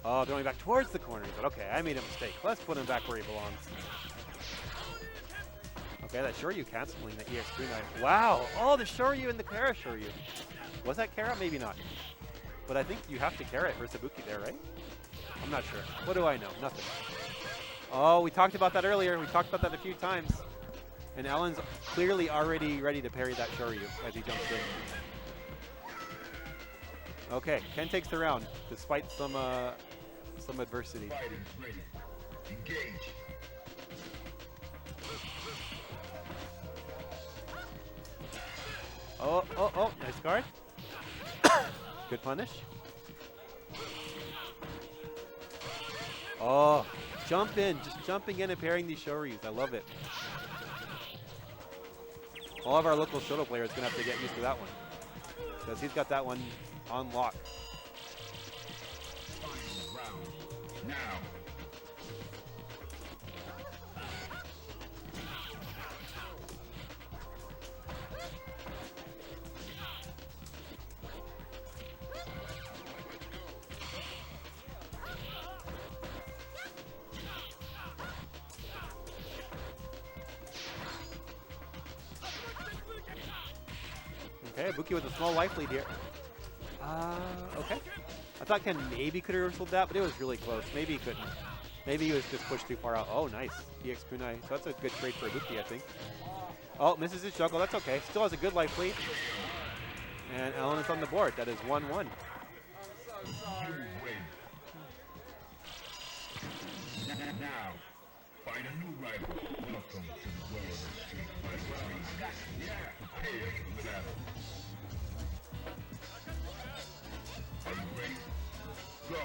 Oh, throwing back towards the corner. But okay, I made a mistake. Let's put him back where he belongs. Okay, that Shoryu canceling the EX kunai. Wow! Oh, the Shoryu and the Kara Shoryu. Was that Kara? Maybe not. But I think you have to Kara it for Ibuki there, right? I'm not sure. What do I know? Nothing. Oh, we talked about that earlier. We talked about that a few times. And Allen's clearly already ready to parry that Shoryu as he jumps in. Okay, Ken takes the round, despite some adversity. Fighters ready. Engage. Oh, nice guard. Good punish. Oh, jump in, just jumping in and parrying these Shoryus. I love it. All of our local Shoto players are going to have to get used to that one, because he's got that one on lock. Final round. Now. Okay, Ibuki with a small life lead here. Okay. I thought Ken maybe could have reversed that, but it was really close. Maybe he couldn't. Maybe he was just pushed too far out. Oh, nice. EX kunai. So that's a good trade for Ibuki, I think. Oh, misses his juggle. That's okay. Still has a good life lead. And Allen is on the board. That is 1-1. You win. Now, find a new rival. Welcome to the world of Street Fighter 3. Prepare for battle. Are you ready? Go!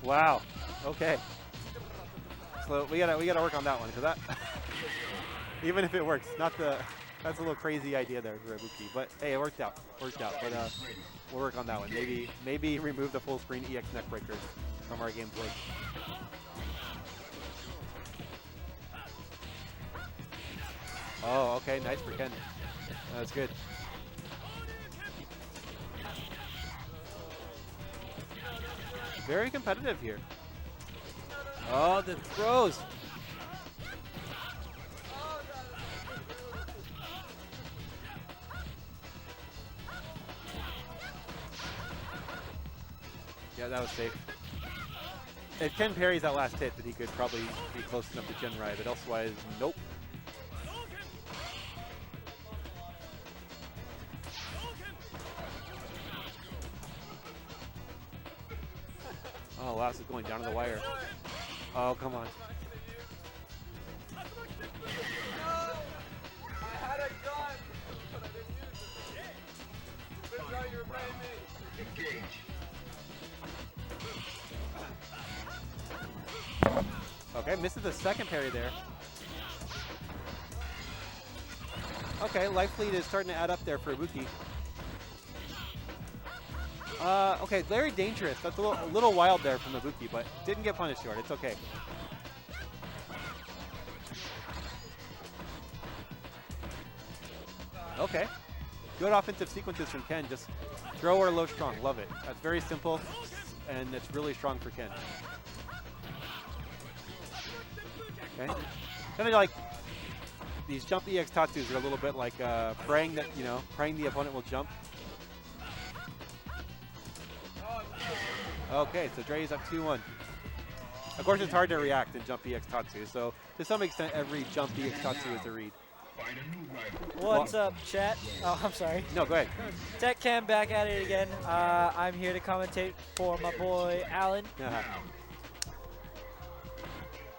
Wow. Okay. So we gotta work on that one, because that even if it works, not the that's a little crazy idea there for Ibuki. But hey, it worked out. But we'll work on that one. Maybe remove the full screen EX neck breakers from our gameplay. Oh, okay, nice for Ken. That's good. Very competitive here. Oh, the throws. Yeah, that was safe. If Ken parries that last hit, then he could probably be close enough to Genrai, but elsewise, nope. Oh, Lass is going down to the wire. Oh, come on. I had a gun, but I didn't use it. This is how you're playing me. Engage. Okay, misses the second parry there. Okay, life lead is starting to add up there for Ibuki. Okay, very dangerous. That's a little wild there from Ibuki, but didn't get punished short. It's okay. Okay. Good offensive sequences from Ken. Just throw or low strong. Love it. That's very simple, and it's really strong for Ken. Okay. Kind of like these jump EX Tatsus are a little bit like praying that, praying the opponent will jump. Okay, so Dre is up 2-1. Of course, it's hard to react in jump EX Tatsu, so to some extent, every jump EX Tatsu is a read. What's up, chat? Oh, I'm sorry. No, go ahead. Tech Cam back at it again. I'm here to commentate for my boy Alan.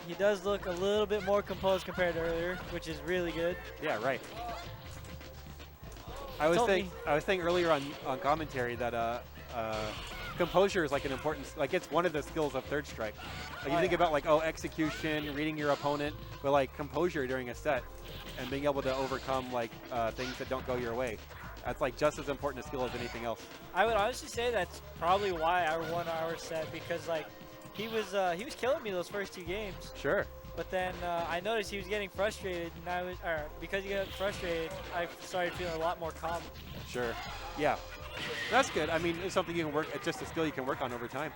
He does look a little bit more composed compared to earlier, which is really good. Yeah, right. I was saying earlier on commentary that composure is like an important, like it's one of the skills of third strike. Like you think about like, execution, reading your opponent, but like composure during a set and being able to overcome like things that don't go your way. That's like just as important a skill as anything else. I would honestly say that's probably why I won our set, because like he was killing me those first two games. Sure. But then I noticed he was getting frustrated, and because he got frustrated, I started feeling a lot more calm. Sure. Yeah. That's good. I mean, it's something you can work. It's just a skill you can work on over time.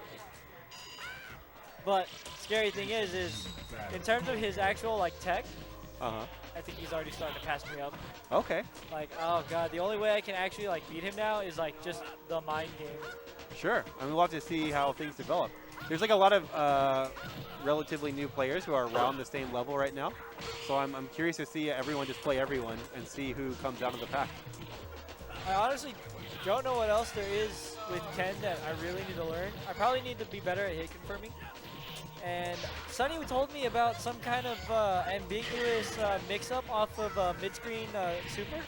But scary thing is in terms of his actual like tech, I think he's already starting to pass me up. Okay. Like, oh god, the only way I can actually like beat him now is like just the mind game. Sure. I mean, we'll have to see how things develop. There's like a lot of relatively new players who are around the same level right now. So I'm curious to see everyone just play everyone and see who comes out of the pack. I honestly don't know what else there is with Ken that I really need to learn. I probably need to be better at hit confirming. And Sonny told me about some kind of ambiguous mix-up off of mid-screen super.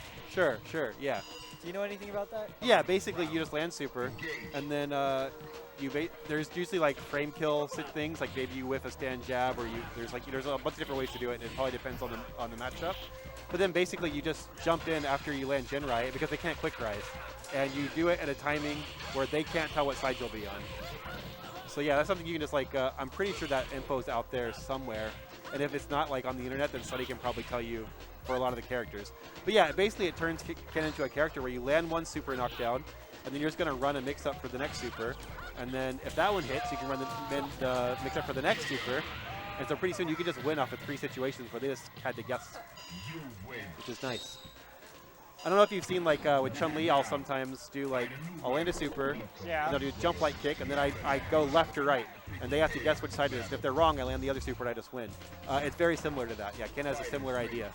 Sure, yeah. Do you know anything about that? Yeah, basically you just land super, and then there's usually like frame kill things, like maybe you whiff a stand jab, or there's a bunch of different ways to do it, and it probably depends on the matchup. But then basically you just jump in after you land Genrai because they can't quick rise, and you do it at a timing where they can't tell what side you'll be on. So yeah, that's something you can just like, I'm pretty sure that info's out there somewhere, and if it's not like on the internet, then Sonny can probably tell you for a lot of the characters. But yeah, basically it turns Ken into a character where you land one super knockdown, and then you're just going to run a mix-up for the next super, and then if that one hits, you can run the mix-up for the next super, and so pretty soon you can just win off of 3 situations where they just had to guess, which is nice. I don't know if you've seen like with Chun-Li, I'll sometimes do like, I'll land a super, yeah, and I'll do jump light kick, and then I go left or right, and they have to guess which side it is. And if they're wrong, I land the other super and I just win. It's very similar to that. Yeah, Ken has a similar idea.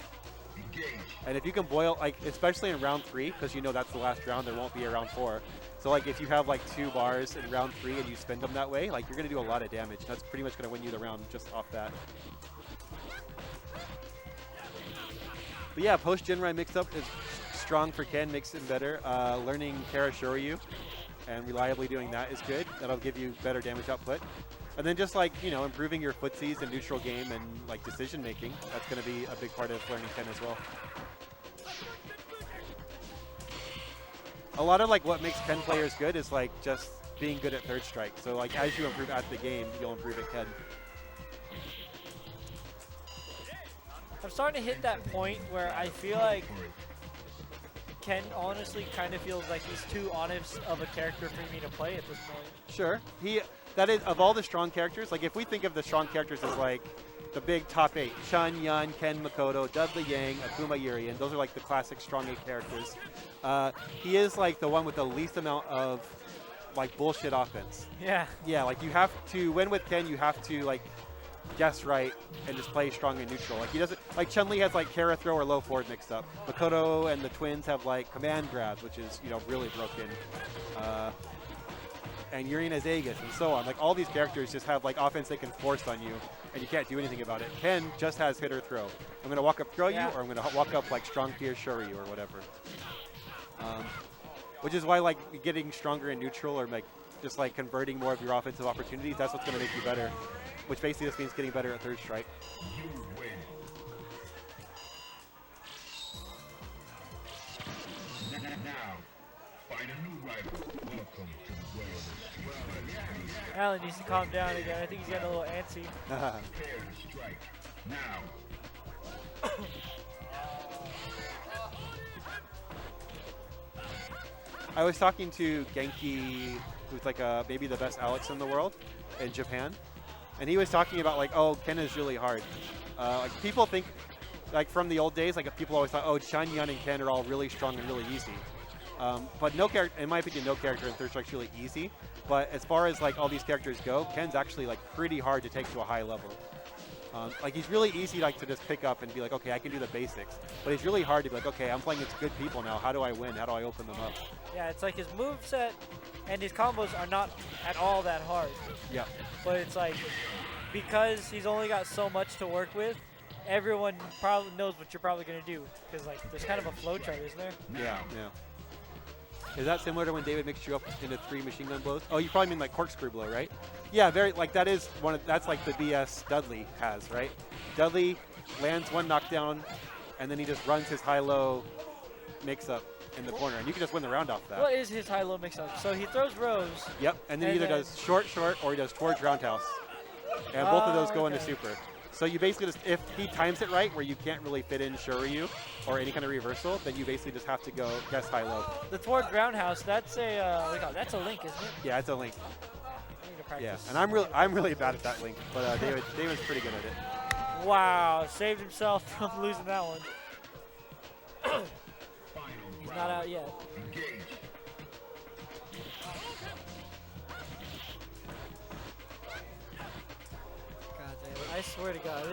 And if you can boil, like especially in round 3, because you know that's the last round, there won't be a round 4. So like if you have like 2 bars in round 3 and you spend them that way, like you're going to do a lot of damage. That's pretty much going to win you the round just off that. But yeah, post Genrai mix-up is strong for Ken, makes him better. Learning Kara Shoryu and reliably doing that is good. That'll give you better damage output. And then just like, you know, improving your footsies and neutral game and like decision making. That's going to be a big part of learning Ken as well. A lot of like what makes Ken players good is like just being good at third strike. So like as you improve at the game, you'll improve at Ken. I'm starting to hit that point where I feel like Ken honestly kind of feels like he's too honest of a character for me to play at this point. Sure. That is, of all the strong characters, like if we think of the strong characters as like the big top 8, Chun, Yun, Ken, Makoto, Dudley, Yang, Akuma, Yuri, and those are like the classic strong 8 characters. He is like the one with the least amount of like bullshit offense. Yeah. Yeah, like you have to win with Ken, you have to like guess right and just play strong and neutral. Like he doesn't, like Chun-Li has like Kara throw or low forward mixed up. Makoto and the twins have like command grabs, which is, you know, really broken. And Yuri has Aegis and so on. Like all these characters just have like offense they can force on you and you can't do anything about it. Ken just has hit or throw. I'm going to walk up throw you, or I'm going to walk up like strong fear Shoryu or whatever. Which is why like getting stronger in neutral or like just like converting more of your offensive opportunities, that's what's going to make you better. Which basically just means getting better at third strike. Now, find a new rival. Welcome to the world of Street Fighter. Alan needs to calm down again. I think he's getting a little antsy. Prepare to strike. Now. I was talking to Genki, who's like maybe the best Alex in the world in Japan. And he was talking about like, oh, Ken is really hard. Like people think, like from the old days, like people always thought, oh, Chun, Yun, and Ken are all really strong and really easy. But no character, in my opinion, no character in third strike's really easy. But as far as like all these characters go, Ken's actually like pretty hard to take to a high level. Like he's really easy like to just pick up and be like, okay, I can do the basics. But it's really hard to be like, okay, I'm playing against good people now. How do I win? How do I open them up? Yeah, it's like his moveset and his combos are not at all that hard. Yeah. But it's like, because he's only got so much to work with, everyone probably knows what you're probably going to do. Because like, there's kind of a flow chart, isn't there? Yeah, yeah. Is that similar to when David mixed you up into 3 machine gun blows? Oh, you probably mean like corkscrew blow, right? Yeah, very, like that is one of, that's like the BS Dudley has, right? Dudley lands one knockdown, and then he just runs his high-low mix-up in the corner, and you can just win the round off that. What is his high-low mix-up? So he throws rows. Yep, and then he either does short, or he does towards roundhouse. And both of those go into super. So you basically just, if he times it right, where you can't really fit in Shoryu or any kind of reversal, then you basically just have to go guess high-low. The towards roundhouse, that's a, that's a link, isn't it? Yeah, it's a link. I need to practice. Yeah, and I'm really bad at that link, but David's pretty good at it. Wow, saved himself from losing that one. He's not out yet. God damn it. I swear to God,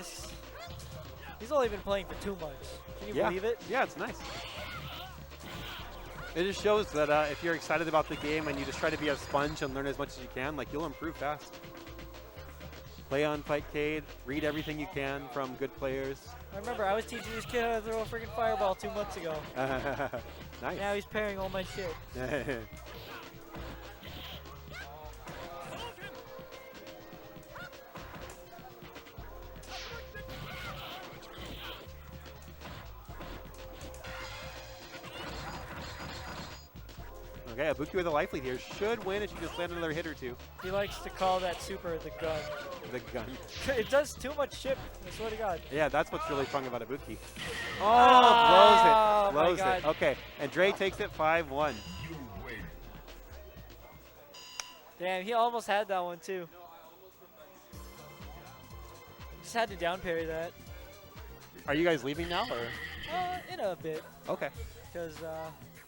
he's only been playing for 2 months. Can you believe it? Yeah, it's nice. It just shows that if you're excited about the game and you just try to be a sponge and learn as much as you can, like you'll improve fast. Play on Fightcade, read everything you can from good players. I remember I was teaching this kid how to throw a freaking fireball 2 months ago. Nice. Now he's pairing all my shit. Okay, Ibuki with a life lead here should win if she just land another hit or two. He likes to call that super the gun. The gun. It does too much chip, I swear to God. Yeah, that's what's really strong about Ibuki. Oh, Oh, blows it. my Blows God. it. Okay, and Dre takes it 5-1. Damn, he almost had that one too. Just had to down parry that. Are you guys leaving now, or? In a bit. Okay. Because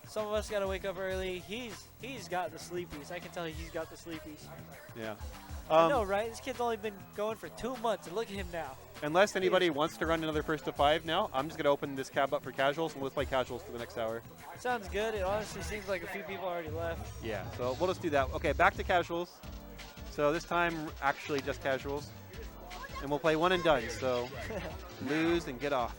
some of us got to wake up early. He's got the sleepies. I can tell he's got the sleepies. Yeah. I know, right? This kid's only been going for 2 months, and look at him now. Unless anybody wants to run another first to 5 now, I'm just going to open this cab up for casuals, and let's play casuals for the next hour. Sounds good. It honestly seems like a few people already left. Yeah, so we'll just do that. Okay, back to casuals. So this time, actually just casuals. And we'll play one and done, so lose and get off.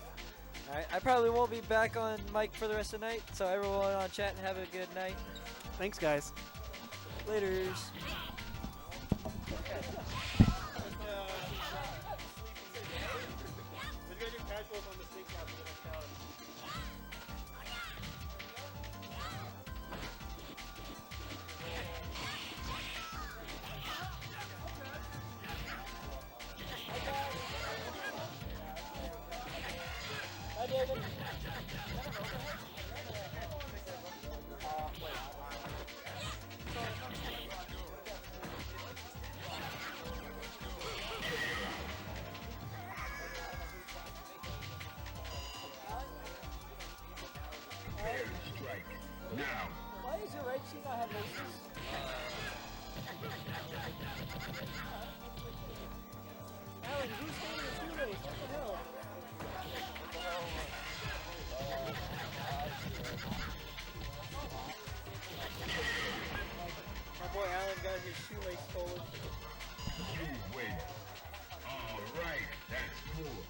All right, I probably won't be back on mic for the rest of the night, so everyone on chat, have a good night. Thanks, guys. Laters. his shoelace stolen. You win. All right, that's cool.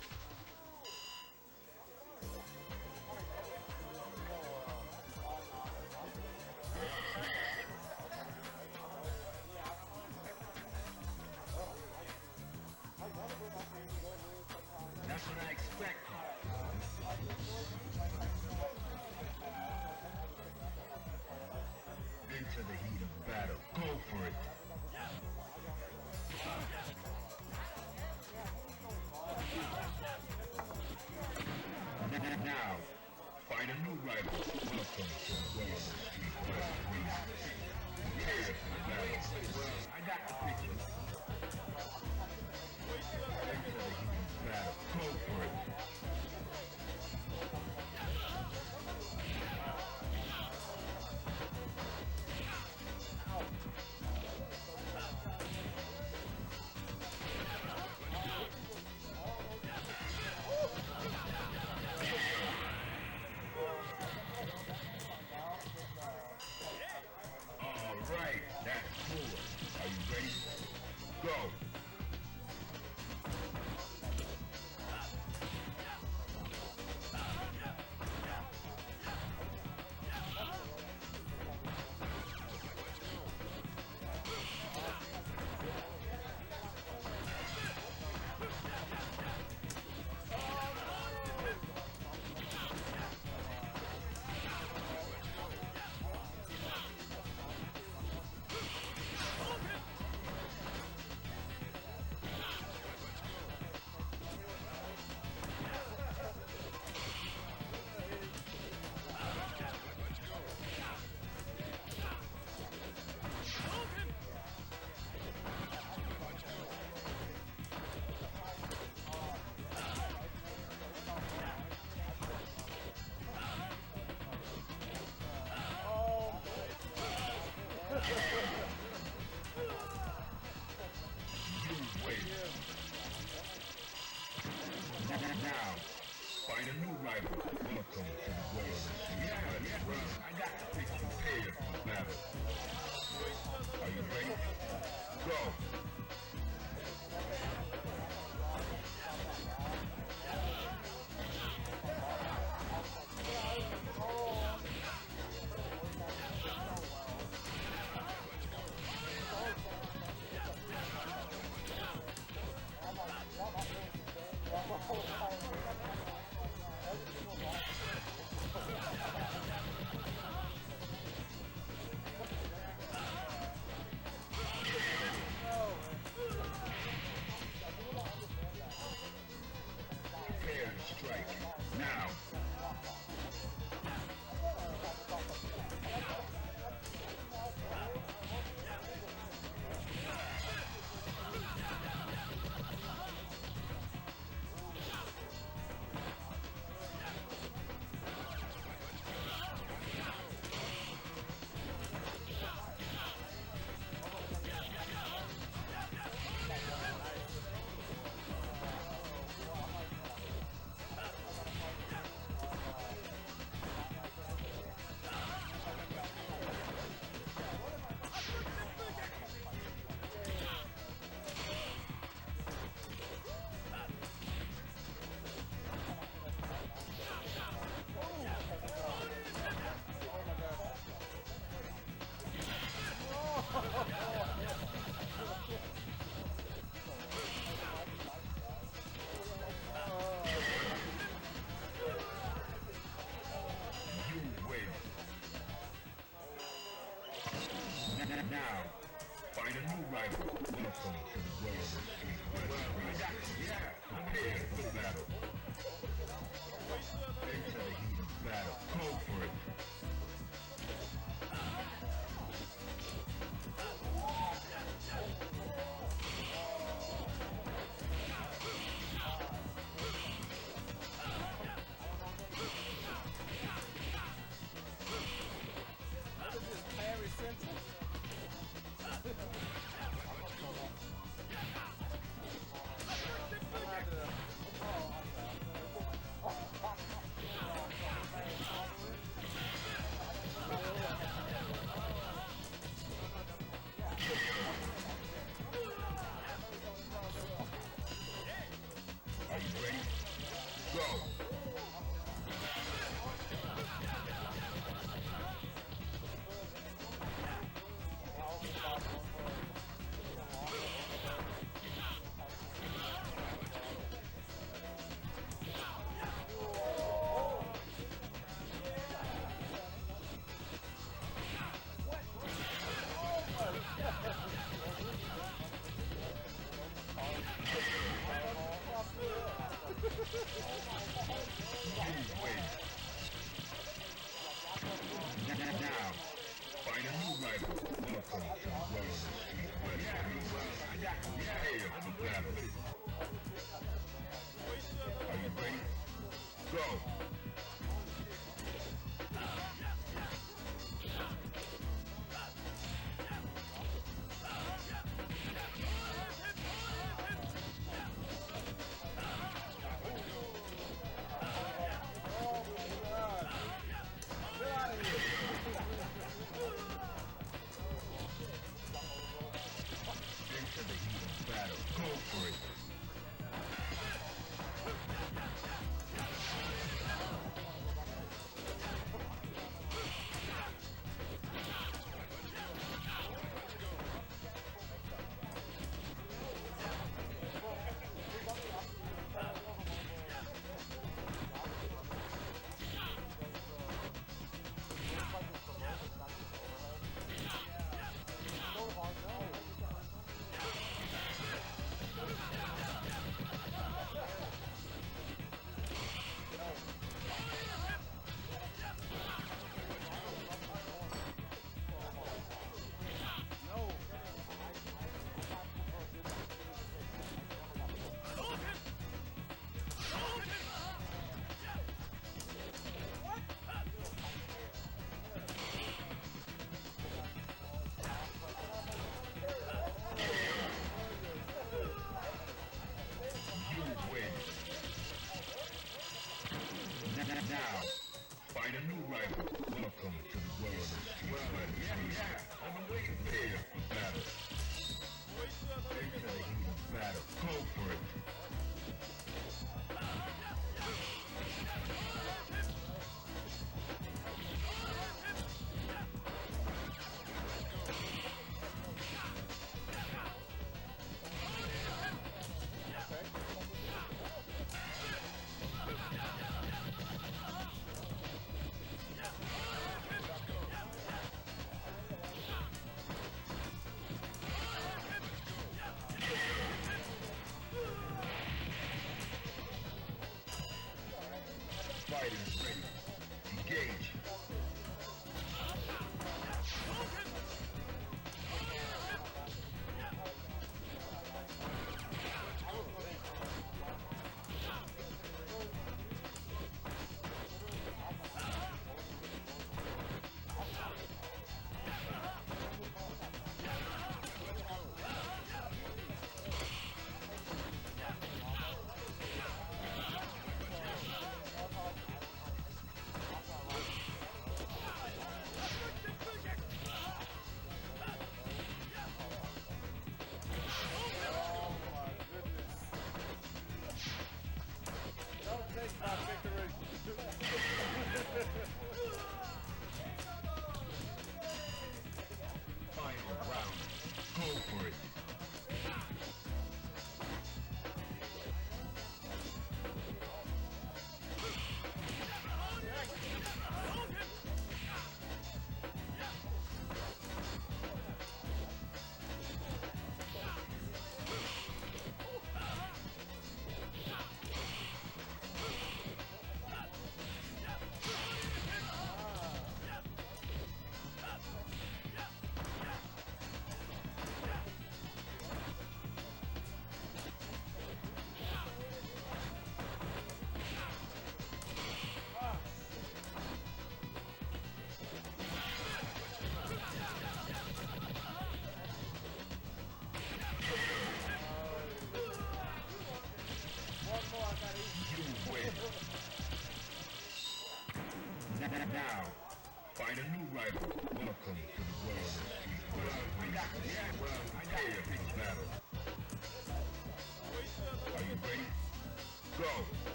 That's what I expected. Into the heat of battle. Go for it. Now, find a new rival. Welcome to the world of Street Fighter. Prepare for battle. I got the picture. Into the heat of battle. Go for it. All right, that's cool. Are you ready? Go. You win. Now, find a new rival. Welcome to the world of Street Fighter. I got the picture prepared for battle. Are you ready? Go. Prepare to strike. Now. You win. Now, find a new rival. Welcome to the world of Street Fighter. Prepare for battle. Into the heat of battle. Go for it. Harry Central. battle. Are you ready? Go! Into the heat of battle. Go for it.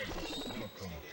rival. Welcome